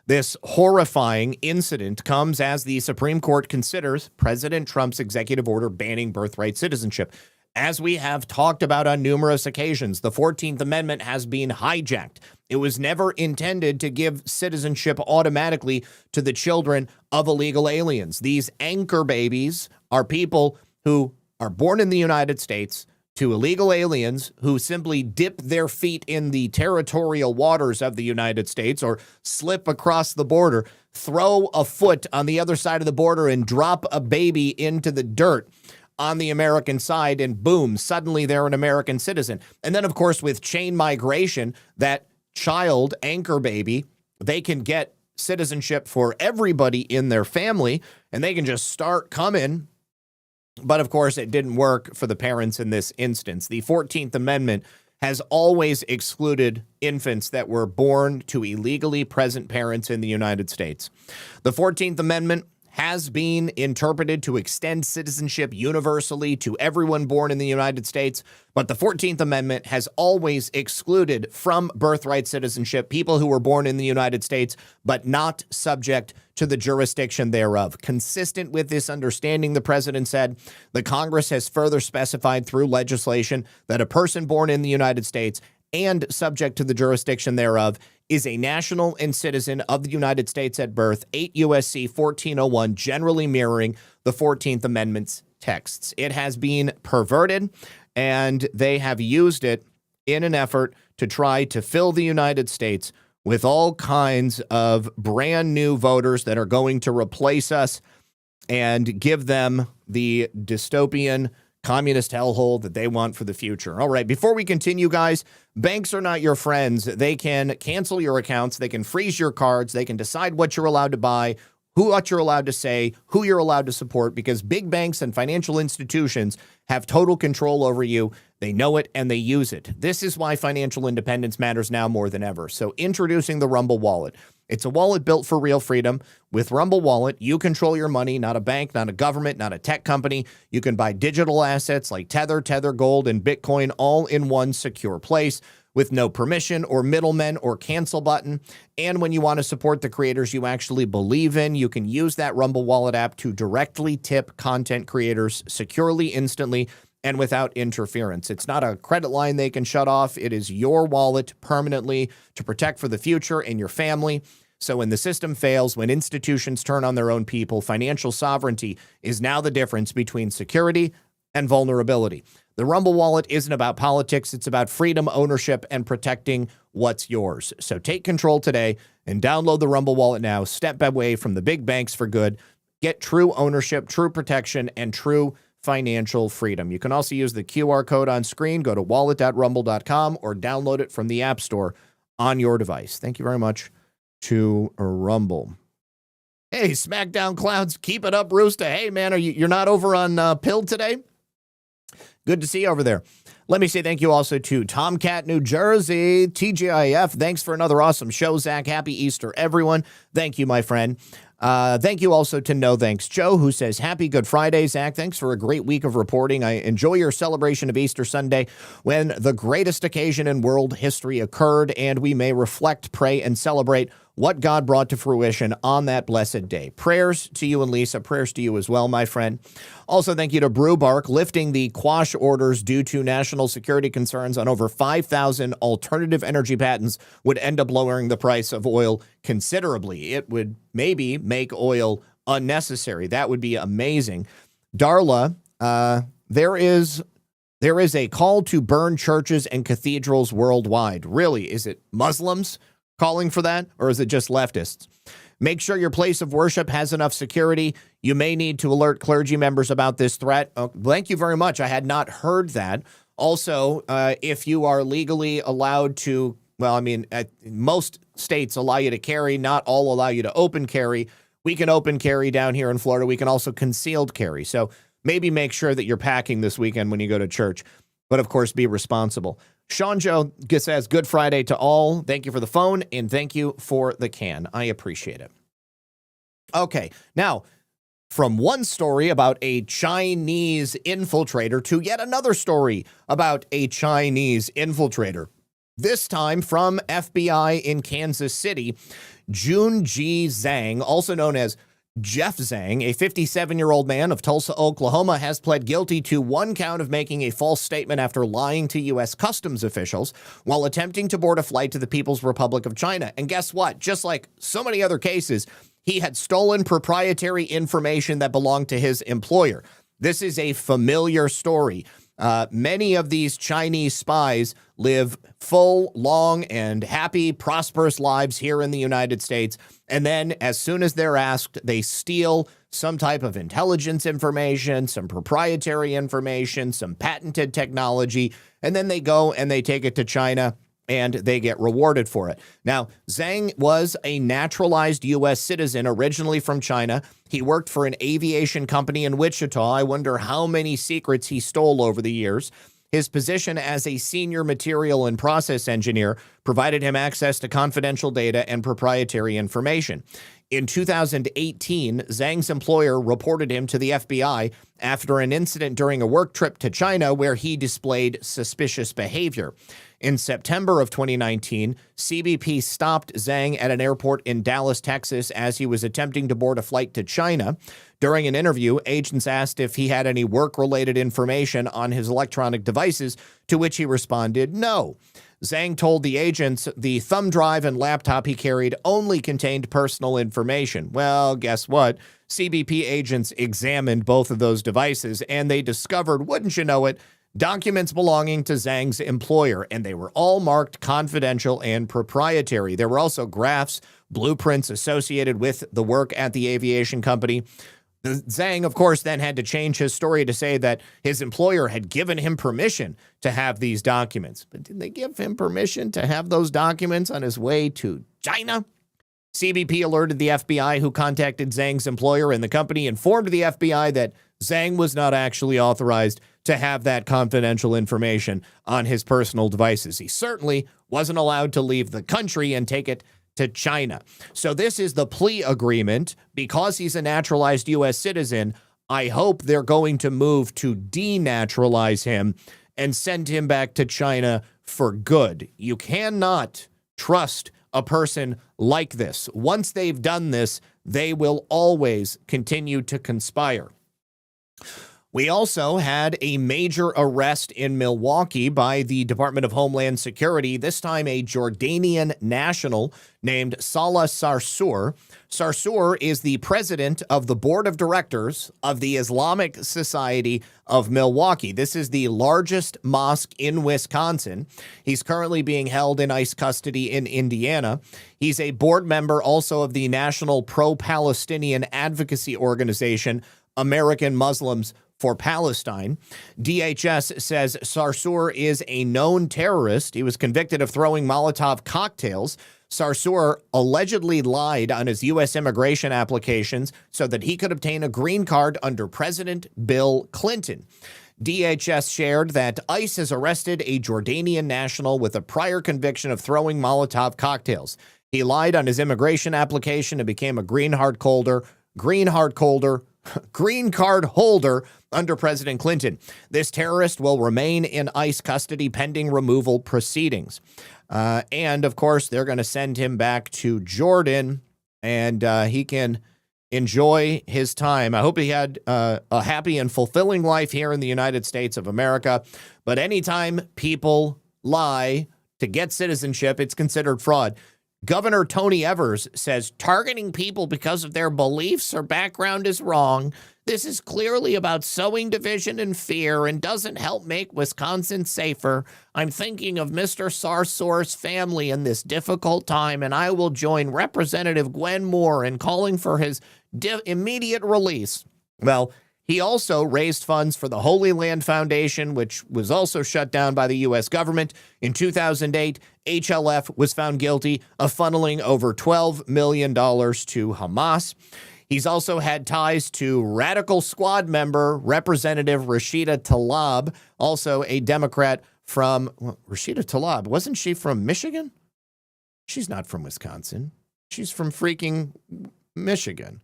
This horrifying incident comes as the Supreme Court considers President Trump's executive order banning birthright citizenship. As we have talked about on numerous occasions, the 14th Amendment has been hijacked. It was never intended to give citizenship automatically to the children of illegal aliens. These anchor babies are people who are born in the United States to illegal aliens who simply dip their feet in the territorial waters of the United States or slip across the border, throw a foot on the other side of the border and drop a baby into the dirt on the American side, and boom, suddenly they're an American citizen. And then, of course, with chain migration, that child anchor baby, they can get citizenship for everybody in their family, and they can just start coming. But of course, it didn't work for the parents in this instance. The 14th Amendment has always excluded infants that were born to illegally present parents in the United States. The 14th Amendment has been interpreted to extend citizenship universally to everyone born in the United States, but the 14th Amendment has always excluded from birthright citizenship people who were born in the United States, but not subject to the jurisdiction thereof. Consistent with this understanding, the president said, the Congress has further specified through legislation that a person born in the United States and subject to the jurisdiction thereof is a national and citizen of the United States at birth, 8 U.S.C. 1401, generally mirroring the 14th Amendment's texts. It has been perverted, and they have used it in an effort to try to fill the United States with all kinds of brand new voters that are going to replace us and give them the dystopian communist hellhole that they want for the future. All right, before we continue, guys, banks are not your friends. They can cancel your accounts. They can freeze your cards. They can decide what you're allowed to buy, what you're allowed to say, who you're allowed to support, because big banks and financial institutions have total control over you. They know it and they use it. This is why financial independence matters now more than ever. So introducing the Rumble Wallet. It's a wallet built for real freedom. With Rumble Wallet, you control your money, not a bank, not a government, not a tech company. You can buy digital assets like Tether, Tether Gold, and Bitcoin all in one secure place with no permission or middlemen or cancel button. And when you want to support the creators you actually believe in, you can use that Rumble Wallet app to directly tip content creators securely, instantly, and without interference. It's not a credit line they can shut off. It is your wallet permanently to protect for the future and your family. So when the system fails, when institutions turn on their own people, financial sovereignty is now the difference between security and vulnerability. The Rumble Wallet isn't about politics. It's about freedom, ownership, and protecting what's yours. So take control today and download the Rumble Wallet now. Step away from the big banks for good. Get true ownership, true protection, and true financial freedom. You can also use the QR code on screen. Go to wallet.rumble.com or download it from the App Store on your device. Thank you very much to Rumble. Hey, SmackDown Clouds, keep it up, Rooster. Hey, man, you're not over on Pill today? Good to see you over there. Let me say thank you also to Tomcat, New Jersey, TGIF. Thanks for another awesome show, Zach. Happy Easter, everyone. Thank you, my friend. Thank you also to No Thanks Joe, who says, Happy Good Friday, Zach. Thanks for a great week of reporting. I enjoy your celebration of Easter Sunday when the greatest occasion in world history occurred, and we may reflect, pray, and celebrate what God brought to fruition on that blessed day. Prayers to you and Lisa. Prayers to you as well, my friend. Also, thank you to Brewbark, lifting the quash orders due to national security concerns on over 5,000 alternative energy patents would end up lowering the price of oil considerably. It would maybe make oil unnecessary. That would be amazing. Darla, there is a call to burn churches and cathedrals worldwide. Really? Is it Muslims calling for that, or is it just leftists? Make sure your place of worship has enough security. You may need to alert clergy members about this threat. Oh, thank you very much. I had not heard that. Also, if you are legally allowed to, well, I mean, most states allow you to carry, not all allow you to open carry. We can open carry down here in Florida. We can also concealed carry. So maybe make sure that you're packing this weekend when you go to church. But of course, be responsible. Sean Joe says, Good Friday to all. Thank you for the phone, and thank you for the can. I appreciate it. Okay, now, from one story about a Chinese infiltrator to yet another story about a Chinese infiltrator. This time from FBI in Kansas City, Junji Zhang, also known as Jeff Zhang, a 57-year-old man of Tulsa, Oklahoma, has pled guilty to one count of making a false statement after lying to U.S. customs officials while attempting to board a flight to the People's Republic of China. And guess what? Just like so many other cases, he had stolen proprietary information that belonged to his employer. This is a familiar story. Many of these Chinese spies live full, long, and happy, prosperous lives here in the United States. And then as soon as they're asked, they steal some type of intelligence information, some proprietary information, some patented technology, and then they go and they take it to China and they get rewarded for it. Now, Zhang was a naturalized U.S. citizen originally from China. He worked for an aviation company in Wichita. I wonder how many secrets he stole over the years. His position as a senior material and process engineer provided him access to confidential data and proprietary information. In 2018, Zhang's employer reported him to the FBI after an incident during a work trip to China where he displayed suspicious behavior. In September of 2019, CBP stopped Zhang at an airport in Dallas, Texas, as he was attempting to board a flight to China. During an interview, agents asked if he had any work-related information on his electronic devices, to which he responded no. Zhang told the agents the thumb drive and laptop he carried only contained personal information. Well, guess what? CBP agents examined both of those devices, and they discovered, wouldn't you know it, documents belonging to Zhang's employer, and they were all marked confidential and proprietary. There were also graphs, blueprints associated with the work at the aviation company. Zhang, of course, then had to change his story to say that his employer had given him permission to have these documents. But did they give him permission to have those documents on his way to China? CBP alerted the FBI, who contacted Zhang's employer, and the company informed the FBI that Zhang was not actually authorized to have that confidential information on his personal devices. He certainly wasn't allowed to leave the country and take it to China. So this is the plea agreement. Because he's a naturalized U.S. citizen, I hope they're going to move to denaturalize him and send him back to China for good. You cannot trust a person like this. Once they've done this, they will always continue to conspire. We also had a major arrest in Milwaukee by the Department of Homeland Security, this time a Jordanian national named Salah Sarsour. Sarsour is the president of the board of directors of the Islamic Society of Milwaukee. This is the largest mosque in Wisconsin. He's currently being held in ICE custody in Indiana. He's a board member also of the National Pro-Palestinian Advocacy Organization, American Muslims for Palestine. DHS says Sarsour is a known terrorist. He was convicted of throwing Molotov cocktails. Sarsour allegedly lied on his U.S. immigration applications so that he could obtain a green card under President Bill Clinton. DHS shared that ICE has arrested a Jordanian national with a prior conviction of throwing Molotov cocktails. He lied on his immigration application and became a green card holder under President Clinton. This terrorist will remain in ICE custody pending removal proceedings. And, of course, they're going to send him back to Jordan, and he can enjoy his time. I hope he had a happy and fulfilling life here in the United States of America. But anytime people lie to get citizenship, it's considered fraud. Governor Tony Evers says targeting people because of their beliefs or background is wrong. This is clearly about sowing division and fear and doesn't help make Wisconsin safer. I'm thinking of Mr. Sarsour's family in this difficult time, and I will join Representative Gwen Moore in calling for his immediate release. Well, he also raised funds for the Holy Land Foundation, which was also shut down by the U.S. government. In 2008, HLF was found guilty of funneling over $12 million to Hamas. He's also had ties to Radical Squad member Representative Rashida Tlaib, also a Democrat from Rashida Tlaib. Wasn't she from Michigan? She's not from Wisconsin. She's from freaking Michigan.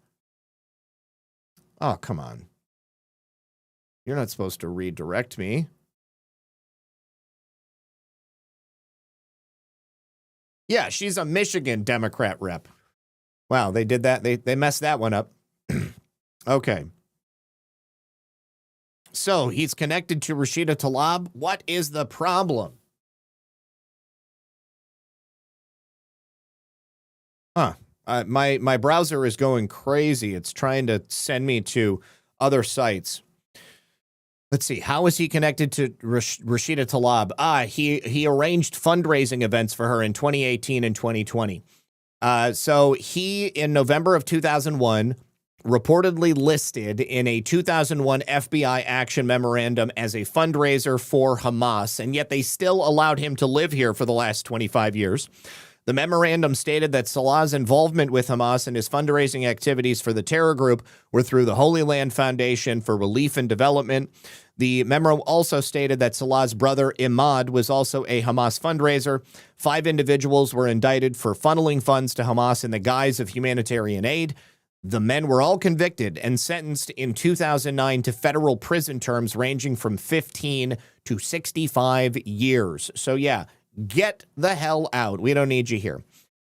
Oh, come on. You're not supposed to redirect me. Yeah, she's a Michigan Democrat rep. Wow, they did that. They messed that one up. Okay. So he's connected to Rashida Tlaib. What is the problem? My browser is going crazy. It's trying to send me to other sites. Let's see. How is he connected to Rashida Tlaib? He arranged fundraising events for her in 2018 and 2020. So he, in November of 2001, reportedly listed in a 2001 FBI action memorandum as a fundraiser for Hamas, and yet they still allowed him to live here for the last 25 years. The memorandum stated that Salah's involvement with Hamas and his fundraising activities for the terror group were through the Holy Land Foundation for Relief and Development. The memo also stated that Salah's brother Imad was also a Hamas fundraiser. 5 individuals were indicted for funneling funds to Hamas in the guise of humanitarian aid. The men were all convicted and sentenced in 2009 to federal prison terms ranging from 15 to 65 years. So yeah, get the hell out. We don't need you here.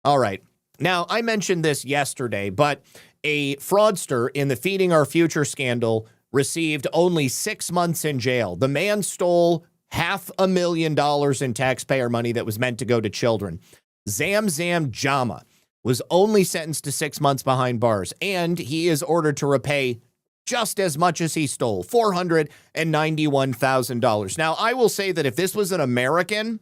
All right. Now, I mentioned this yesterday, but a fraudster in the Feeding Our Future scandal received only 6 months in jail. The man stole $500,000 in taxpayer money that was meant to go to children. Zamzam Jama was only sentenced to 6 months behind bars, and he is ordered to repay just as much as he stole, $491,000. Now, I will say that if this was an American,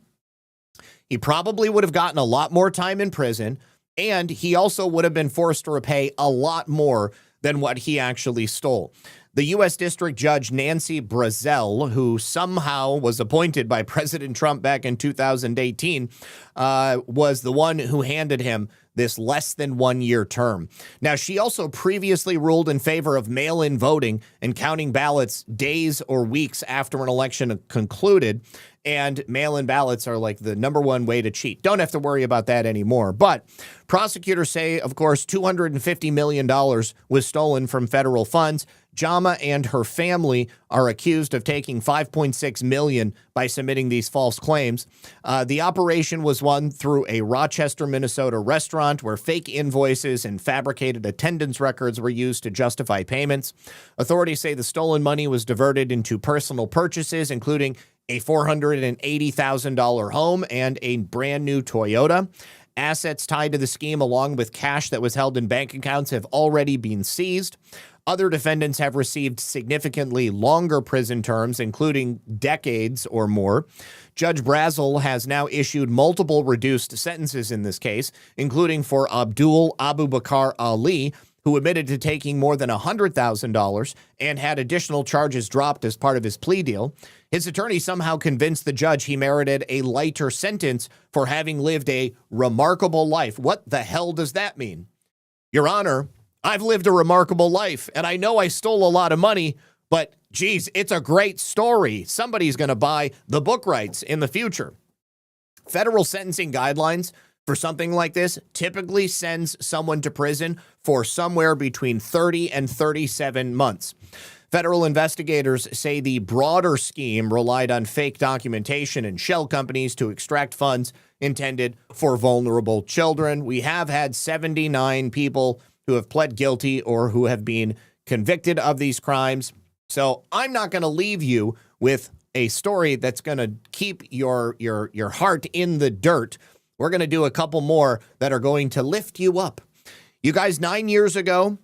he probably would have gotten a lot more time in prison, and he also would have been forced to repay a lot more than what he actually stole. The U.S. District Judge Nancy Brazel, who somehow was appointed by President Trump back in 2018, was the one who handed him this less than 1 year term. Now, she also previously ruled in favor of mail-in voting and counting ballots days or weeks after an election concluded. And mail-in ballots are like the number one way to cheat. Don't have to worry about that anymore. But prosecutors say, of course, $250 million was stolen from federal funds. Jama and her family are accused of taking $5.6 million by submitting these false claims. The operation was won through a Rochester, Minnesota restaurant where fake invoices and fabricated attendance records were used to justify payments. Authorities say the stolen money was diverted into personal purchases, including a $480,000 home and a brand new Toyota. Assets tied to the scheme, along with cash that was held in bank accounts, have already been seized. Other defendants have received significantly longer prison terms, including decades or more. Judge Brazel has now issued multiple reduced sentences in this case, including for Abdul Abu Bakar Ali, who admitted to taking more than $100,000 and had additional charges dropped as part of his plea deal. His attorney somehow convinced the judge he merited a lighter sentence for having lived a remarkable life. What the hell does that mean? Your Honor, I've lived a remarkable life, and I know I stole a lot of money, but geez, it's a great story. Somebody's going to buy the book rights in the future. Federal sentencing guidelines for something like this typically sends someone to prison for somewhere between 30 and 37 months. Federal investigators say the broader scheme relied on fake documentation and shell companies to extract funds intended for vulnerable children. We have had 79 people who have pled guilty or who have been convicted of these crimes. So I'm not going to leave you with a story that's going to keep your heart in the dirt. We're going to do a couple more that are going to lift you up. You guys, 9 years ago,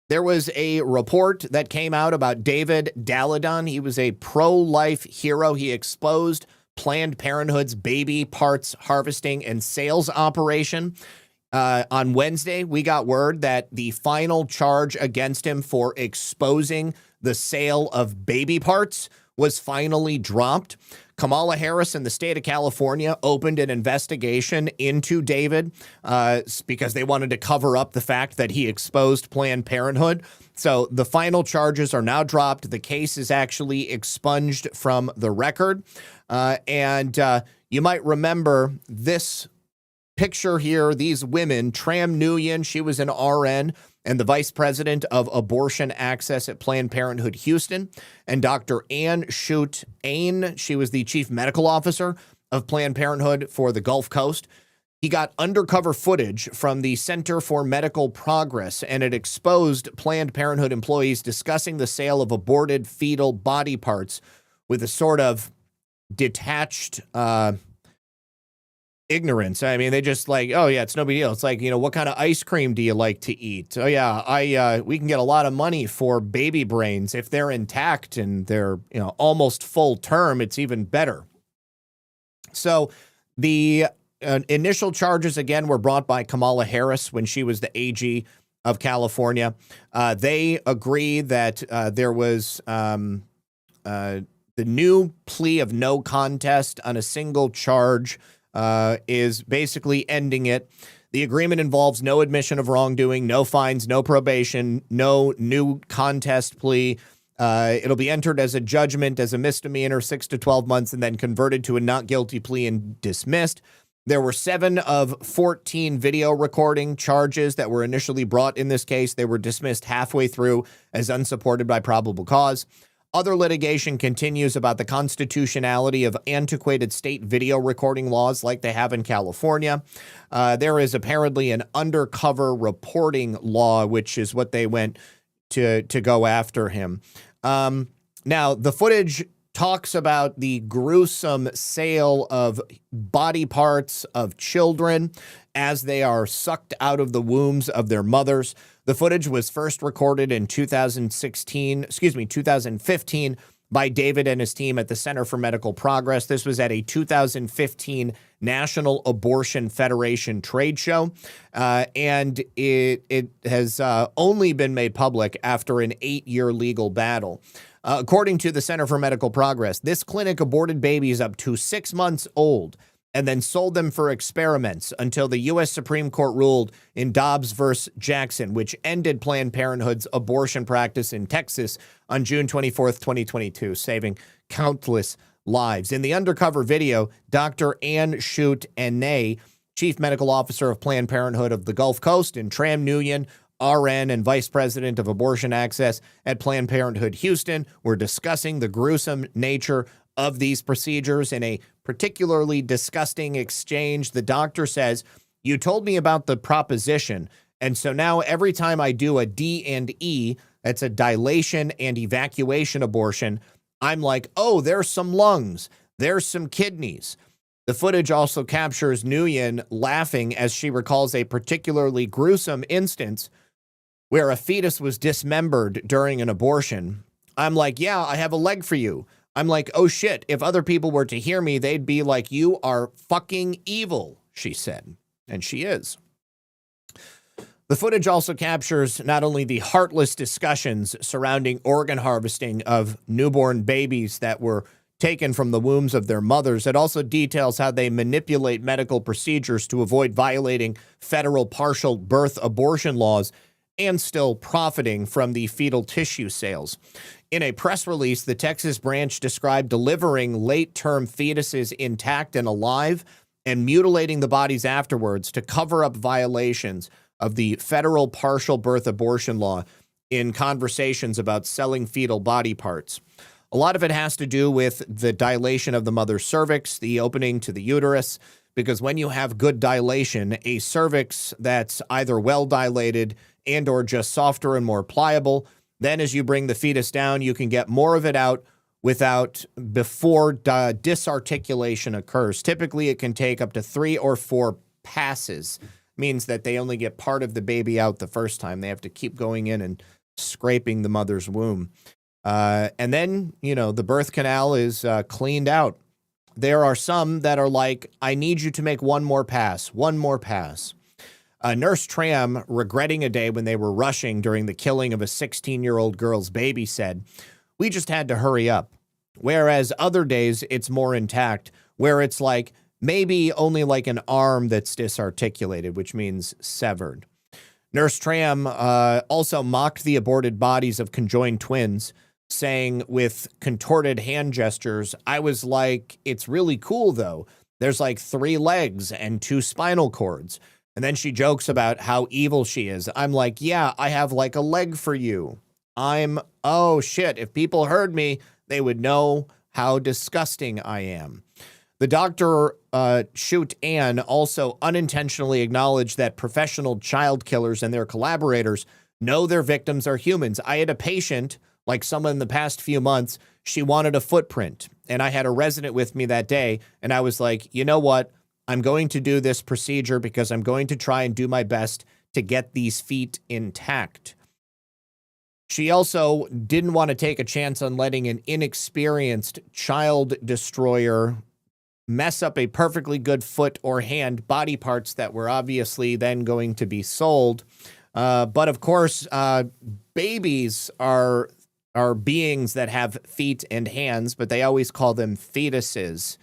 there was a report that came out about David Daladon. He was a pro-life hero. He exposed Planned Parenthood's baby parts harvesting and sales operation. On Wednesday, we got word that the final charge against him for exposing the sale of baby parts was finally dropped. Kamala Harris and the state of California opened an investigation into David because they wanted to cover up the fact that he exposed Planned Parenthood. So the final charges are now dropped. The case is actually expunged from the record. And you might remember this picture here, these women. Tram Nguyen, she was an RN and the vice president of abortion access at Planned Parenthood Houston, and Dr. Ann Shute Ain, she was the chief medical officer of Planned Parenthood for the Gulf Coast. He got undercover footage from the Center for Medical Progress, and it exposed Planned Parenthood employees discussing the sale of aborted fetal body parts with a sort of detached ignorance. I mean, they just like, oh yeah, it's no big deal. It's like, you know, what kind of ice cream do you like to eat? Oh yeah, we can get a lot of money for baby brains if they're intact and they're, you know, almost full term. It's even better. So the initial charges again were brought by Kamala Harris when she was the AG of California. They agree that there was the new plea of no contest on a single charge is basically ending it. The agreement involves no admission of wrongdoing, no fines, no probation, no new contest plea. It'll be entered as a judgment as a misdemeanor, 6 to 12 months, and then converted to a not guilty plea and dismissed. There were 7 of 14 video recording charges that were initially brought in this case. They were dismissed halfway through as unsupported by probable cause. Other litigation continues about the constitutionality of antiquated state video recording laws like they have in California. There is apparently an undercover reporting law, which is what they went to go after him. Now, the footage talks about the gruesome sale of body parts of children as they are sucked out of the wombs of their mothers. The footage was first recorded in 2015 by David and his team at the Center for Medical Progress. This was at a 2015 National Abortion Federation trade show, and it has only been made public after an 8-year legal battle. According to the Center for Medical Progress, this clinic aborted babies up to 6 months old and then sold them for experiments until the U.S. Supreme Court ruled in Dobbs versus Jackson, which ended Planned Parenthood's abortion practice in Texas on June 24th, 2022, saving countless lives. In the undercover video, Dr. Ann Shute-Ene, Chief Medical Officer of Planned Parenthood of the Gulf Coast, and Tram Nguyen, RN and Vice President of Abortion Access at Planned Parenthood Houston, were discussing the gruesome nature of these procedures. In a particularly disgusting exchange, the doctor says, "You told me about the proposition, and so now every time I do a D&E, that's a dilation and evacuation abortion, I'm like, oh, there's some lungs, there's some kidneys." The footage also captures Nguyen laughing as she recalls a particularly gruesome instance where a fetus was dismembered during an abortion. "I'm like, yeah, I have a leg for you." I'm like, "Oh shit, if other people were to hear me, they'd be like, you are fucking evil," she said. And she is. The footage also captures not only the heartless discussions surrounding organ harvesting of newborn babies that were taken from the wombs of their mothers, it also details how they manipulate medical procedures to avoid violating federal partial birth abortion laws and still profiting from the fetal tissue sales. In a press release, the Texas branch described delivering late-term fetuses intact and alive and mutilating the bodies afterwards to cover up violations of the federal partial birth abortion law in conversations about selling fetal body parts. A lot of it has to do with the dilation of the mother's cervix, the opening to the uterus, because when you have good dilation, a cervix that's either well dilated and or just softer and more pliable, then as you bring the fetus down, you can get more of it out before disarticulation occurs. Typically, it can take up to 3 or 4 passes. Means that they only get part of the baby out the first time. They have to keep going in and scraping the mother's womb. And then, the birth canal is cleaned out. There are some that are like, "I need you to make one more pass. Nurse Tram, regretting a day when they were rushing during the killing of a 16-year-old girl's baby, said, "We just had to hurry up." Whereas other days, it's more intact, where it's like maybe only like an arm that's disarticulated, which means severed. Nurse Tram also mocked the aborted bodies of conjoined twins, saying with contorted hand gestures, "I was like, it's really cool, though. There's like 3 legs and 2 spinal cords." And then she jokes about how evil she is. "I'm like, yeah, I have like a leg for you. Oh shit, if people heard me, they would know how disgusting I am." The Dr. Shute-Ene also unintentionally acknowledged that professional child killers and their collaborators know their victims are humans. "I had a patient, like someone in the past few months, she wanted a footprint, and I had a resident with me that day, and I was like, you know what? I'm going to do this procedure because I'm going to try and do my best to get these feet intact." She also didn't want to take a chance on letting an inexperienced child destroyer mess up a perfectly good foot or hand, body parts that were obviously then going to be sold. But of course, babies are beings that have feet and hands, but they always call them fetuses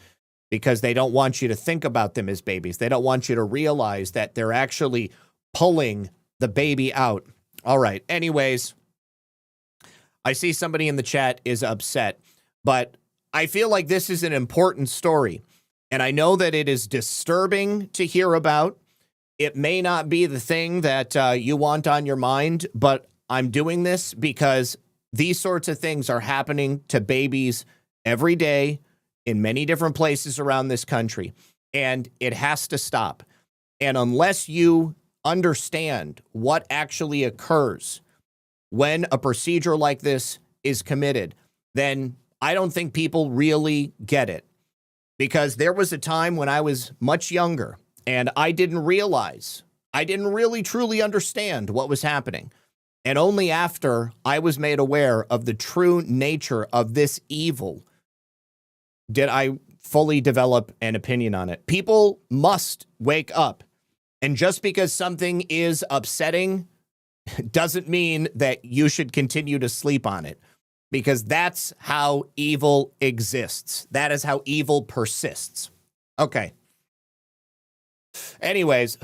because they don't want you to think about them as babies. They don't want you to realize that they're actually pulling the baby out. All right. Anyways, I see somebody in the chat is upset, but I feel like this is an important story. And I know that it is disturbing to hear about. It may not be the thing that you want on your mind, but I'm doing this because these sorts of things are happening to babies every day in many different places around this country, and it has to stop. And unless you understand what actually occurs when a procedure like this is committed, then I don't think people really get it. Because there was a time when I was much younger and I didn't realize, I didn't really truly understand what was happening. And only after I was made aware of the true nature of this evil did I fully develop an opinion on it. People must wake up. And just because something is upsetting doesn't mean that you should continue to sleep on it, because that's how evil exists. That is how evil persists. Okay. Anyways,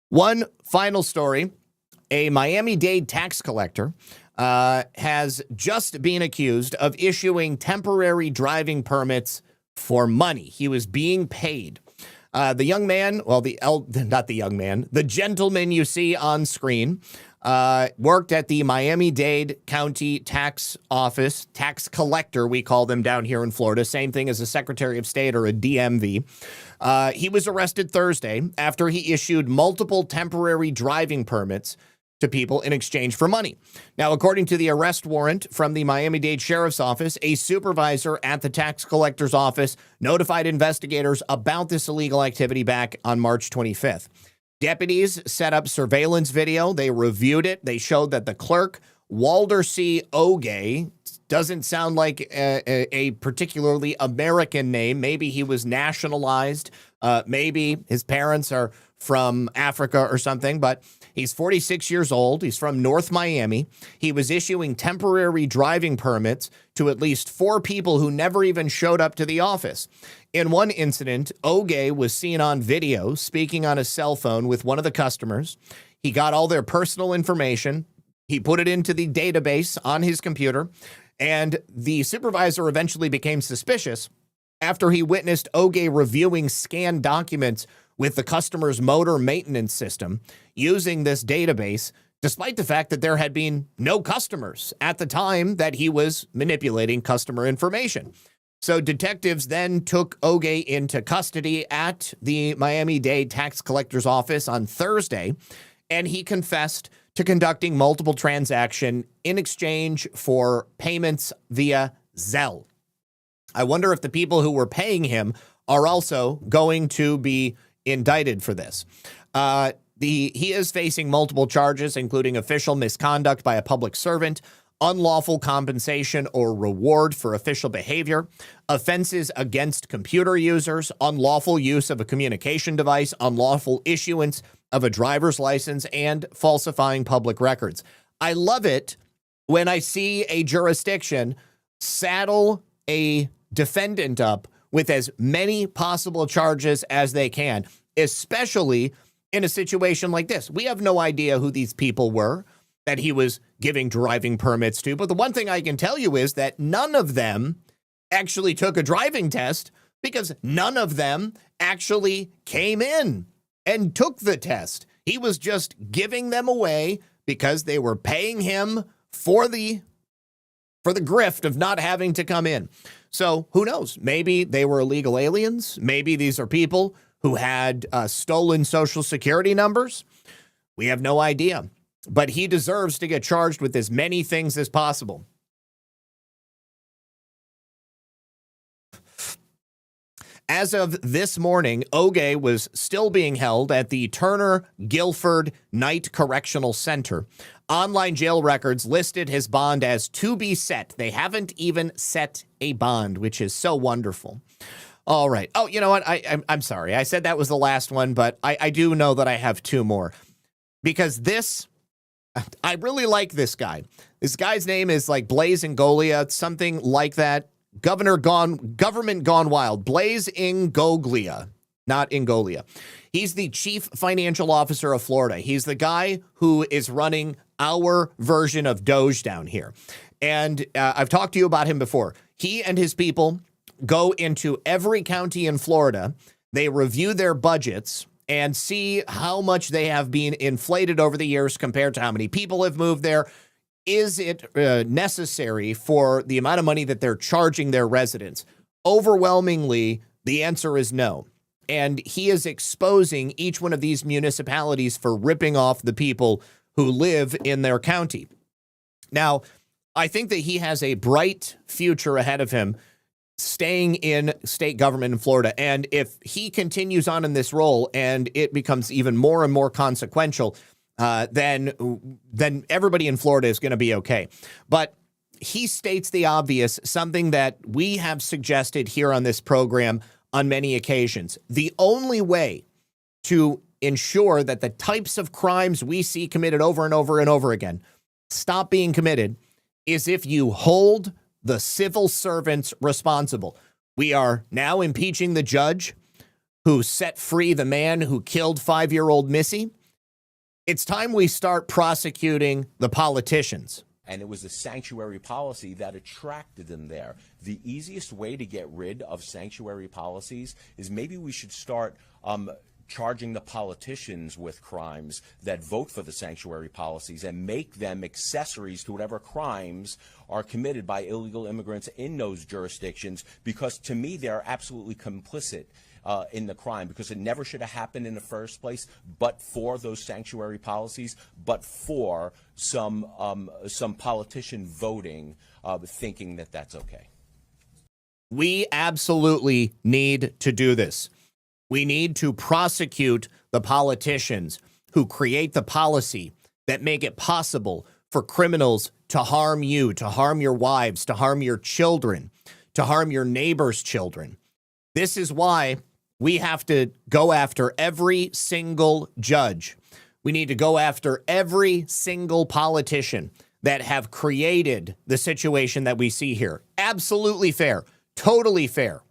one final story. A Miami-Dade tax collector has just been accused of issuing temporary driving permits for money. He was being paid. The young man, well, not the young man, the gentleman you see on screen, worked at the Miami-Dade County Tax Office, tax collector, we call them down here in Florida, same thing as a Secretary of State or a DMV. He was arrested Thursday after he issued multiple temporary driving permits to people in exchange for money. Now, according to the arrest warrant from the Miami-Dade Sheriff's Office, a supervisor at the tax collector's office notified investigators about this illegal activity back on March 25th. Deputies set up surveillance video. They reviewed it. They showed that the clerk, Walter C. Oge, doesn't sound like a particularly American name. Maybe he was nationalized. Maybe his parents are from Africa or something, but he's 46 years old. He's from North Miami. He was issuing temporary driving permits to at least 4 people who never even showed up to the office. In one incident, Oge was seen on video speaking on his cell phone with one of the customers. He got all their personal information. He put it into the database on his computer, and the supervisor eventually became suspicious after he witnessed Oge reviewing scanned documents with the customer's motor maintenance system using this database, despite the fact that there had been no customers at the time that he was manipulating customer information. So detectives then took Oge into custody at the Miami-Dade tax collector's office on Thursday, and he confessed to conducting multiple transactions in exchange for payments via Zelle. I wonder if the people who were paying him are also going to be indicted for this. He is facing multiple charges, including official misconduct by a public servant, unlawful compensation or reward for official behavior, offenses against computer users, unlawful use of a communication device, unlawful issuance of a driver's license, and falsifying public records. I love it when I see a jurisdiction saddle a defendant up with as many possible charges as they can, especially in a situation like this. We have no idea who these people were that he was giving driving permits to, but the one thing I can tell you is that none of them actually took a driving test, because none of them actually came in and took the test. He was just giving them away because they were paying him for the grift of not having to come in. So who knows? Maybe they were illegal aliens. Maybe these are people who had stolen Social Security numbers. We have no idea. But he deserves to get charged with as many things as possible. As of this morning, Oge was still being held at the Turner Guilford Night Correctional Center. Online jail records listed his bond as to be set. They haven't even set a bond, which is so wonderful. All right. Oh, you know what? I'm sorry. I said that was the last one, but I do know that I have 2 more. Because this I really like this guy. This guy's name is like Blaise Ingoglia, something like that. Government gone wild. Blaise Ingoglia, not Ingoglia. He's the chief financial officer of Florida. He's the guy who is running our version of Doge down here. And I've talked to you about him before. He and his people go into every county in Florida. They review their budgets and see how much they have been inflated over the years compared to how many people have moved there. Is it necessary for the amount of money that they're charging their residents? Overwhelmingly, the answer is no. And he is exposing each one of these municipalities for ripping off the people who live in their county. Now, I think that he has a bright future ahead of him staying in state government in Florida. And if he continues on in this role and it becomes even more and more consequential, then everybody in Florida is going to be okay. But he states the obvious, something that we have suggested here on this program on many occasions. The only way to ensure that the types of crimes we see committed over and over and over again stop being committed is if you hold the civil servants responsible. We are now impeaching the judge who set free the man who killed 5-year-old Missy. It's time we start prosecuting the politicians. And it was the sanctuary policy that attracted them there. The easiest way to get rid of sanctuary policies is maybe we should start charging the politicians with crimes that vote for the sanctuary policies and make them accessories to whatever crimes are committed by illegal immigrants in those jurisdictions, because to me they're absolutely complicit in the crime, because it never should have happened in the first place, but for those sanctuary policies, but for some politician voting, thinking that that's okay. We absolutely need to do this. We need to prosecute the politicians who create the policy that make it possible for criminals to harm you, to harm your wives, to harm your children, to harm your neighbors' children. This is why we have to go after every single judge. We need to go after every single politician that have created the situation that we see here. Absolutely fair. Totally fair.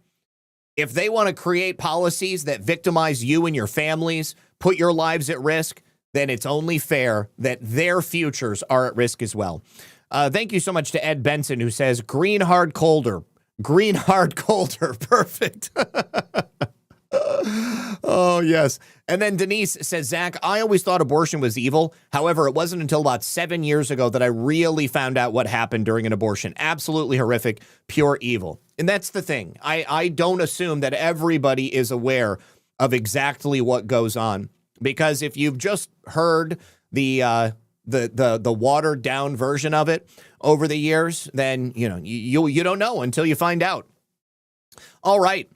If they want to create policies that victimize you and your families, put your lives at risk, then it's only fair that their futures are at risk as well. Thank you so much to Ed Benson, who says, green, hard, colder. Green, hard, colder. Perfect. Oh, yes. And then Denise says, Zach, I always thought abortion was evil. However, it wasn't until about 7 years ago that I really found out what happened during an abortion. Absolutely horrific, pure evil. And that's the thing. I don't assume that everybody is aware of exactly what goes on, because if you've just heard the watered down version of it over the years, then you don't know until you find out. All right.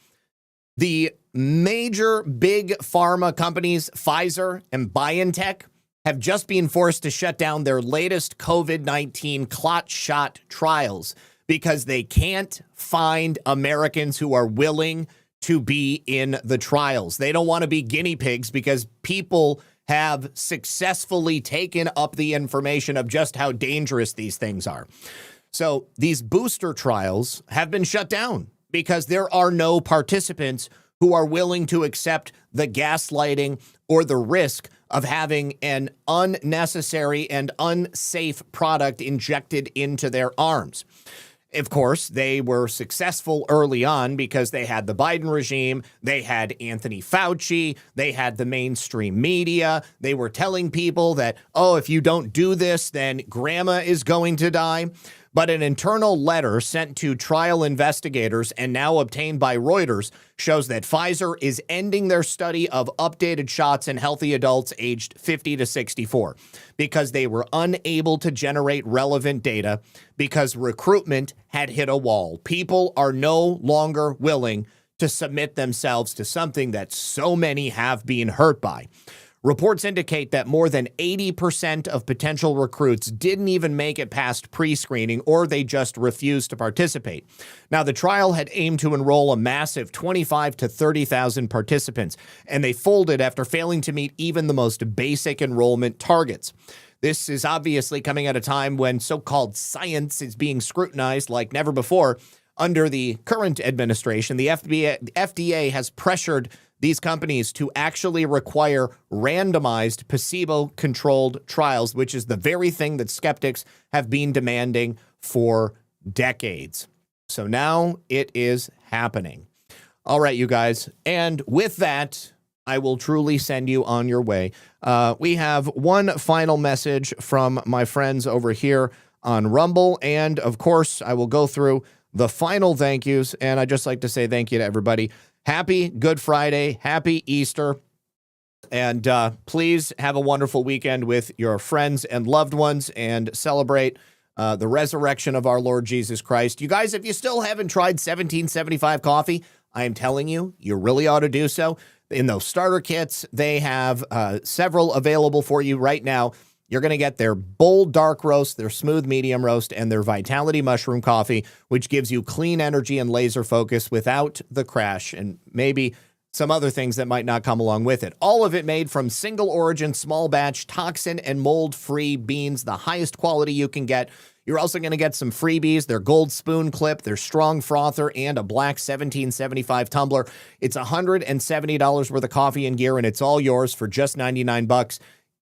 The major big pharma companies, Pfizer and BioNTech, have just been forced to shut down their latest COVID-19 clot shot trials because they can't find Americans who are willing to be in the trials. They don't want to be guinea pigs because people have successfully taken up the information of just how dangerous these things are. So these booster trials have been shut down because there are no participants who are willing to accept the gaslighting or the risk of having an unnecessary and unsafe product injected into their arms. Of course, they were successful early on because they had the Biden regime, they had Anthony Fauci, they had the mainstream media. They were telling people that, oh, if you don't do this, then grandma is going to die. But an internal letter sent to trial investigators and now obtained by Reuters shows that Pfizer is ending their study of updated shots in healthy adults aged 50 to 64 because they were unable to generate relevant data because recruitment had hit a wall. People are no longer willing to submit themselves to something that so many have been hurt by. Reports indicate that more than 80% of potential recruits didn't even make it past pre-screening, or they just refused to participate. Now, the trial had aimed to enroll a massive 25 to 30,000 participants, and they folded after failing to meet even the most basic enrollment targets. This is obviously coming at a time when so-called science is being scrutinized like never before. Under the current administration, the FDA has pressured these companies to actually require randomized placebo-controlled trials, which is the very thing that skeptics have been demanding for decades. So now it is happening. All right, you guys. And with that, I will truly send you on your way. We have one final message from my friends over here on Rumble. And of course, I will go through the final thank yous. And I'd just like to say thank you to everybody. Happy Good Friday. Happy Easter. And please have a wonderful weekend with your friends and loved ones and celebrate the resurrection of our Lord Jesus Christ. You guys, if you still haven't tried 1775 coffee, I am telling you, you really ought to do so. In those starter kits, they have several available for you right now. You're going to get their bold dark roast, their smooth medium roast, and their Vitality Mushroom Coffee, which gives you clean energy and laser focus without the crash and maybe some other things that might not come along with it. All of it made from single origin, small batch, toxin and mold-free beans, the highest quality you can get. You're also going to get some freebies, their gold spoon clip, their strong frother, and a black 1775 tumbler. It's $170 worth of coffee and gear, and it's all yours for just 99 bucks.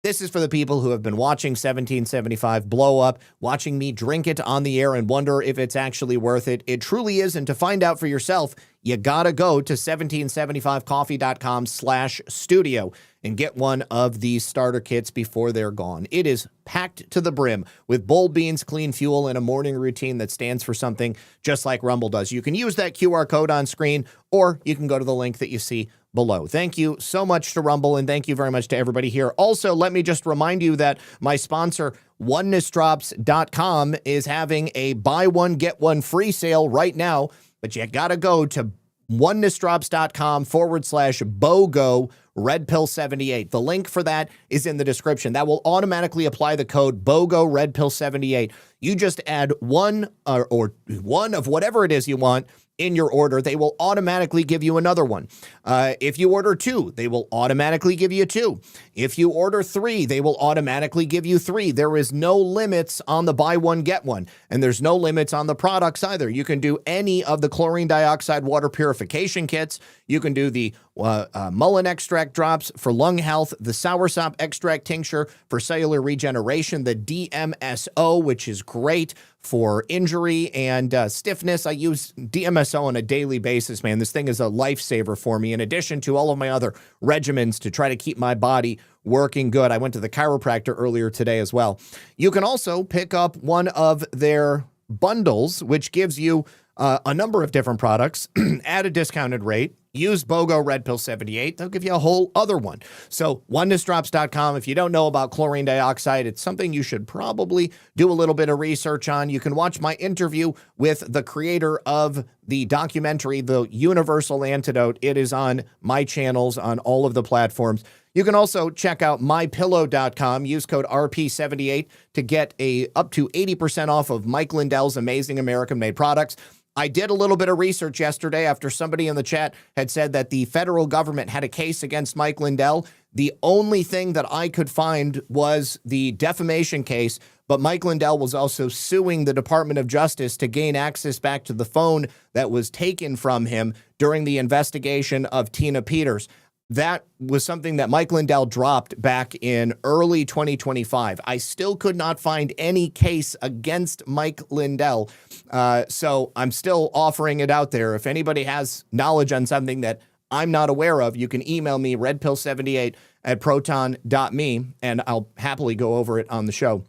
This is for the people who have been watching 1775 blow up, watching me drink it on the air and wonder if it's actually worth it. It truly is, and to find out for yourself, you gotta go to 1775coffee.com/studio and get one of these starter kits before they're gone. It is packed to the brim with bold beans, clean fuel, and a morning routine that stands for something just like Rumble does. You can use that QR code on screen, or you can go to the link that you see below. Thank you so much to Rumble, and thank you very much to everybody here. Also, let me just remind you that my sponsor, onenessdrops.com, is having a buy one, get one free sale right now, but you gotta go to onenessdrops.com/BOGO Red Pill 78. The link for that is in the description. That will automatically apply the code BOGO Red Pill 78. You just add one or one of whatever it is you want in your order. They will automatically give you another one. If you order 2, they will automatically give you 2. If you order 3, they will automatically give you 3. There is no limits on the buy one, get one. And there's no limits on the products either. You can do any of the chlorine dioxide water purification kits. You can do the mullein extract drops for lung health, the soursop extract tincture for cellular regeneration, the DMSO, which is great for injury and stiffness. I use DMSO on a daily basis, man. This thing is a lifesaver for me, in addition to all of my other regimens to try to keep my body working good. I went to the chiropractor earlier today as well. You can also pick up one of their bundles, which gives you a number of different products at a discounted rate. Use BOGO Red Pill 78. They'll give you a whole other one. So onenessdrops.com. If you don't know about chlorine dioxide, it's something you should probably do a little bit of research on. You can watch my interview with the creator of the documentary, The Universal Antidote. It is on my channels on all of the platforms. You can also check out mypillow.com. Use code RP78 to get up to 80% off of Mike Lindell's amazing American-made products. I did a little bit of research yesterday after somebody in the chat had said that the federal government had a case against Mike Lindell. The only thing that I could find was the defamation case, but Mike Lindell was also suing the Department of Justice to gain access back to the phone that was taken from him during the investigation of Tina Peters. That was something that Mike Lindell dropped back in early 2025. I still could not find any case against Mike Lindell. So I'm still offering it out there. If anybody has knowledge on something that I'm not aware of, you can email me redpill78@proton.me, and I'll happily go over it on the show.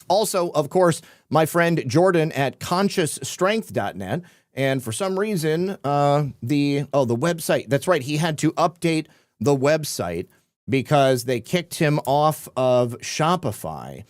Also, of course, my friend Jordan at consciousstrength.net. And for some reason, the website, that's right, he had to update the website because they kicked him off of Shopify.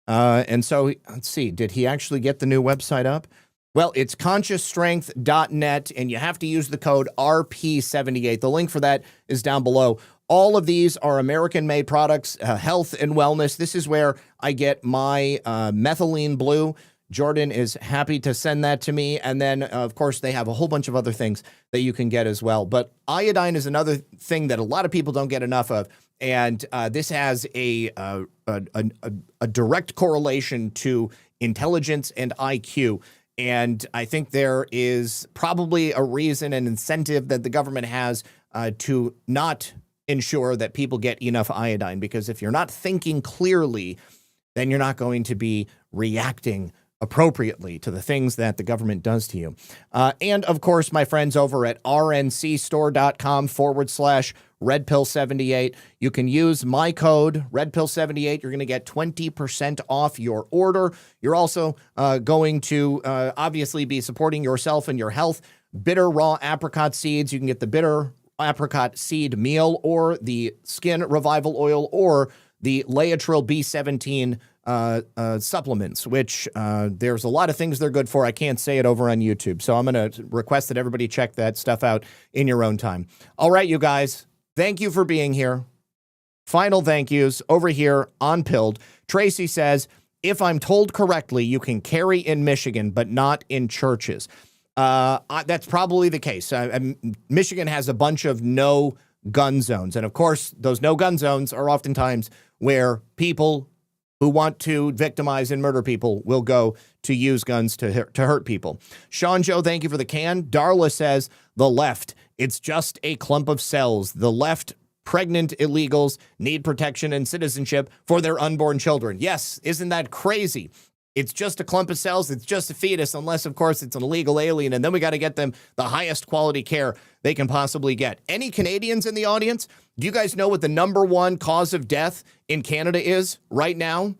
And so, let's see, did he actually get the new website up? Well, it's consciousstrength.net, and you have to use the code RP78. The link for that is down below. All of these are American-made products, health and wellness. This is where I get my methylene blue. Jordan is happy to send that to me. And then, of course, they have a whole bunch of other things that you can get as well. But iodine is another thing that a lot of people don't get enough of. And this has a direct correlation to intelligence and IQ. And I think there is probably a reason and incentive that the government has to not ensure that people get enough iodine, because if you're not thinking clearly, then you're not going to be reacting appropriately to the things that the government does to you. And of course, my friends over at rncstore.com/redpill78, you can use my code redpill78. You're going to get 20% off your order. You're also going to obviously be supporting yourself and your health. Bitter raw apricot seeds. You can get the bitter apricot seed meal or the skin revival oil or the Laetrile B17 supplements, which there's a lot of things they're good for. I can't say it over on YouTube. So I'm going to request that everybody check that stuff out in your own time. All right, you guys, thank you for being here. Final thank yous over here on Pilled. Tracy says, if I'm told correctly, you can carry in Michigan, but not in churches. That's probably the case. Michigan has a bunch of no gun zones. And of course, those no gun zones are oftentimes where people who want to victimize and murder people will go to use guns to hurt people. Sean Joe, thank you for the can. Darla says, the left, it's just a clump of cells. The left, pregnant illegals, need protection and citizenship for their unborn children. Yes, isn't that crazy? It's just a clump of cells. It's just a fetus, unless, of course, it's an illegal alien. And then we got to get them the highest quality care they can possibly get. Any Canadians in the audience? Do you guys know what the #1 cause of death in Canada is right now?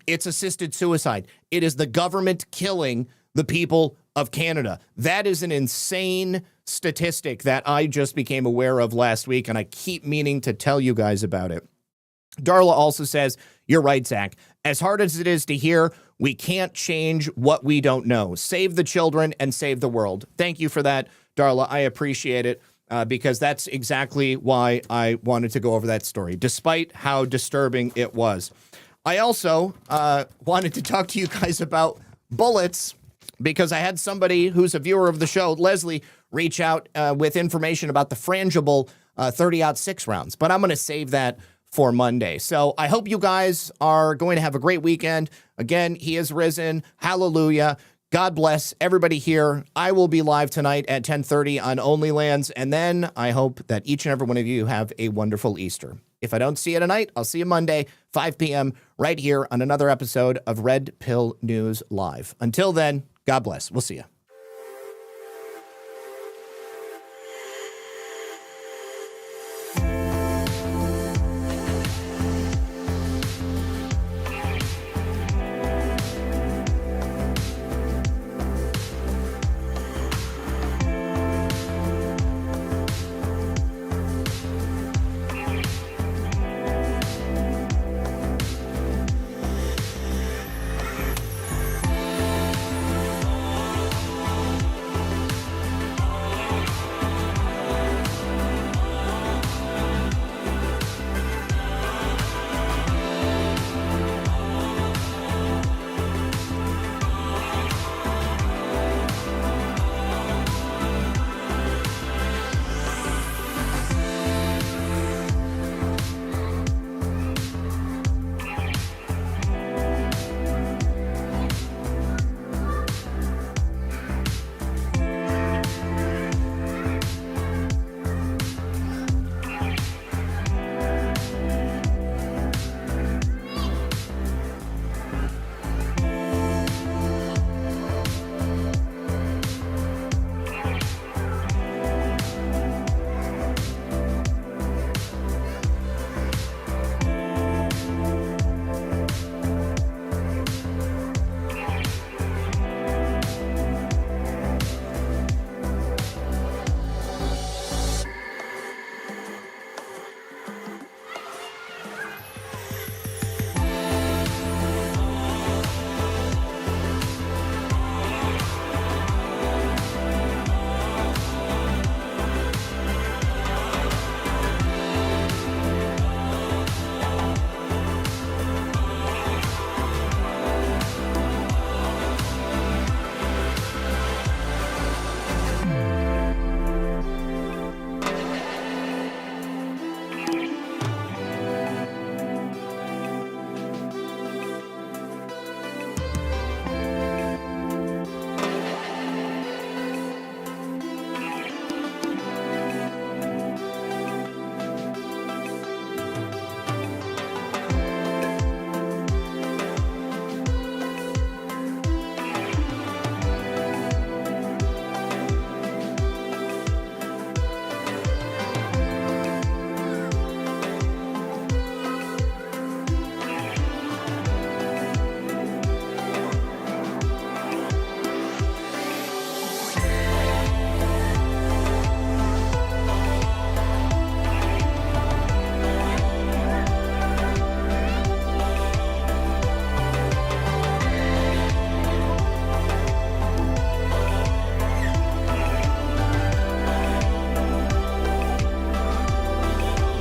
It's assisted suicide. It is the government killing the people of Canada. That is an insane statistic that I just became aware of last week, and I keep meaning to tell you guys about it. Darla also says, you're right, Zach. As hard as it is to hear, we can't change what we don't know. Save the children and save the world. Thank you for that, Darla. I appreciate it because that's exactly why I wanted to go over that story, despite how disturbing it was. I also wanted to talk to you guys about bullets because I had somebody who's a viewer of the show, Leslie, reach out with information about the frangible 30-06 rounds. But I'm going to save that for Monday. So I hope you guys are going to have a great weekend. Again, he is risen. Hallelujah. God bless everybody here. I will be live tonight at 10:30 on OnlyLands. And then I hope that each and every one of you have a wonderful Easter. If I don't see you tonight, I'll see you Monday, 5 p.m. right here on another episode of Red Pill News Live. Until then, God bless. We'll see you.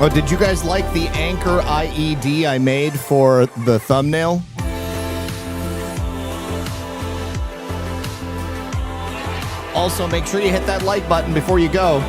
Oh, did you guys like the anchor IED I made for the thumbnail? Also, make sure you hit that like button before you go.